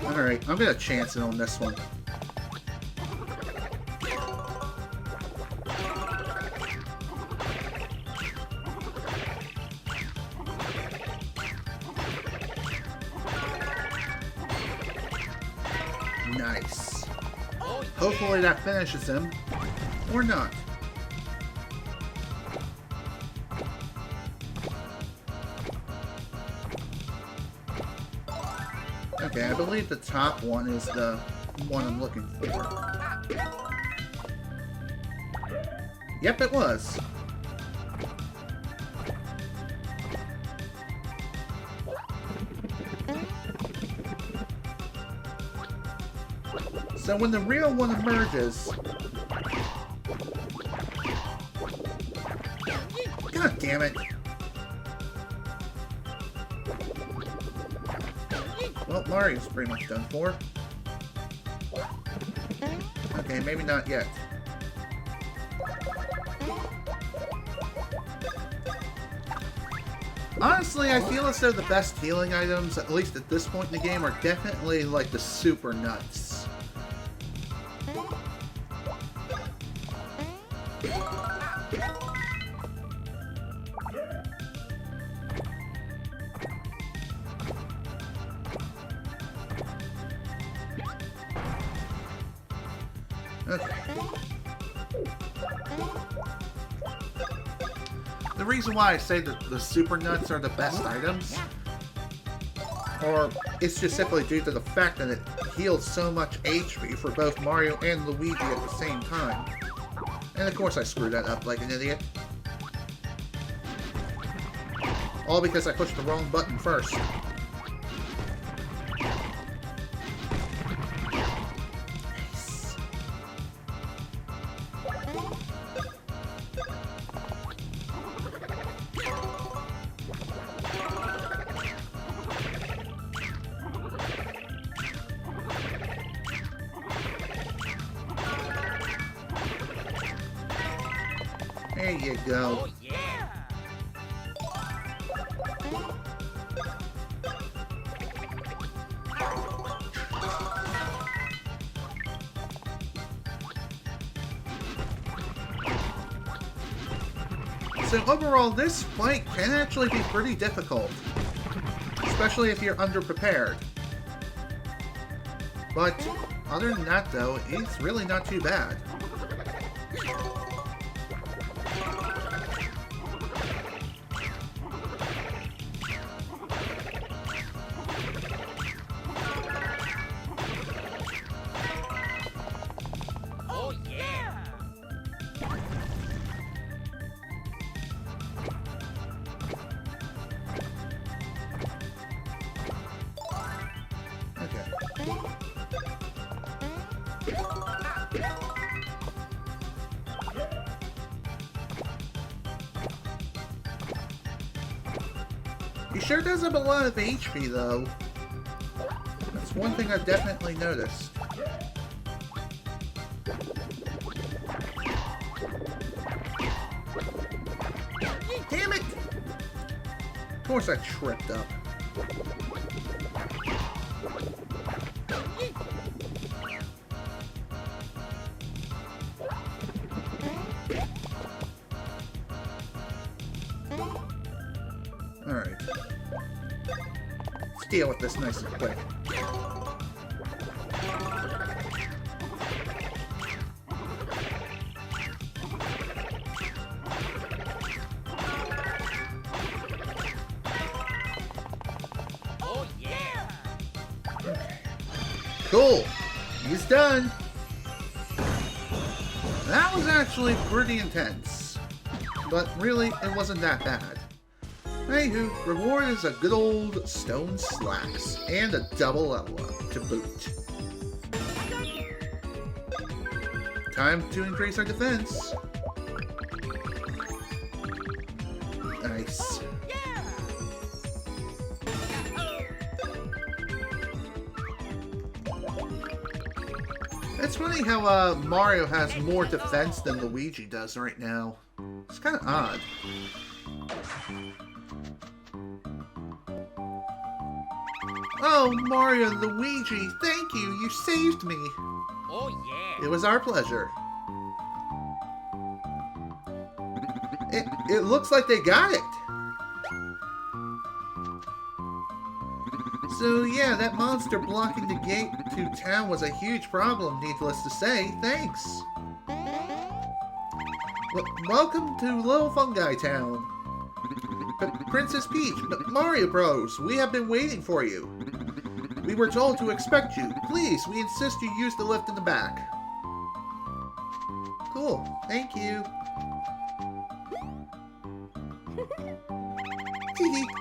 Alright, I'm gonna chance it on this one. Nice. Hopefully that finishes him. Or not. Okay, I believe the top one is the one I'm looking for. Yep, it was. So when the real one emerges... God damn it. Well, Mario's pretty much done for. Okay, maybe not yet. Honestly, I feel as though the best healing items, at least at this point in the game, are definitely like the super nuts. Okay. The reason why I say that the super nuts are the best items, or it's just simply due to the fact that it heals so much HP for both Mario and Luigi at the same time. And of course I screwed that up like an idiot. All because I pushed the wrong button first. There you go. Oh, yeah. So overall, this fight can actually be pretty difficult, especially if you're underprepared. But other than that, though, it's really not too bad. Oh, yeah. Okay. He sure does have a lot of HP, though. That's one thing I've definitely noticed. Damn it! Of course I tripped up. Alright. Let's deal with this nice and quick. Oh, yeah. Cool! He's done! That was actually pretty intense. But really, it wasn't that bad. Anywho, reward is a good old stone slacks, and a double level up to boot. Time to increase our defense. Nice. funny how Mario has more defense than Luigi does right now. It's kind of odd. Oh, Mario and Luigi, thank you. You saved me. Oh, yeah. It was our pleasure. It looks like they got it. So yeah, that monster blocking the gate to town was a huge problem, needless to say. Thanks. Welcome to Little Fungi Town. Princess Peach, Mario Bros, we have been waiting for you. We were told to expect you. Please, we insist you use the lift in the back. Cool, thank you.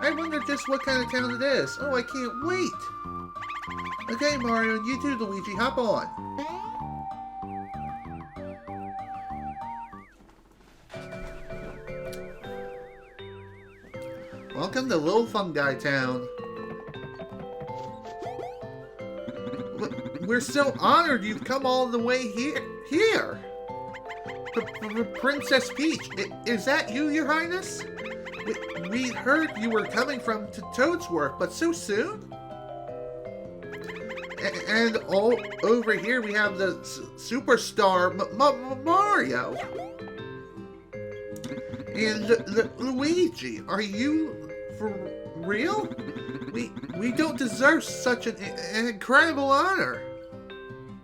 I wonder just what kind of town it is. Oh, I can't wait. Okay, Mario, and you too, Luigi, hop on. Welcome to Little Fungi Town. We're so honored you've come all the way here. Princess Peach, is that you, Your Highness? We heard you were coming from Toadsworth, but so soon? And all over here we have the superstar Mario. And Luigi, are you for real? We don't deserve such an incredible honor.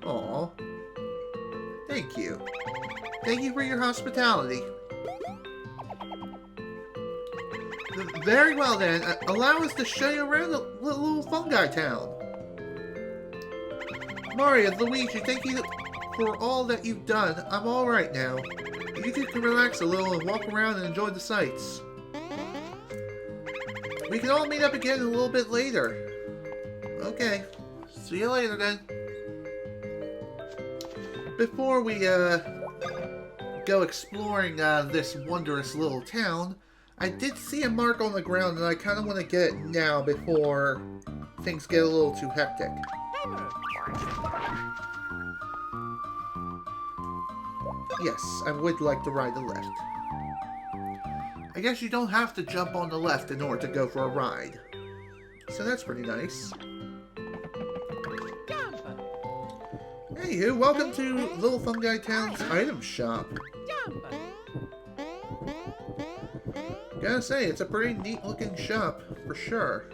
Aw. Thank you. Thank you for your hospitality. Very well then, allow us to show you around the Little Fungi Town. Mario, Luigi, thank you for all that you've done. I'm alright now. You two can relax a little and walk around and enjoy the sights. We can all meet up again a little bit later. Okay, see you later then. Before we go exploring this wondrous little town, I did see a mark on the ground and I kind of want to get it now before things get a little too hectic. Yes, I would like to ride the lift. I guess you don't have to jump on the left in order to go for a ride. So that's pretty nice. Anywho, welcome to Little Fungi Town's item shop. Gotta say, it's a pretty neat looking shop, for sure.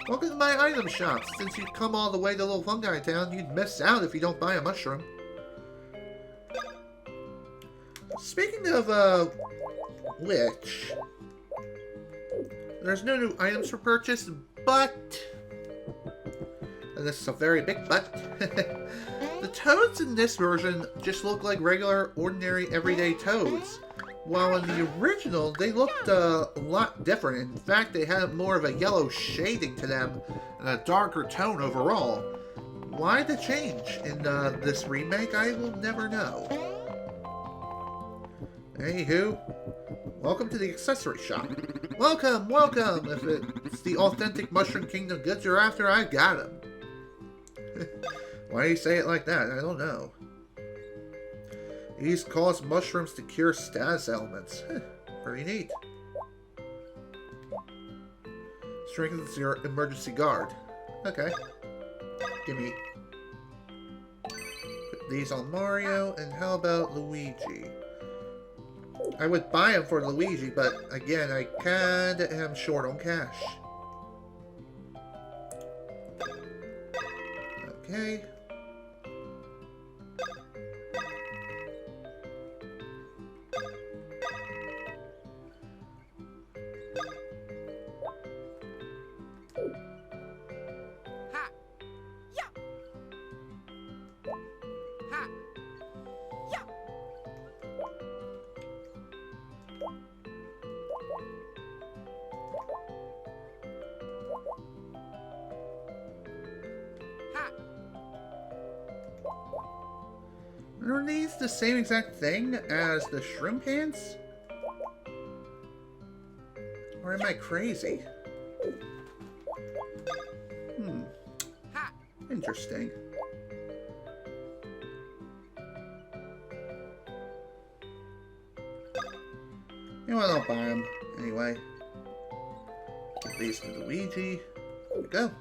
Welcome to my item shop. Since you've come all the way to Little Fungi Town, you'd miss out if you don't buy a mushroom. Speaking of, which, there's no new items for purchase, but, and this is a very big but, the toads in this version just look like regular, ordinary, everyday toads. While in the original, they looked a lot different. In fact, they had more of a yellow shading to them and a darker tone overall. Why the change in this remake, I will never know. Anywho, welcome to the accessory shop. Welcome, welcome! If it's the authentic Mushroom Kingdom goods you're after, I got them. Why do you say it like that? I don't know. These cause mushrooms to cure status ailments. Pretty neat. Strengthens your emergency guard. Okay. Gimme. Put these on Mario, and how about Luigi? I would buy them for Luigi, but again, I kinda am short on cash. Okay. Are these the same exact thing as the shrimp hands? Or am I crazy? Interesting. You know what, I'll buy them anyway. Give these to Luigi. There we go.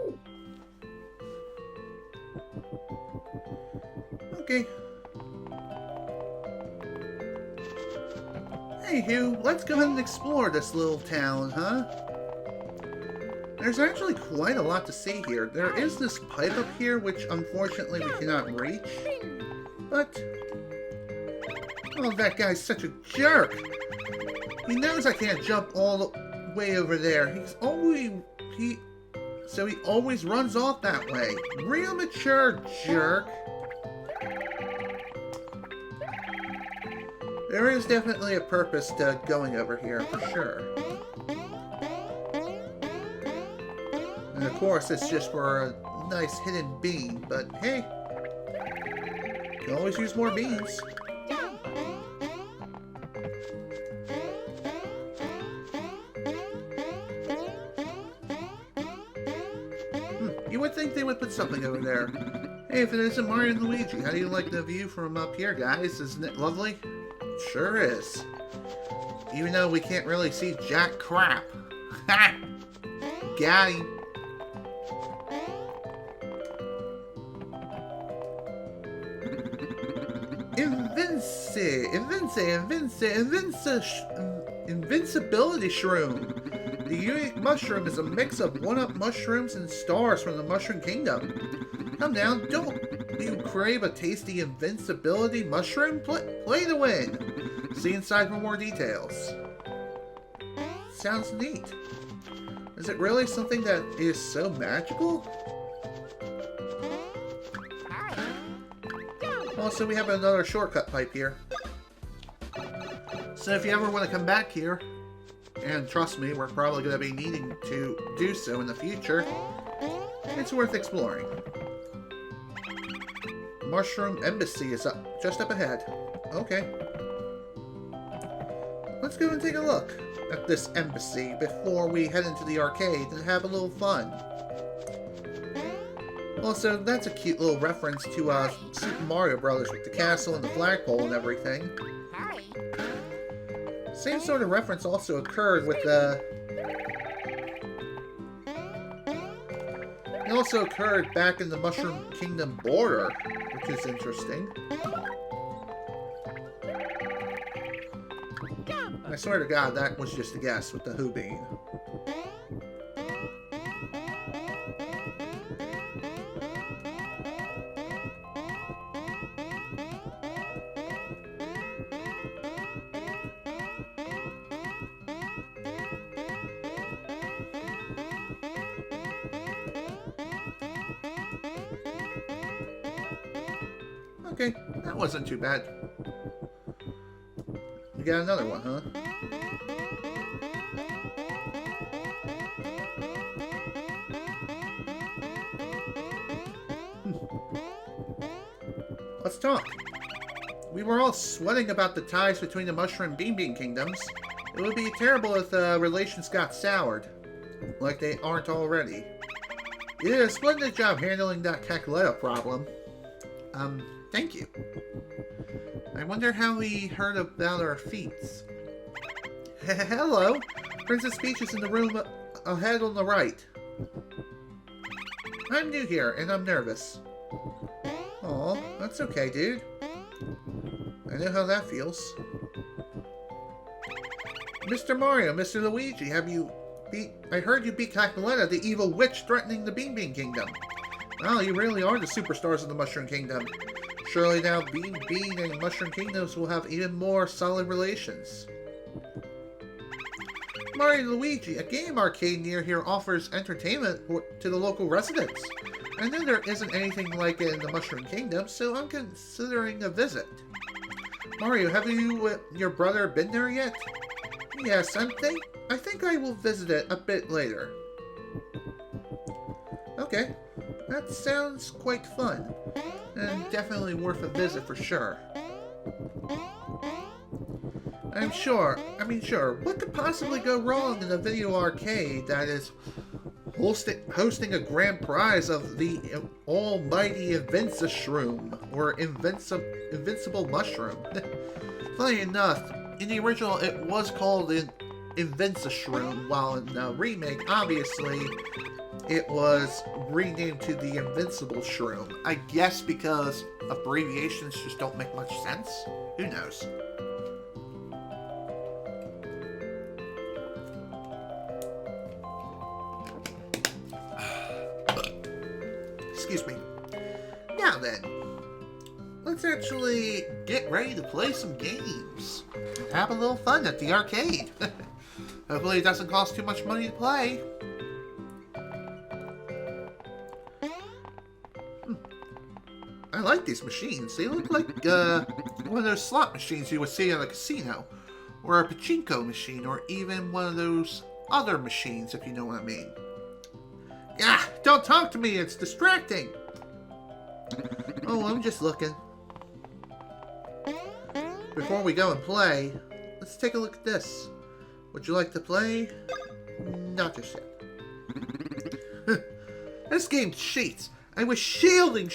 Okay. Hey Hugh, let's go ahead and explore this little town, huh? There's actually quite a lot to see here. There is this pipe up here, which unfortunately we cannot reach. But... oh, that guy's such a jerk! He knows I can't jump all the way over there. So he always runs off that way. Real mature jerk. There is definitely a purpose to going over here, for sure. And of course, it's just for a nice hidden bean, but hey, you can always use more beans. You would think they would put something over there. Hey, if it isn't Mario and Luigi, how do you like the view from up here, guys? Isn't it lovely? Sure is. Even though we can't really see jack crap. Ha! Got him. Invincibility Shroom. The unique mushroom is a mix of one-up mushrooms and stars from the Mushroom Kingdom. Come now, don't you crave a tasty invincibility mushroom? Play to win. See inside for more details. Sounds neat. Is it really something that is so magical? Also, we have another shortcut pipe here. So if you ever want to come back here, and trust me, we're probably going to be needing to do so in the future, it's worth exploring. Mushroom Embassy is just up ahead. Okay. Let's go and take a look at this embassy before we head into the arcade and have a little fun. Also, that's a cute little reference to Super Mario Brothers with the castle and the flagpole and everything. Same sort of reference also occurred with it also occurred back in the Mushroom Kingdom border, which is interesting. I swear to God, that was just a guess with the Who Bean. Okay, that wasn't too bad. You got another one, huh? Let's talk. We were all sweating about the ties between the Mushroom Bean Kingdoms. It would be terrible if the relations got soured, like they aren't already. You did a splendid job handling that Cackletta problem. Thank you. I wonder how he heard about our feats. Hello! Princess Peach is in the room ahead on the right. I'm new here, and I'm nervous. Aw, that's okay, dude. I know how that feels. Mr. Mario, Mr. Luigi, I heard you beat Cackletta, the evil witch threatening the Bean Kingdom. Wow, you really are the superstars of the Mushroom Kingdom. Surely now Bean and Mushroom Kingdoms will have even more solid relations. Mario and Luigi, a game arcade near here offers entertainment to the local residents. I know there isn't anything like it in the Mushroom Kingdom, so I'm considering a visit. Mario, have you and your brother been there yet? Yes, I think I will visit it a bit later. Okay, that sounds quite fun, and definitely worth a visit for sure. Sure, what could possibly go wrong in a video arcade that is hosting a grand prize of the almighty Shroom, or Invincible Mushroom? Funny enough, in the original, it was called an Invincishroom, while in the remake, obviously, it was renamed to the Invincible Shroom. I guess because abbreviations just don't make much sense? Who knows? Excuse me. Now then, let's actually get ready to play some games. Have a little fun at the arcade. Hopefully it doesn't cost too much money to play. I like these machines. They look like one of those slot machines you would see at a casino, or a pachinko machine, or even one of those other machines, if you know what I mean. Ah, don't talk to me, it's distracting. Oh, I'm just looking. Before we go and play, let's take a look at this. Would you like to play? Not just yet. This game cheats. I was shielding!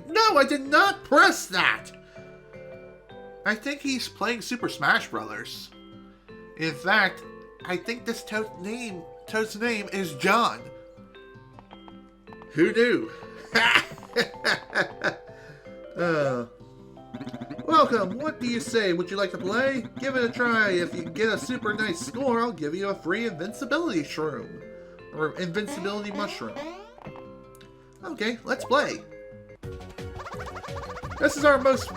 No, I did not press that! I think he's playing Super Smash Brothers. In fact, I think this Toad's name is John. Who knew? Welcome, what do you say? Would you like to play? Give it a try. If you get a super nice score, I'll give you a free invincibility shroom. Or invincibility mushroom. Okay, let's play. This is our most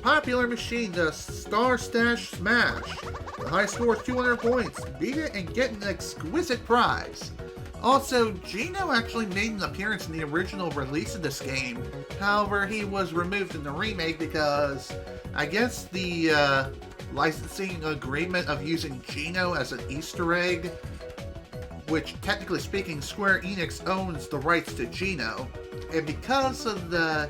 popular machine, the Star Stash Smash. The high score is 200 points. Beat it and get an exquisite prize. Also, Gino actually made an appearance in the original release of this game. However, he was removed in the remake because I guess the licensing agreement of using Gino as an Easter egg, which technically speaking Square Enix owns the rights to Gino, and because of the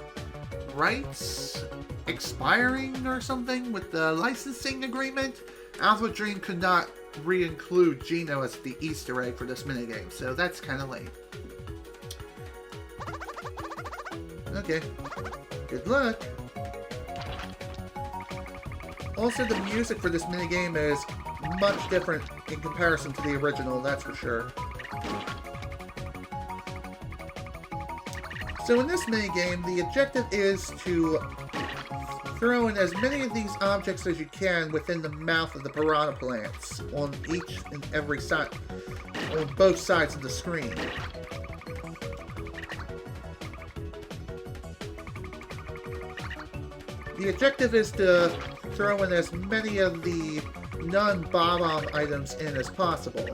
rights expiring or something with the licensing agreement, Alpha Dream could not re-include Gino as the Easter egg for this minigame, so that's kind of lame. Okay, good luck. Also, the music for this minigame is much different in comparison to the original, that's for sure. So in this minigame, the objective is to throw in as many of these objects as you can within the mouth of the piranha plants on each and every side, on both sides of the screen. The objective is to throw in as many of the non-bomb items in as possible.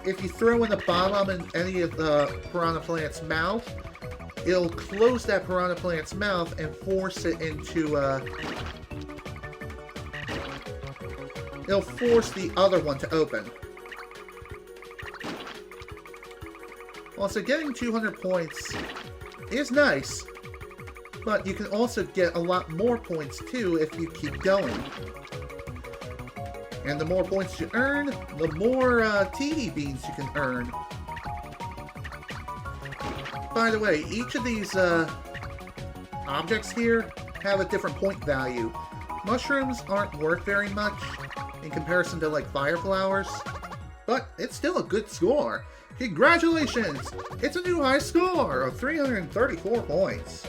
If you throw in a bomb in any of the piranha plant's mouth, it'll close that piranha plant's mouth and force it into it'll force the other one to open. Also, getting 200 points is nice, but you can also get a lot more points too if you keep going. And the more points you earn, the more TV beans you can earn. By the way, each of these objects here have a different point value. Mushrooms aren't worth very much in comparison to like fire flowers, but it's still a good score. Congratulations! It's a new high score of 334 points.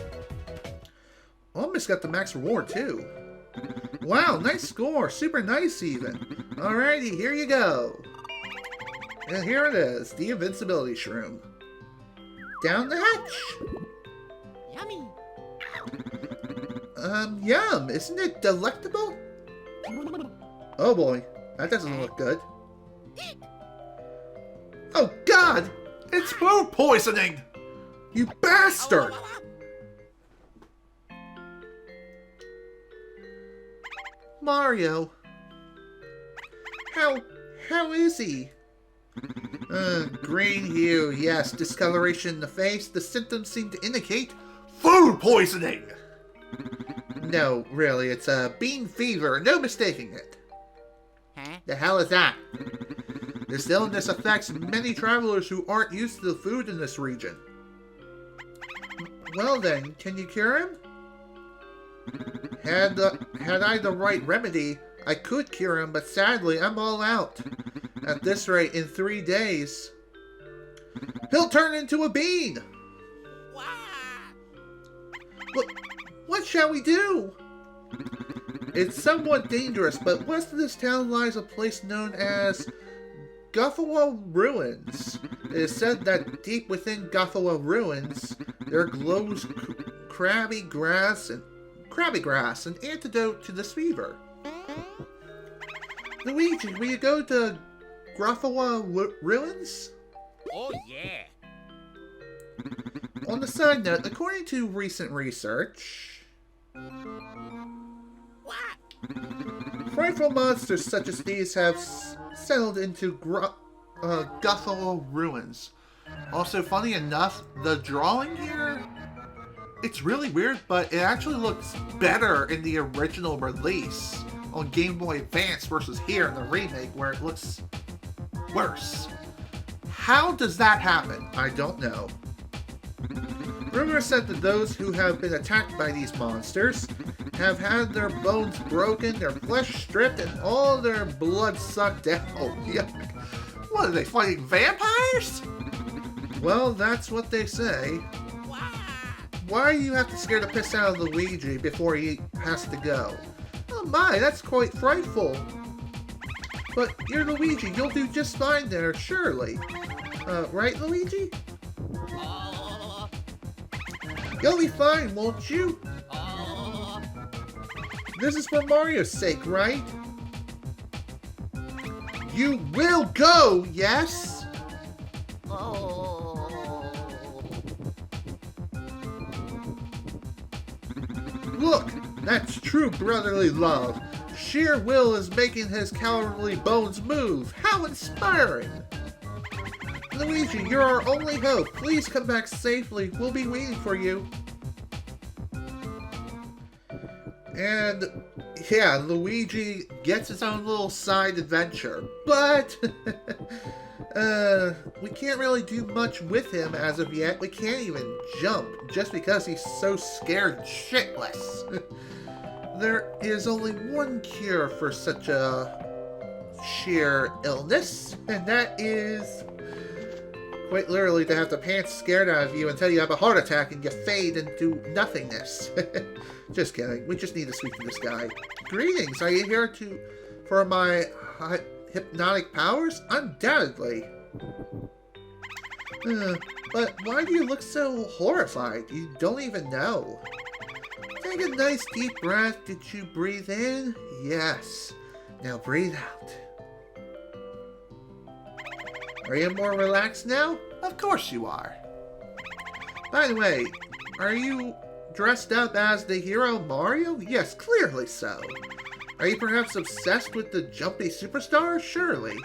Almost got the max reward too. Wow, nice score, super nice even. Alrighty, here you go. And here it is, the Invincibility Shroom. Down the hatch! Yummy! Yum! Isn't it delectable? Oh boy, that doesn't look good. Oh god! It's food poisoning! You bastard! Mario. How is he? Green hue, yes. Discoloration in the face. The symptoms seem to indicate food poisoning! No, really, it's bean fever. No mistaking it. Huh? The hell is that? This illness affects many travelers who aren't used to the food in this region. Well then, can you cure him? Had I the right remedy, I could cure him, but sadly, I'm all out. At this rate, in 3 days, he'll turn into a bean. What shall we do? It's somewhat dangerous, but west of this town lies a place known as Woohoo Ruins. It is said that deep within Woohoo Ruins, there glows crabby grass, an antidote to this fever. Luigi, will you go to Woohoo Ruins? Oh, yeah. On the side note, according to recent research, What? frightful monsters such as these have settled into Woohoo Ruins. Also, funny enough, the drawing here, it's really weird, but it actually looks better in the original release on Game Boy Advance versus here in the remake where it looks worse. How does that happen? I don't know. Rumors said that those who have been attacked by these monsters have had their bones broken, their flesh stripped, and all their blood sucked out. Oh, yuck. What, are they fighting vampires? Well, that's what they say. Why do you have to scare the piss out of Luigi before he has to go? Oh my, that's quite frightful. But you're Luigi, you'll do just fine there, surely. Right, Luigi? You'll be fine, won't you? This is for Mario's sake, right? You will go, yes? Look, that's true brotherly love. Sheer will is making his cowardly bones move. How inspiring! Luigi, you're our only hope. Please come back safely. We'll be waiting for you. And yeah, Luigi gets his own little side adventure. But we can't really do much with him as of yet. We can't even jump just because he's so scared shitless. There is only one cure for such a sheer illness, and that is quite literally to have the pants scared out of you until you have a heart attack and you fade into nothingness. Just kidding. We just need to speak to this guy. Greetings. Are you here for my hypnotic powers? Undoubtedly. But why do you look so horrified? You don't even know. Take a nice deep breath. Did you breathe in? Yes. Now breathe out. Are you more relaxed now? Of course you are. By the way, are you dressed up as the hero Mario? Yes, clearly so. Are you perhaps obsessed with the jumpy superstar? Surely.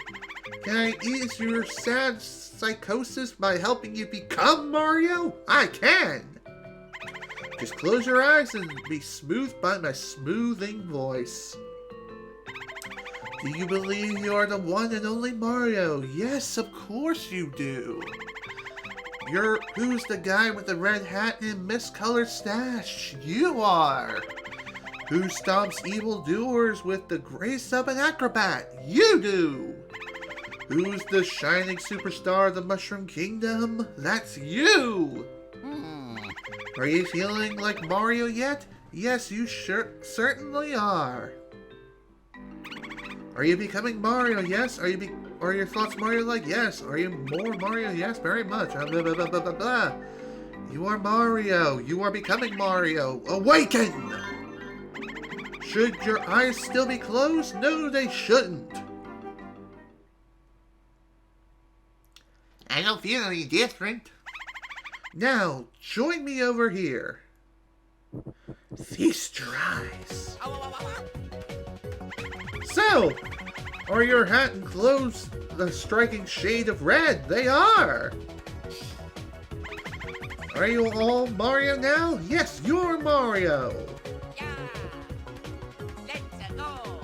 Can I ease your sad psychosis by helping you become Mario? I can. Just close your eyes and be soothed by my smoothing voice. Do you believe you are the one and only Mario? Yes, of course you do. Who's the guy with the red hat and miscolored stash? You are. Who stomps evildoers with the grace of an acrobat? You do. Who's the shining superstar of the Mushroom Kingdom? That's you. Are you feeling like Mario yet? Yes, you certainly are. Are you becoming Mario? Yes. Are your thoughts Mario-like? Yes. Are you more Mario? Yes, very much. Blah, blah, blah, blah, blah, blah. You are Mario. You are becoming Mario. Awaken! Should your eyes still be closed? No, they shouldn't. I don't feel any different. Now, join me over here. Feast your eyes. So, are your hat and clothes the striking shade of red? They are! Are you all Mario now? Yes, you're Mario! Yeah. Let's go.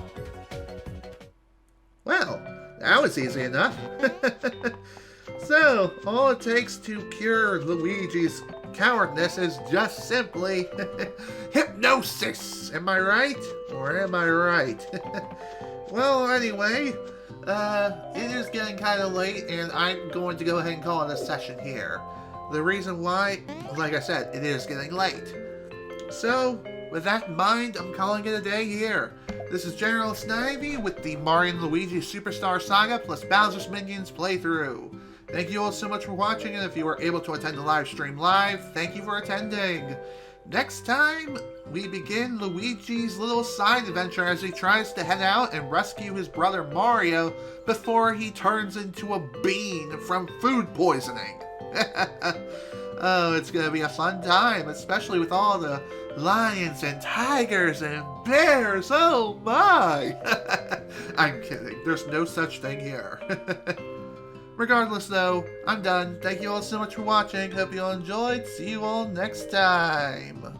Well, that was easy enough. So, all it takes to cure Luigi's cowardness is just simply hypnosis. Am I right? Or am I right? Well, anyway, it is getting kind of late, and I'm going to go ahead and call it a session here. The reason why, like I said, it is getting late. So, with that in mind, I'm calling it a day here. This is General Snivy with the Mario and Luigi Superstar Saga plus Bowser's Minions playthrough. Thank you all so much for watching, and if you were able to attend the live stream live, thank you for attending. Next time, we begin Luigi's little side adventure as he tries to head out and rescue his brother Mario before he turns into a bean from food poisoning. Oh, it's gonna be a fun time, especially with all the lions and tigers and bears. Oh my! I'm kidding. There's no such thing here. Regardless though, I'm done. Thank you all so much for watching. Hope you all enjoyed. See you all next time.